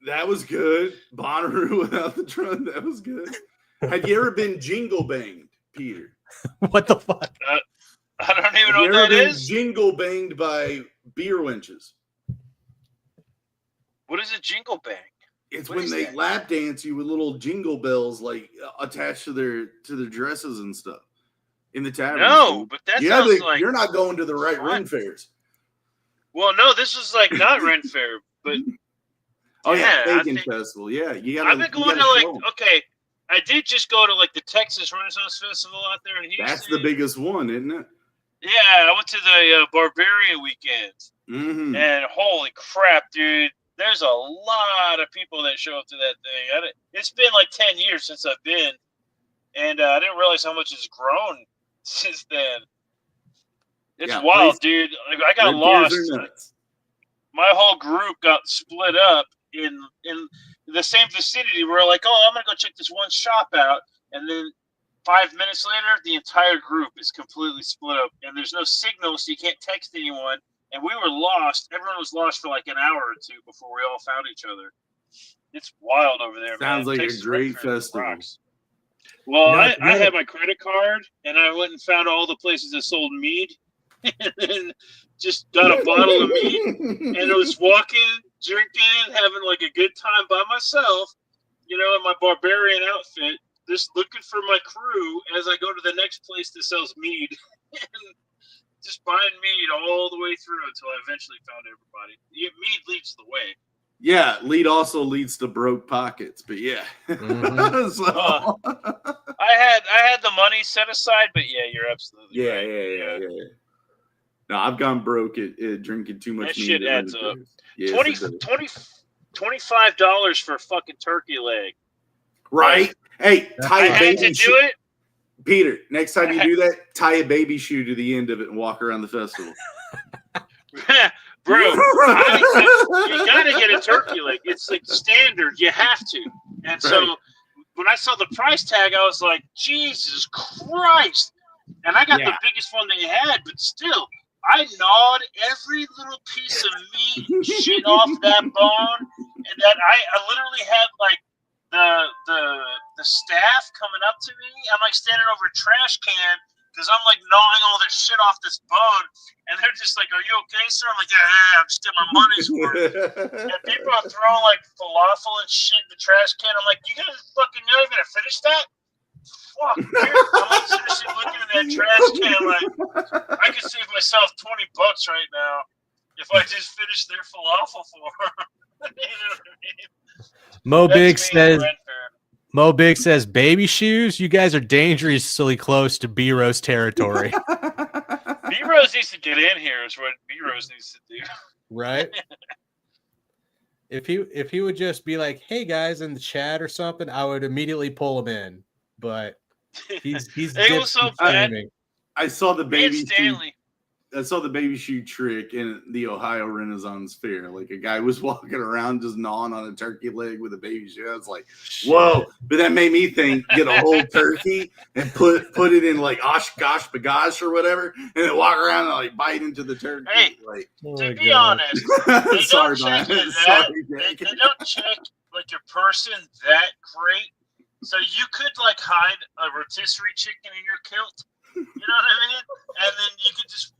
That was good. Bonnaroo without the trunk. That was good. Have you ever been jingle banged, Peter? What the fuck? I don't even Have know you what ever that been is. jingle banged by beer wenches? What is a jingle bang? It's What when is they that? lap dance you with little jingle bells like attached to their dresses and stuff in the tavern. No, dude. but that You sounds haven't- like. you're not going to the right fun. Ren fairs. Well, no, this was like not Ren Fair, but Oh yeah, Yeah, I Pagan think- Festival. Yeah, you gotta. I've been you going to gotta like. show 'em. Okay, I did just go to like the Texas Renaissance Festival out there in Houston. That's the biggest one, isn't it? Yeah, I went to the Barbarian weekend, Mm-hmm. and holy crap, dude! There's a lot of people that show up to that thing. It's been like 10 years since I've been, and I didn't realize how much has grown since then. It's Yeah, wild, place- dude. Like, I got Ren fairs lost. are nuts. My whole group got split up in the same vicinity. We're like, oh, I'm gonna go check this one shop out, and then 5 minutes later, the entire group is completely split up, and there's no signal, so you can't text anyone. And we were lost. Everyone was lost for like an hour or two before we all found each other. It's wild over there, man. Sounds like Texas a great Red Fair festival. rocks. Well, No, I had my credit card, and I went and found all the places that sold mead, and then just got a bottle of mead, and I was walking, drinking, having like a good time by myself, in my barbarian outfit, just looking for my crew as I go to the next place that sells mead, and just buying mead all the way through until I eventually found everybody. Mead leads the way. Yeah, lead also leads to broke pockets, but yeah. Mhm. So, I had the money set aside, but yeah, you're absolutely yeah, right. yeah. No, I've gone broke at drinking too much That meat. shit adds up. Yes, $25 for a fucking turkey leg. Right? Hey, tie I a had baby to do shoe. it. Peter, next time you do that, tie a baby shoe to the end of it and walk around the festival. Bro, you gotta get a turkey leg. It's like standard. You have to. And so when I saw the price tag, I was like, Jesus Christ. And I got the biggest one they had, but still, I gnawed every little piece of meat and shit off that bone. And that I literally had like the staff coming up to me. I'm like standing over a trash can because I'm like gnawing all this shit off this bone, and they're just like, "Are you okay, sir?" I'm like, "Yeah, I'm just getting my money's worth." And people are throwing like falafel and shit in the trash can. I'm like, "You guys fucking know you're gonna finish that?" Fuck, dude. I'm like seriously looking at that trash can like I could save myself $20 right now if I just finished their falafel for them. You know what I mean? Mo Big says, baby shoes, you guys are dangerously close to B-Rose territory. B-Rose needs to get in here is what B-Rose needs to do. Right? If he would just be like, hey guys, in the chat or something, I would immediately pull him in. But he's Hey, what's up, man? I saw the baby Stanley. I saw the baby shoe trick in the Ohio Renaissance Fair. Like a guy was walking around just gnawing on a turkey leg with a baby shoe. I was like, whoa. But that made me think, get a whole turkey and put it in like gosh bagash or whatever, and then walk around and like bite into the turkey. Hey, like, to be honest, they sorry, don't check Brian. they don't check like your person that great. So you could like hide a rotisserie chicken in your kilt. You know what I mean? And then you could just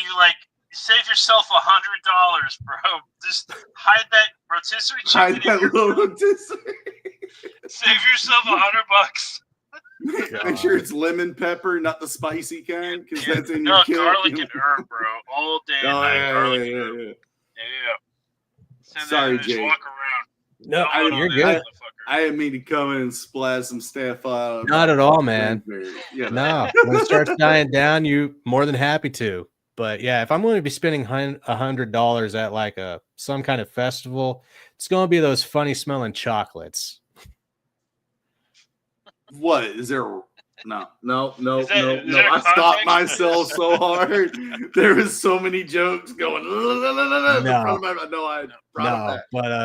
you like save yourself $100, bro. Just hide that rotisserie chicken. Hide that little rotisserie. Save yourself $100. Make sure it's lemon pepper, not the spicy kind, because that's in your kill. Garlic and herb, bro. All day and night. Garlic and herb. Yeah. Sorry, just Jake. walk around. No, you're good. I didn't mean to come in and splash some staff out. Not at all, man. Yeah. No, when it starts dying down, you more than happy to. But yeah, if I'm going to be spending $100 at like some kind of festival, it's going to be those funny smelling chocolates. What is there? No. I stopped myself so hard. There was so many jokes going. But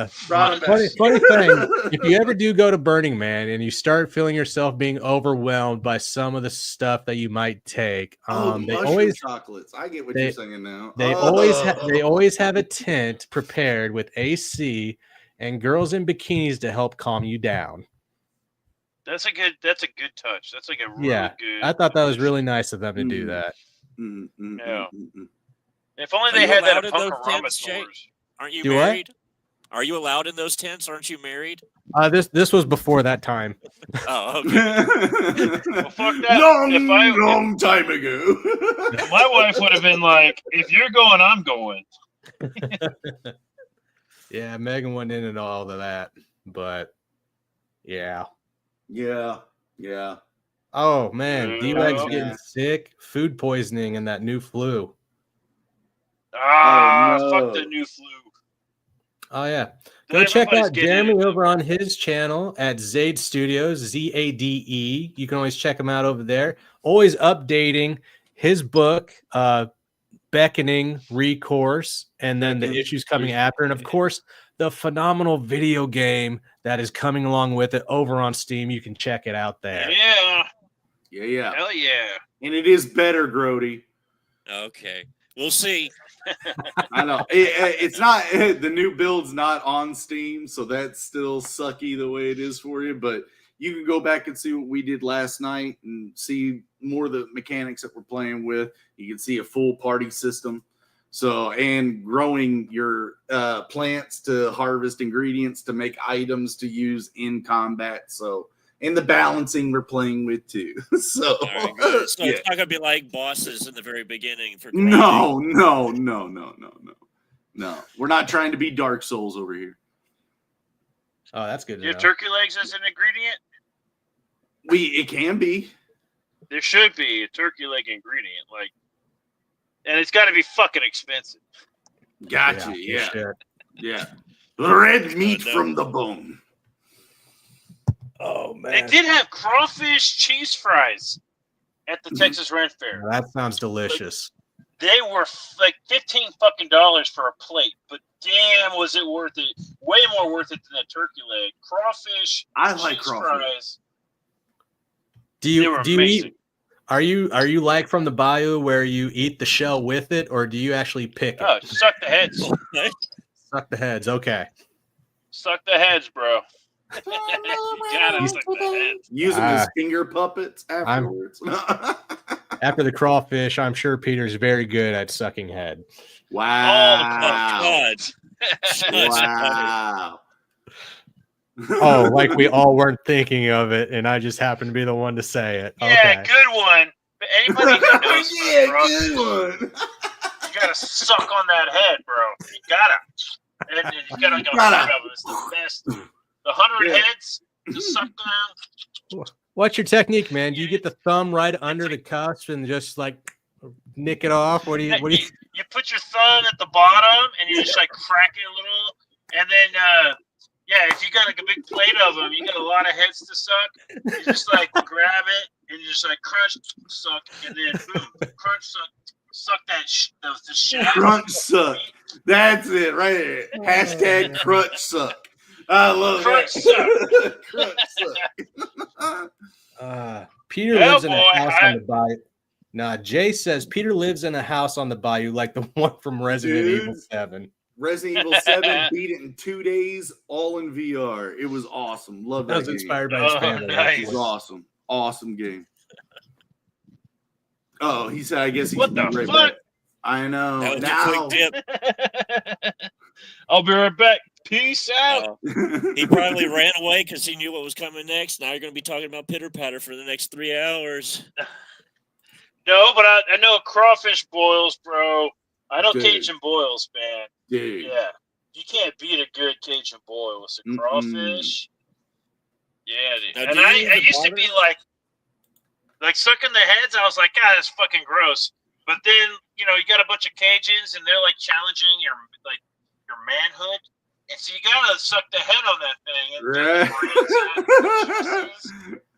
funny thing, if you ever do go to Burning Man and you start feeling yourself being overwhelmed by some of the stuff that you might take, they always chocolates. I get what you're saying now. They always have a tent prepared with AC and girls in bikinis to help calm you down. That's a good touch. That's like a really good. I thought that was really nice of them to do that. Yeah. If only they had that at Punkorama stores. Aren't you married? Are you allowed in those tents? Aren't you married? This was before that time. Oh, okay. Well, fuck that. Long time ago. My wife would have been like, "If you're going, I'm going." Yeah, Megan went into all of that, but yeah. Yeah. Oh man, D-Wag's getting sick, food poisoning, and that new flu. Fuck the new flu. Oh yeah, go check out Jeremy over on his channel at Zade Studios, ZADE. You can always check him out over there. Always updating his book, Beckoning Recourse, and then the issues coming after, and of course the phenomenal video game that is coming along with it over on Steam. You can check it out there. Yeah. Yeah. Hell yeah. And it is better, Grody. Okay, we'll see. I know it's not the new build's not on Steam, so that's still sucky the way it is for you. But you can go back and see what we did last night and see more of the mechanics that we're playing with. You can see a full party system. So, and growing your plants to harvest ingredients to make items to use in combat. So, and the balancing we're playing with too. So, Right, good. So yeah. it's not gonna be like bosses in the very beginning for No. We're not trying to be Dark Souls over here. Oh, that's good. Do you have turkey legs as an ingredient? It can be. There should be a turkey leg ingredient, like, and it's got to be fucking expensive. Gotcha. Yeah. Red meat from the bone. Oh man, They did have crawfish cheese fries at the Texas Ren Fair. That sounds delicious. They were like $15 for a plate, but damn, was it worth it? Way more worth it than a turkey leg. Crawfish. I like cheese crawfish. fries. Do you amazing. eat? Are you like from the bayou where you eat the shell with it, or do you actually pick it? Oh, suck the heads. Suck the heads. Okay. Suck the heads, bro. You gotta suck the heads. Use them as finger puppets afterwards. After the crawfish, I'm sure Peter's very good at sucking head. Wow. God. Wow. Oh, like we all weren't thinking of it, and I just happened to be the one to say it. Yeah, Okay. good one. But anybody who knows Good one. you gotta suck on that head, bro. You gotta. And you gotta go. It's the best. The 100 heads to suck down. What's your technique, man? Do you get the thumb right under the cusp and just like nick it off? What do you? You put your thumb at the bottom and you just like crack it a little, and then if you got like a big plate of them, you got a lot of heads to suck. You just like grab it and you just like crunch, suck, and then boom, crunch, suck that the shaft. Crunch suck. That's it right there. Hashtag crunch suck. I love Crunch that. Crunch suck. Peter lives in a house on the bayou. Nah, Jay says Peter lives in a house on the bayou like the one from Resident Evil 7. Resident Evil 7 beat it in 2 days, all in VR. It was awesome. Love that. That was game. inspired by his family. Nice. It was awesome. Awesome game. Oh, he said, I guess he's What the right fuck? back. I know. That was Now. a quick dip. I'll be right back. Peace out. He probably ran away because he knew what was coming next. Now you're going to be talking about pitter patter for the next 3 hours. No, but I know crawfish boils, bro. I know Dude. Cajun boils, man. Dude. Yeah. You can't beat a good Cajun boil with some crawfish. Yeah, dude. Now, And do you I use the used to butter? be like sucking the heads. I was like, God, that's fucking gross. But then, you got a bunch of Cajuns and they're like challenging your manhood. And so you gotta suck the head on that thing. And, Right.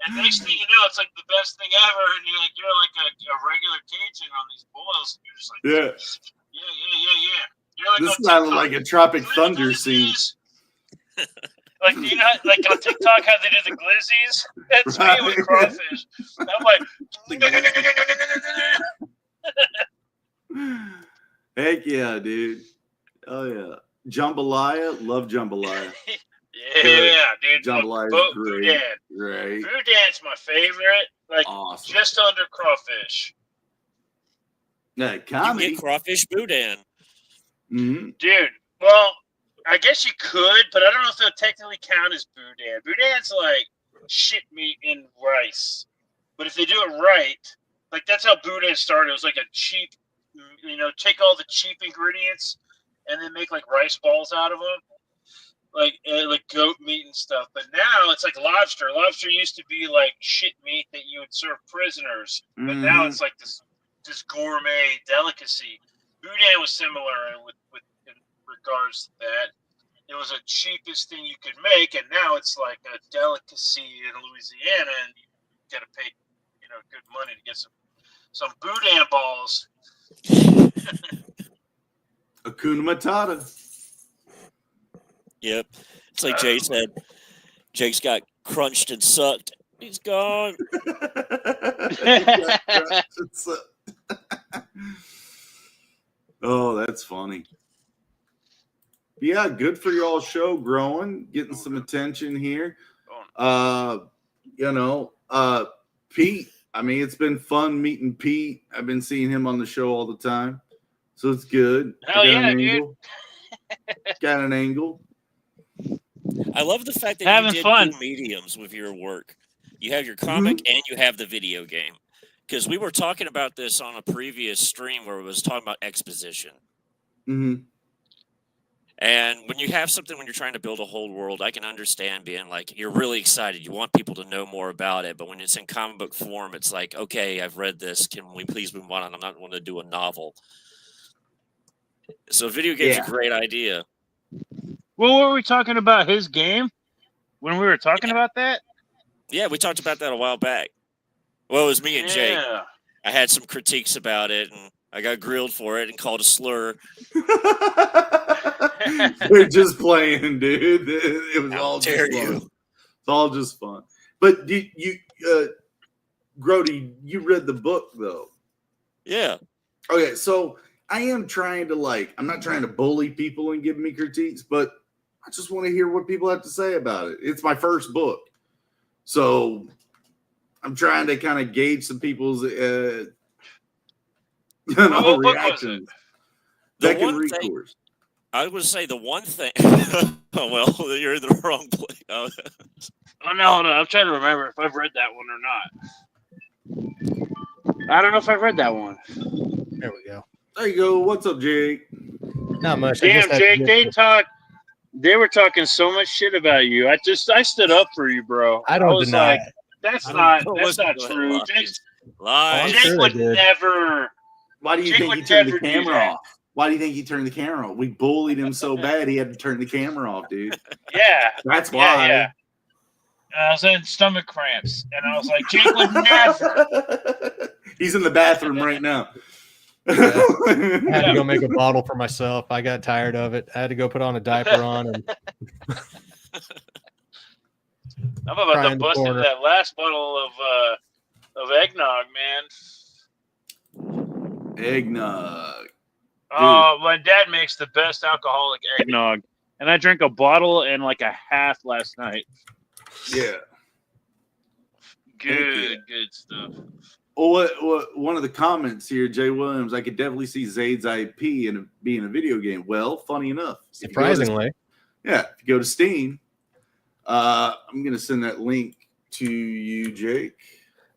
and next thing you know, it's like the best thing ever. And you're like a regular Cajun on these boils. And you're just like, Yeah. Yeah. You're like This on sounded TikTok. like a Tropic Glizzies. Thunder scene. Like, you know, like on TikTok, how they do the glizzies? That's me with crawfish. I'm like, Heck yeah, dude. Oh, yeah. Jambalaya. Love jambalaya. yeah, dude. Jambalaya is great. Boudin. Right. Boudin's my favorite. Like, Awesome. just under crawfish. Yeah, You comedy. get crawfish boudin. Mhm. Dude, well, I guess you could, but I don't know if it'll technically count as boudin. Boudin's like shit meat in rice. But if they do it right, like that's how boudin started. It was like a cheap, take all the cheap ingredients and then make like rice balls out of them. Like goat meat and stuff. But now it's like lobster. Lobster used to be like shit meat that you would serve prisoners. But now it's like this gourmet delicacy. Boudin was similar in regards to that. It was the cheapest thing you could make, and now it's like a delicacy in Louisiana, and you got to pay, good money to get some boudin balls. Hakuna Matata. Yep. It's like Jay said. Jake's got crunched and sucked He's gone. Oh, that's funny. Yeah, good for y'all show growing, getting some attention here. Pete, I mean, it's been fun meeting Pete. I've been seeing him on the show all the time. So it's good. Hell yeah, dude. Got an angle. I love the fact that Having you did fun. two mediums with your work. You have your comic and you have the video game. Because we were talking about this on a previous stream where we was talking about exposition. Mm-hmm. And when you have something, when you're trying to build a whole world, I can understand being like, you're really excited. You want people to know more about it. But when it's in comic book form, it's like, okay, I've read this. Can we please move on? I'm not going to do a novel. So video game's a great idea. Well, were we talking about his game when we were talking about that? Yeah, we talked about that a while back. Well, it was me and Jake. I had some critiques about it, and I got grilled for it and called a slur. We're just playing, dude. It was all just fun. It's all just fun. But Grody, you read the book though. Yeah. Okay, so I am trying to I'm not trying to bully people and give me critiques, but I just want to hear what people have to say about it. It's my first book. So I'm trying to kind of gauge some people's reactions. Recourse. I would say the one thing. Oh, well, you're in the wrong place. Oh, no. I'm trying to remember if I've read that one or not. I don't know if I've read that one. There we go. There you go. What's up, Jake? Not much. Damn, Jake, they were talking so much shit about you. I stood up for you, bro. I don't deny it. That's not true. Jake would never. Why do you think he turned the camera off? Why do you think he turned the camera off? We bullied him so bad he had to turn the camera off, dude. Yeah. That's why. Yeah. I was in stomach cramps, and I was like, Jake would never. He's in the bathroom right now. Yeah. I had to go make a bottle for myself. I got tired of it. I had to go put on a diaper on. And I'm about to bust into that last bottle of eggnog, man. Eggnog. Oh, my dad makes the best alcoholic eggnog, and I drank a bottle and like a half last night. Yeah. Good stuff. Well, one of the comments here, Jay Williams, I could definitely see Zaid's IP in being a video game. Well, funny enough. Surprisingly. If you go to Steam, I'm going to send that link to you, Jake.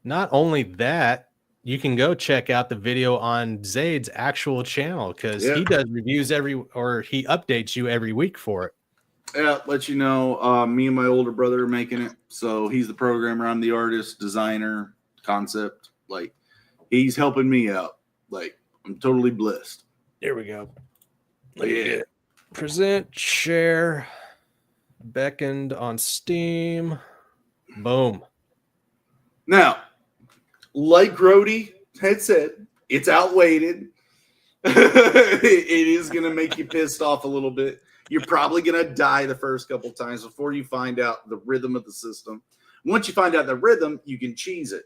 Not only that, you can go check out the video on Zaid's actual channel because he does reviews he updates you every week for it. Yeah, let you know, me and my older brother are making it. So he's the programmer, I'm the artist, designer, concept. Like, he's helping me out. Like, I'm totally blessed. There we go. Present, share, beckoned on Steam. Boom. Now, like Grody had said, it's outweighted. It is going to make you pissed off a little bit. You're probably going to die the first couple times before you find out the rhythm of the system. Once you find out the rhythm, you can cheese it.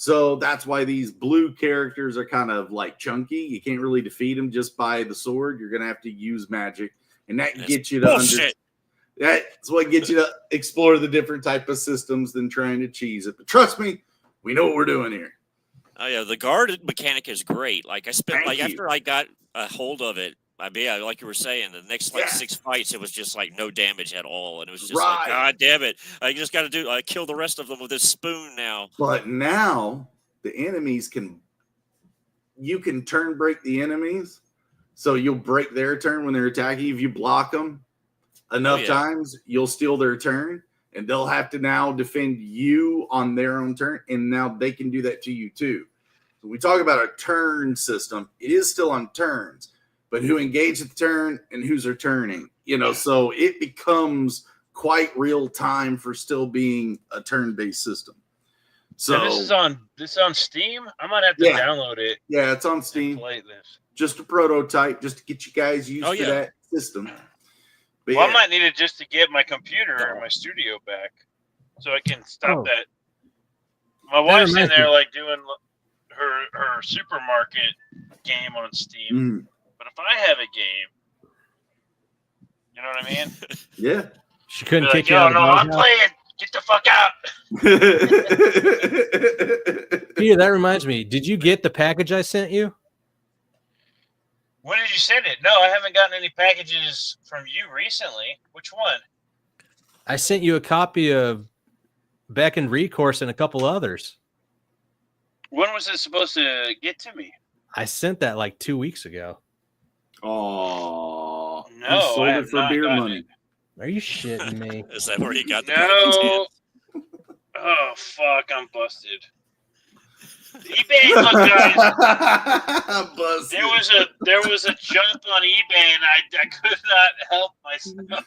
So that's why these blue characters are kind of like chunky. You can't really defeat them just by the sword. You're going to have to use magic. And that gets you to understand. That's what gets you to explore the different type of systems than trying to cheese it. But trust me, we know what we're doing here. Oh yeah, the guard mechanic is great. Like I spent after I got a hold of it, like you were saying, the next 6 fights, it was just like no damage at all, and it was just like, God damn it! I just got to kill the rest of them with this spoon now. But now the enemies you can turn break the enemies, so you'll break their turn when they're attacking. If you block them enough times, you'll steal their turn. And they'll have to now defend you on their own turn. And now they can do that to you too. So we talk about a turn system. It is still on turns, but who engage at the turn and who's returning, so it becomes quite real time for still being a turn-based system. So this is on Steam. I might have to download it. Yeah, it's on Steam. Play this. Just a prototype, just to get you guys used to that system. But I might need it just to get my computer and my studio back, so I can stop that My wife's in there like doing her supermarket game on Steam. But if I have a game, you know what I mean? Yeah. She couldn't like, kick you out. No, I'm playing. Get the fuck out. Peter, that reminds me. Did you get the package I sent you? When did you send it? No, I haven't gotten any packages from you recently. Which one? I sent you a copy of Beck and Recourse and a couple others. When was it supposed to get to me? I sent that like 2 weeks ago. Oh, no, you sold I it have for not beer gotten money. it. Are you shitting me? Is that where you got the No. Oh fuck! I'm busted. eBay, look, guys. Busted. There was a jump on eBay, and I could not help myself.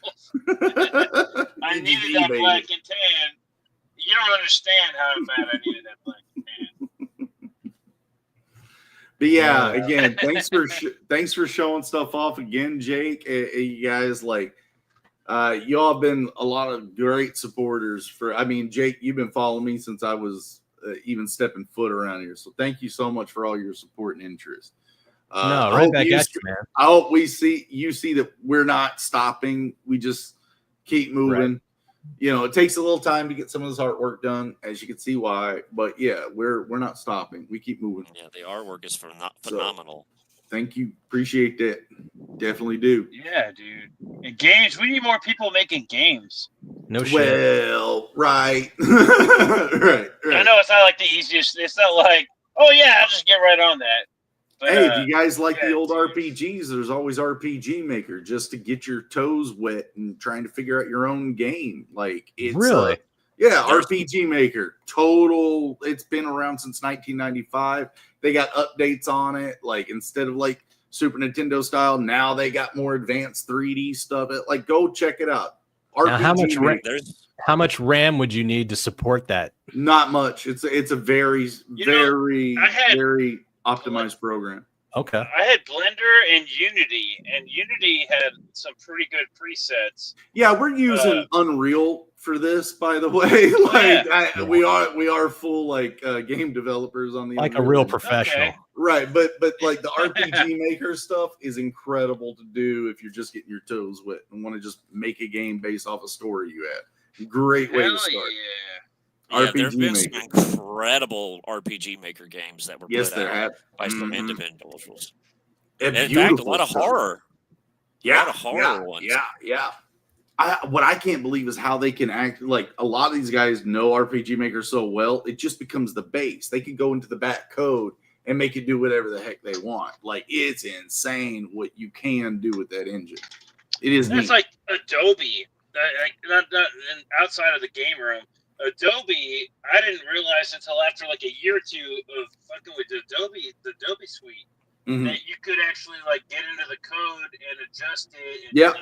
I needed that black and tan. You don't understand how bad I needed that black and tan. But yeah, again, thanks for showing stuff off again, Jake. You guys, like, y'all have been a lot of great supporters for. I mean, Jake, you've been following me since I was even stepping foot around here. So thank you so much for all your support and interest. Right back at you, man. I hope you see that we're not stopping. We just keep moving. Right. You know, it takes a little time to get some of this artwork done, as you can see why. But yeah, we're not stopping. We keep moving. Yeah, the artwork is phenomenal. So, thank you. Appreciate that. Definitely do. Yeah, dude. And games, we need more people making games. No shit. Well, right. right. I know it's not like the easiest. It's not like, oh yeah, I'll just get right on that. But, hey, if you guys like the old RPGs, there's always RPG Maker just to get your toes wet and trying to figure out your own game. Like, it's really, RPG Maker. Total. It's been around since 1995. They got updates on it. Like, instead of like Super Nintendo style, now they got more advanced 3D stuff. Like, go check it out. Now, how much RAM would you need to support that? Not much. It's a very optimized program. Okay. I had Blender and Unity had some pretty good presets. Yeah, we're using Unreal for this, by the way. We are full like game developers on the like Unreal. A real professional. Okay. Right, but like the RPG Maker stuff is incredible to do if you're just getting your toes wet and want to just make a game based off a story you have. Great way to start. Yeah, there have been some incredible RPG Maker games that were put out by some individuals. And in fact, a lot of horror. Yeah, a lot of horror ones. Yeah. What I can't believe is how they can act. Like, a lot of these guys know RPG Maker so well, it just becomes the base. They can go into the back code and make it do whatever the heck they want. Like, it's insane what you can do with that engine. It is. It's like Adobe. Not outside of the game room. Adobe, I didn't realize until after like a year or two of fucking with the Adobe suite, that you could actually like get into the code and adjust it and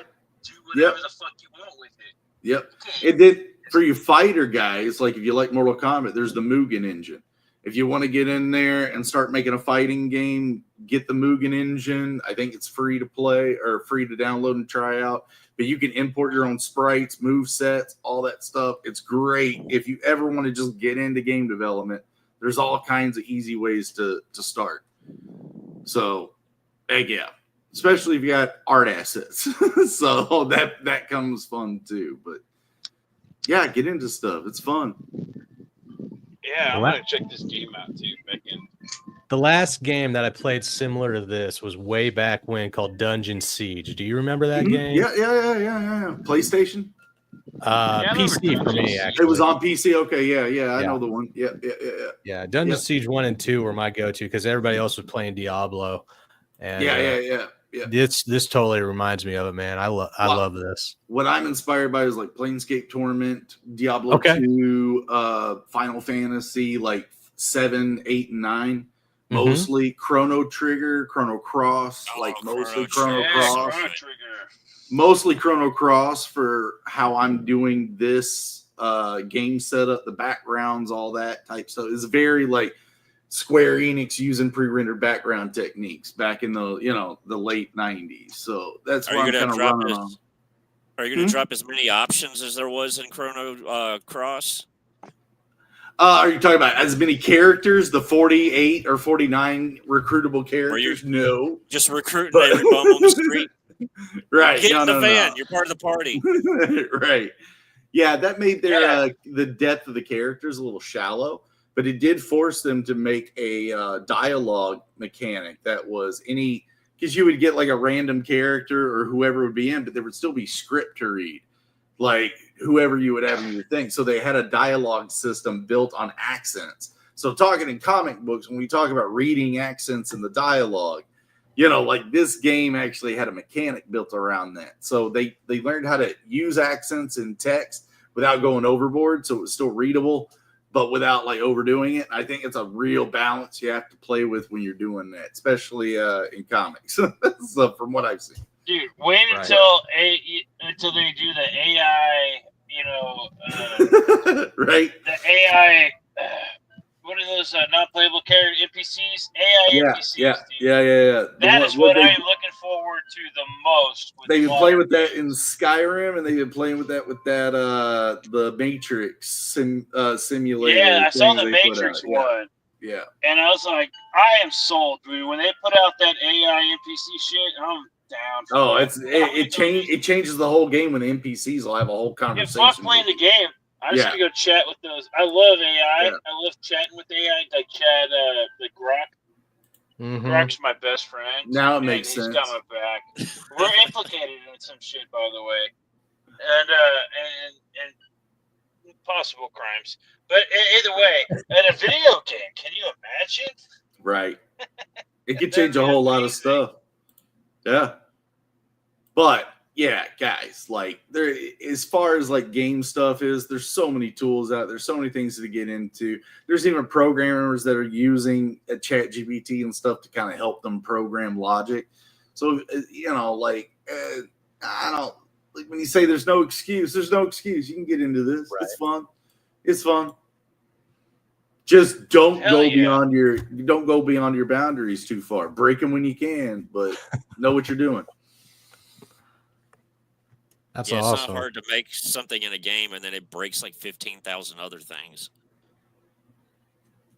do whatever the fuck you want with it. Yep. And then for you fighter guys, like if you like Mortal Kombat, there's the Mugen engine. If you want to get in there and start making a fighting game, get the Mugen engine. I think it's free to play or free to download and try out. But you can import your own sprites, move sets, all that stuff. It's great. If you ever want to just get into game development, there's all kinds of easy ways to start. So, yeah, especially if you got art assets. So that comes fun too. But yeah, get into stuff. It's fun. Yeah, I'm gonna check this game out too, Megan. The last game that I played similar to this was way back when, called Dungeon Siege. Do you remember that game? Yeah. PlayStation? PC for me, actually. It was on PC. Okay, yeah. I know the one. Yeah. Dungeon Siege 1 and 2 were my go-to because everybody else was playing Diablo. And yeah. This totally reminds me of it, man. I love this. What I'm inspired by is like Planescape Torment, Diablo 2, Final Fantasy, like 7, 8, and 9. Mostly Chrono Trigger, Chrono Cross, mostly Chrono Cross. Mostly Chrono Cross for how I'm doing this game setup, the backgrounds, all that type stuff. It's very like Square Enix using pre-rendered background techniques back in the late 90s. So that's what I'm kind of running on. Are you going to drop as many options as there was in Chrono Cross? Are you talking about as many characters, the 48 or 49 recruitable characters? No. Just recruiting every bum on the street. Right. Get in the van. You're part of the party. Right. Yeah, that made their the depth of the characters a little shallow, but it did force them to make a dialogue mechanic that was because you would get like a random character or whoever would be in, but there would still be script to read, like whoever you would have in your thing. So they had a dialogue system built on accents. So talking in comic books, when we talk about reading accents in the dialogue, like this game actually had a mechanic built around that. So they learned how to use accents in text without going overboard. So it was still readable, but without like overdoing it. I think it's a real balance you have to play with when you're doing that, especially in comics. So from what I've seen. Dude, wait until they do the AI, right? The AI, what are those non-playable character NPCs? AI NPCs. Yeah. That is what I am looking forward to the most. They've been playing with that in Skyrim, and they've been playing with that the Matrix simulator. Yeah, I saw the Matrix one. Yeah. And I was like, I am sold, dude. When they put out that AI NPC shit, I'm down. It changes the whole game when the NPCs will have a whole conversation. Fuck playing the game. I'm just gonna go chat with those. I love AI. Yeah. I love chatting with AI. Like chat the Grok. Mm-hmm. Grok's my best friend. Now it makes sense. He's got my back. We're implicated in some shit, by the way, and possible crimes. But either way, in a video game, can you imagine? Right. It could change a whole lot of stuff. Yeah. But yeah, guys, like there, as far as like game stuff is, there's so many tools out. There's so many things to get into. There's even programmers that are using a ChatGPT and stuff to kind of help them program logic. So I don't like when you say there's no excuse. There's no excuse. You can get into this. Right. It's fun. It's fun. Just don't go beyond your boundaries too far. Break them when you can, but know what you're doing. That's awesome. It's not awesome. hard to make something in a game and then it breaks like 15,000 other things.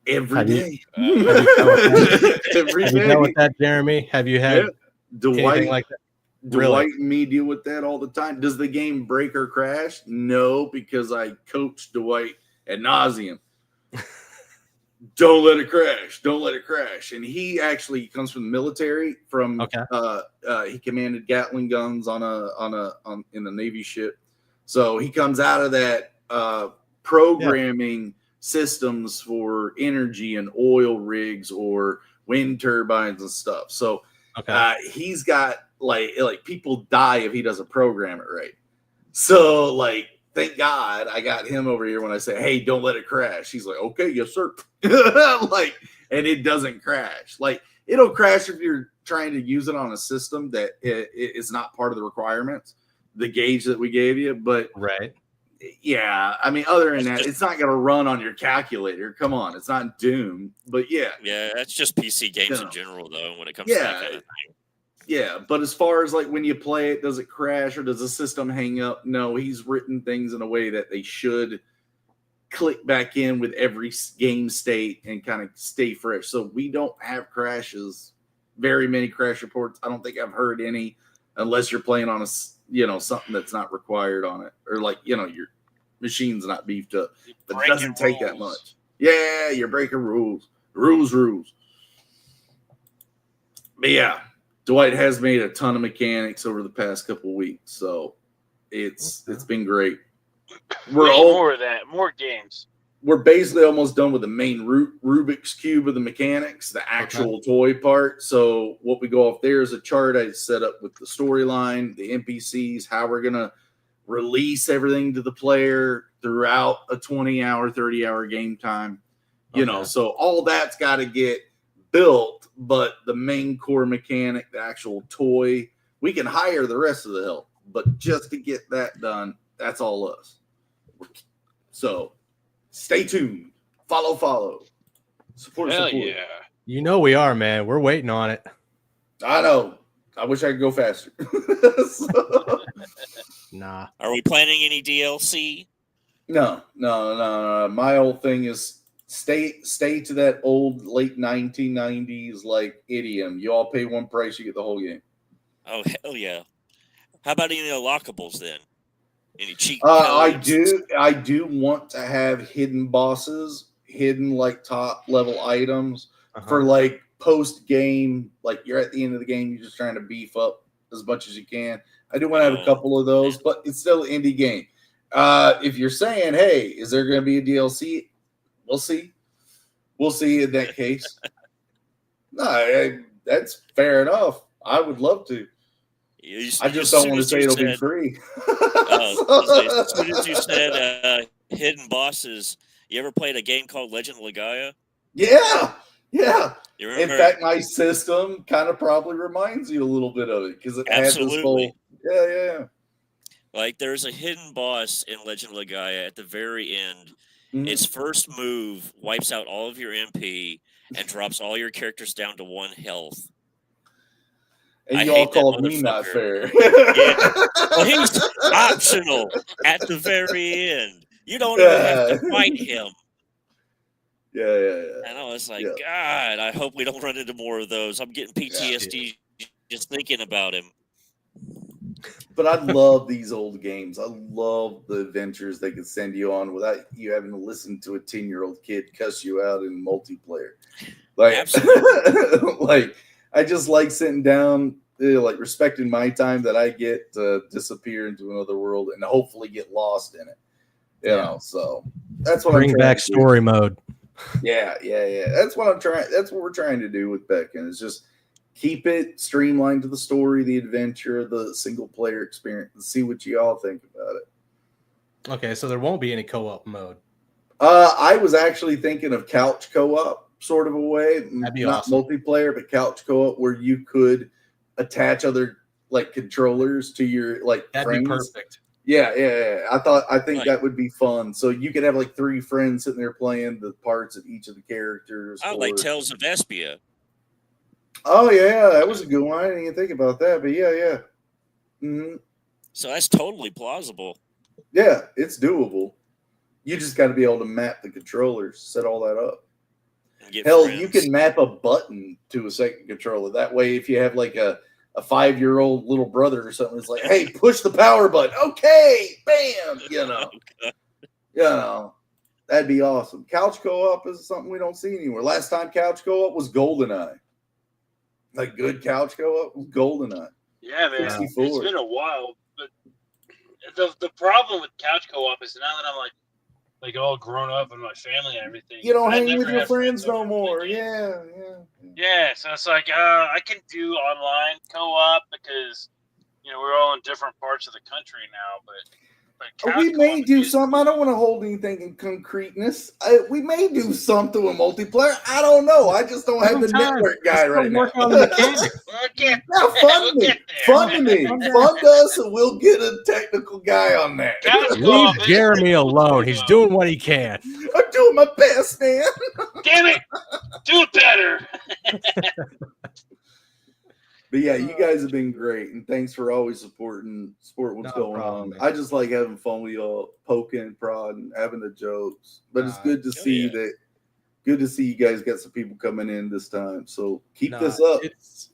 Every day. Have you dealt with that, Jeremy? Have you had anything like that? Dwight and me deal with that all the time. Does the game break or crash? No, because I coach Dwight ad nauseum. Don't let it crash. Don't let it crash. And he actually comes from the military. He commanded Gatling guns in a Navy ship. So he comes out of that programming systems for energy and oil rigs or wind turbines and stuff. So he's got like people die if he doesn't program it right. So like, thank God I got him over here when I say, hey, don't let it crash. He's like, okay, yes, sir. And it doesn't crash. Like, it'll crash if you're trying to use it on a system that is not part of the requirements, the gauge that we gave you. But yeah, I mean, other than that, it's not going to run on your calculator. Come on, it's not Doom. But yeah. Yeah, that's just PC games in general, though, when it comes to that kind of thing. Yeah, but as far as like when you play it, does it crash or does the system hang up? No, he's written things in a way that they should click back in with every game state and kind of stay fresh. So we don't have crashes, very many crash reports. I don't think I've heard any unless you're playing on something that's not required on it, or like, your machine's not beefed up. But it doesn't take that much. Yeah, you're breaking rules. Rules. But yeah. Dwight has made a ton of mechanics over the past couple of weeks, so it's been great. More of that, more games. We're basically almost done with the main Rubik's Cube of the mechanics, the actual toy part. So what we go off there is a chart I set up with the storyline, the NPCs, how we're going to release everything to the player throughout a 20-hour, 30-hour game time. So all that's got to get built, but the main core mechanic, the actual toy, we can hire the rest of the help, but just to get that done, that's all us. So stay tuned, follow, support. Yeah, we are, man. We're waiting on it. I know. I wish I could go faster. Nah. Are we planning any DLC? No. My whole thing is stay to that old late 1990s like idiom. You all pay one price, you get the whole game. Oh hell yeah! How about any unlockables then? Any cheat I codes? do want to have hidden bosses, hidden like top level items for like post game. Like you're at the end of the game, you're just trying to beef up as much as you can. I do want to have a couple of those, but it's still an indie game. If you're saying, hey, is there going to be a DLC? We'll see. We'll see in that case. No, that's fair enough. I would love to. I just don't want to say it'll be free. As soon as you said hidden bosses, you ever played a game called Legend of Legaia? Yeah. In fact, my system kind of probably reminds you a little bit of it because it has this whole. Yeah. Like there's a hidden boss in Legend of Legaia at the very end. Mm-hmm. Its first move wipes out all of your MP and drops all your characters down to 1 health. And y'all called me not fair. Yeah. Well, he's optional at the very end. You don't even have to fight him. Yeah. And I was like, God, I hope we don't run into more of those. I'm getting PTSD just thinking about him. But I love these old games. I love the adventures they can send you on without you having to listen to a 10-year-old kid cuss you out in multiplayer. Like, absolutely. Like, I just like sitting down, like respecting my time that I get to disappear into another world and hopefully get lost in it. You know, so that's what bring back story mode. Yeah. That's what I'm trying. That's what we're trying to do with Beacon. Is just keep it streamlined to the story, the adventure, the single player experience, and see what you all think about it. Okay, so there won't be any co-op mode. I was actually thinking of couch co-op sort of a way. That'd be not awesome. Multiplayer, but couch co-op where you could attach other like controllers to your like That'd friends. Be perfect. Yeah. I think that would be fun. So you could have like 3 friends sitting there playing the parts of each of the characters. Like Tales of Vespia. Oh yeah, that was a good one. I didn't even think about that, but yeah. Mm-hmm. So that's totally plausible. Yeah, it's doable. You just got to be able to map the controllers, set all that up. Hell, you can map a button to a second controller. That way, if you have like a 5-year-old little brother or something, it's like, hey, push the power button. Okay, bam. You know, that'd be awesome. Couch co-op is something we don't see anywhere. Last time couch co-op was GoldenEye. Like good couch co-op was GoldenEye. Yeah, man. 64. It's been a while, but the problem with couch co-op is now that I'm like all grown up and my family and everything. You don't hang with your friends no more. Yeah. Yeah, so it's like I can do online co-op because we're all in different parts of the country now, but we may do something. I don't want to hold anything in concreteness. We may do something with multiplayer. I don't know. I just don't have the network guy right now. On the mechanics. Fun to me. Fun to us, and we'll get a technical guy on that. Leave Jeremy alone. He's doing what he can. I'm doing my best, man. Damn it. Do it better. But yeah, you guys have been great, and thanks for always supporting what's going on. Man. I just like having fun with y'all, poking, prodding, having the jokes. But it's good to see that. Good to see you guys got some people coming in this time. So keep this up.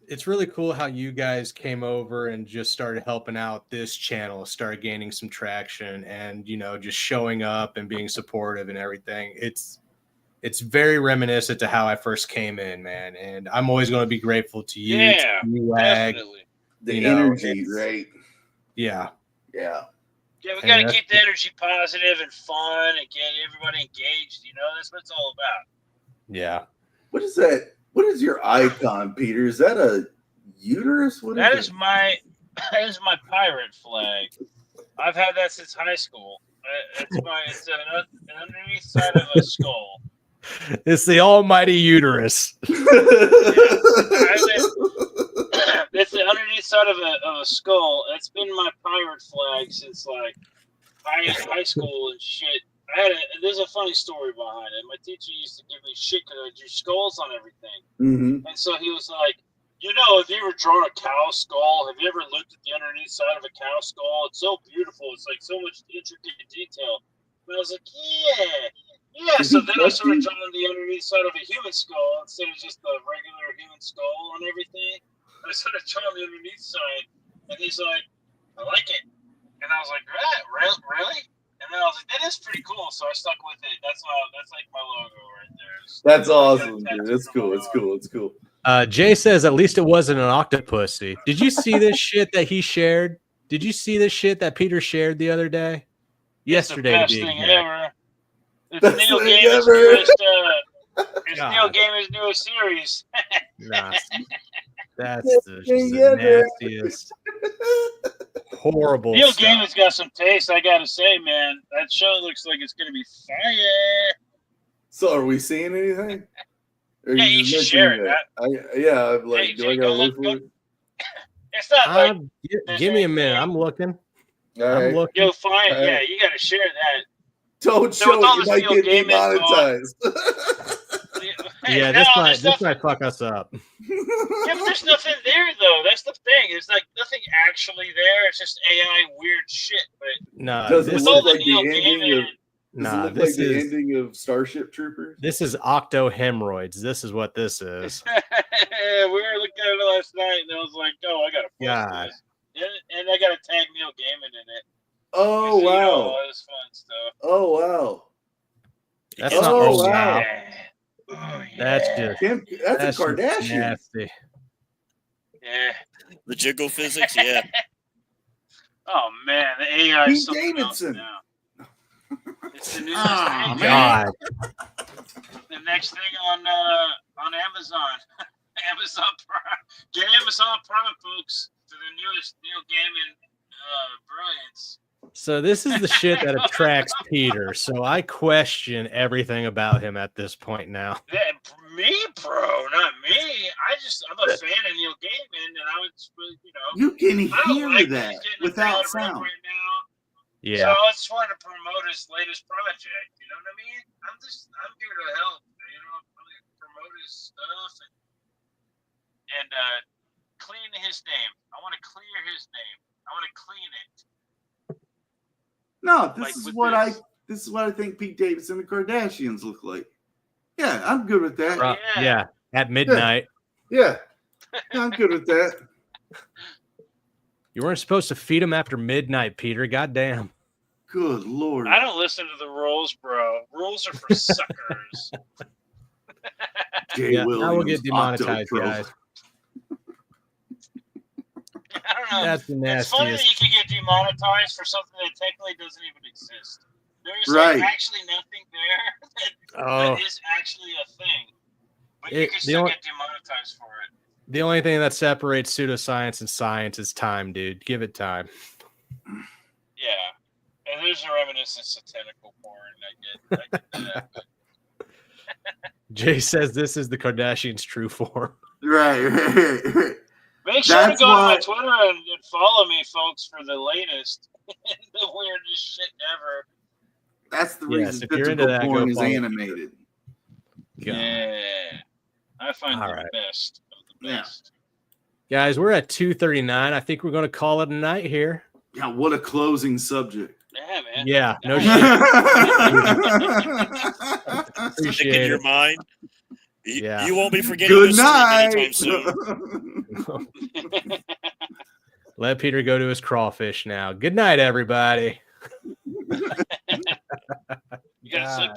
It's really cool how you guys came over and just started helping out this channel, started gaining some traction, and just showing up and being supportive and everything. It's very reminiscent to how I first came in, man. And I'm always going to be grateful to you. Yeah, to you, definitely. The energy, right? Yeah. Yeah, we got to keep the energy positive and fun and get everybody engaged. That's what it's all about. Yeah. What is that? What is your icon, Peter? Is that a uterus? That is my pirate flag. I've had that since high school. It's an underneath side of a skull. It's the almighty uterus. It's the underneath side of a skull. It's been my pirate flag since like high school and shit. There's a funny story behind it. My teacher used to give me shit because I drew skulls on everything. Mm-hmm. And so he was like, have you ever drawn a cow skull? Have you ever looked at the underneath side of a cow skull? It's so beautiful. It's like so much intricate detail. And I was like, yeah. So then I started drawing the underneath side of a human skull instead of just the regular human skull and everything. I started drawing the underneath side, and he's like, I like it. And I was like, really? And then I was like, that is pretty cool. So I stuck with it. That's like my logo right there. That's awesome, dude. It's cool. It's cool. Jay says at least it wasn't an octopussy. Did you see this shit that he shared? Did you see this shit that Peter shared the other day? Yesterday, it's the best thing ever. It's Best Neil thing Gaiman's ever. newest. It's Neil Gaiman's newest series. Nah, that's the nastiest, horrible. Neil stuff. Gaiman's got some taste, I gotta say, man. That show looks like it's gonna be fire. So, are we seeing anything? Or Yeah, you should share it. I'm like, Hey, do I Jay, gotta go look for look. it? It's not like Give me a minute. I'm looking. All right. I'm looking. you'll find. All right. Yeah, you gotta share that. Don't So show with all it. You this might Neil get Gaiman demonetized. Yeah, No, this there's nothing. might fuck us up. Yeah, but there's nothing there though. That's the thing. It's like nothing actually there. It's just AI weird shit. But No, Does it this look all is the like the Neil ending Gaiman. of? Does nah. it look This like the is ending of Starship Troopers? this is octo hemorrhoids. This is what this is. We were looking at it last night, and I was like, "Oh, I gotta post God. this," and I gotta tag Neil Gaiman in it. Oh 'Cause, you know, wow! all this fun stuff. Oh wow! That's Oh, not. Oh wow. wow. Yeah. Oh, That's yeah. just. That's a That's just Kardashian. nasty. Yeah. The jiggle physics, yeah. Oh man, the AI Pete is something else Davidson. now. It's the newest Ah, thing. God. The next thing on Amazon, Amazon Prime. Get Amazon Prime, folks, to the newest Neil Gaiman brilliance. So this is the shit that attracts Peter. So I question everything about him at this point now. Me, bro, not me. I'm a fan of Neil Gaiman, and I was really, You can I don't hear like that he's getting a without bad rep sound. right now. Yeah. So I just wanted to promote his latest project. You know what I mean? I'm here to help. I'm going to promote his stuff and clean his name. I want to clear his name. I want to clean it. No, Like this is with what this. this is what I think Pete Davidson and the Kardashians look like. Yeah, I'm good with that. Yeah. At midnight. Yeah, I'm good with that. You weren't supposed to feed him after midnight, Peter. Goddamn. Good Lord. I don't listen to the rules, bro. Rules are for suckers. Jay Yeah, Williams, now we'll get demonetized, Octopro. guys. I don't know. That's the It's funny that you nastiest. can get demonetized for something that technically doesn't even exist. There's Right. actually nothing there Oh, that is actually a thing. But you It- can the still only- get demonetized for it. the only thing that separates pseudoscience and science is time, dude. Give it time. Yeah. And there's a reminiscence of tentacle porn. I get that. Jay says this is the Kardashians' true form. Right. Make sure to That's go to my why- Twitter and follow me, folks, for the latest. The weirdest shit ever. That's the Yes, reason if you're into physical that, go porn is follow animated. God. Yeah. I find All the right. best of the Yeah. best. Guys, we're at 2:39. I think we're going to call it a night here. Yeah, what a closing subject. Yeah, man. Yeah, no Nice. shit. Stick in Appreciate your it. mind. Yeah. You won't be forgetting Good this stream night. anytime soon. Let Peter go to his crawfish now. Good night, everybody. You gotta God. slip that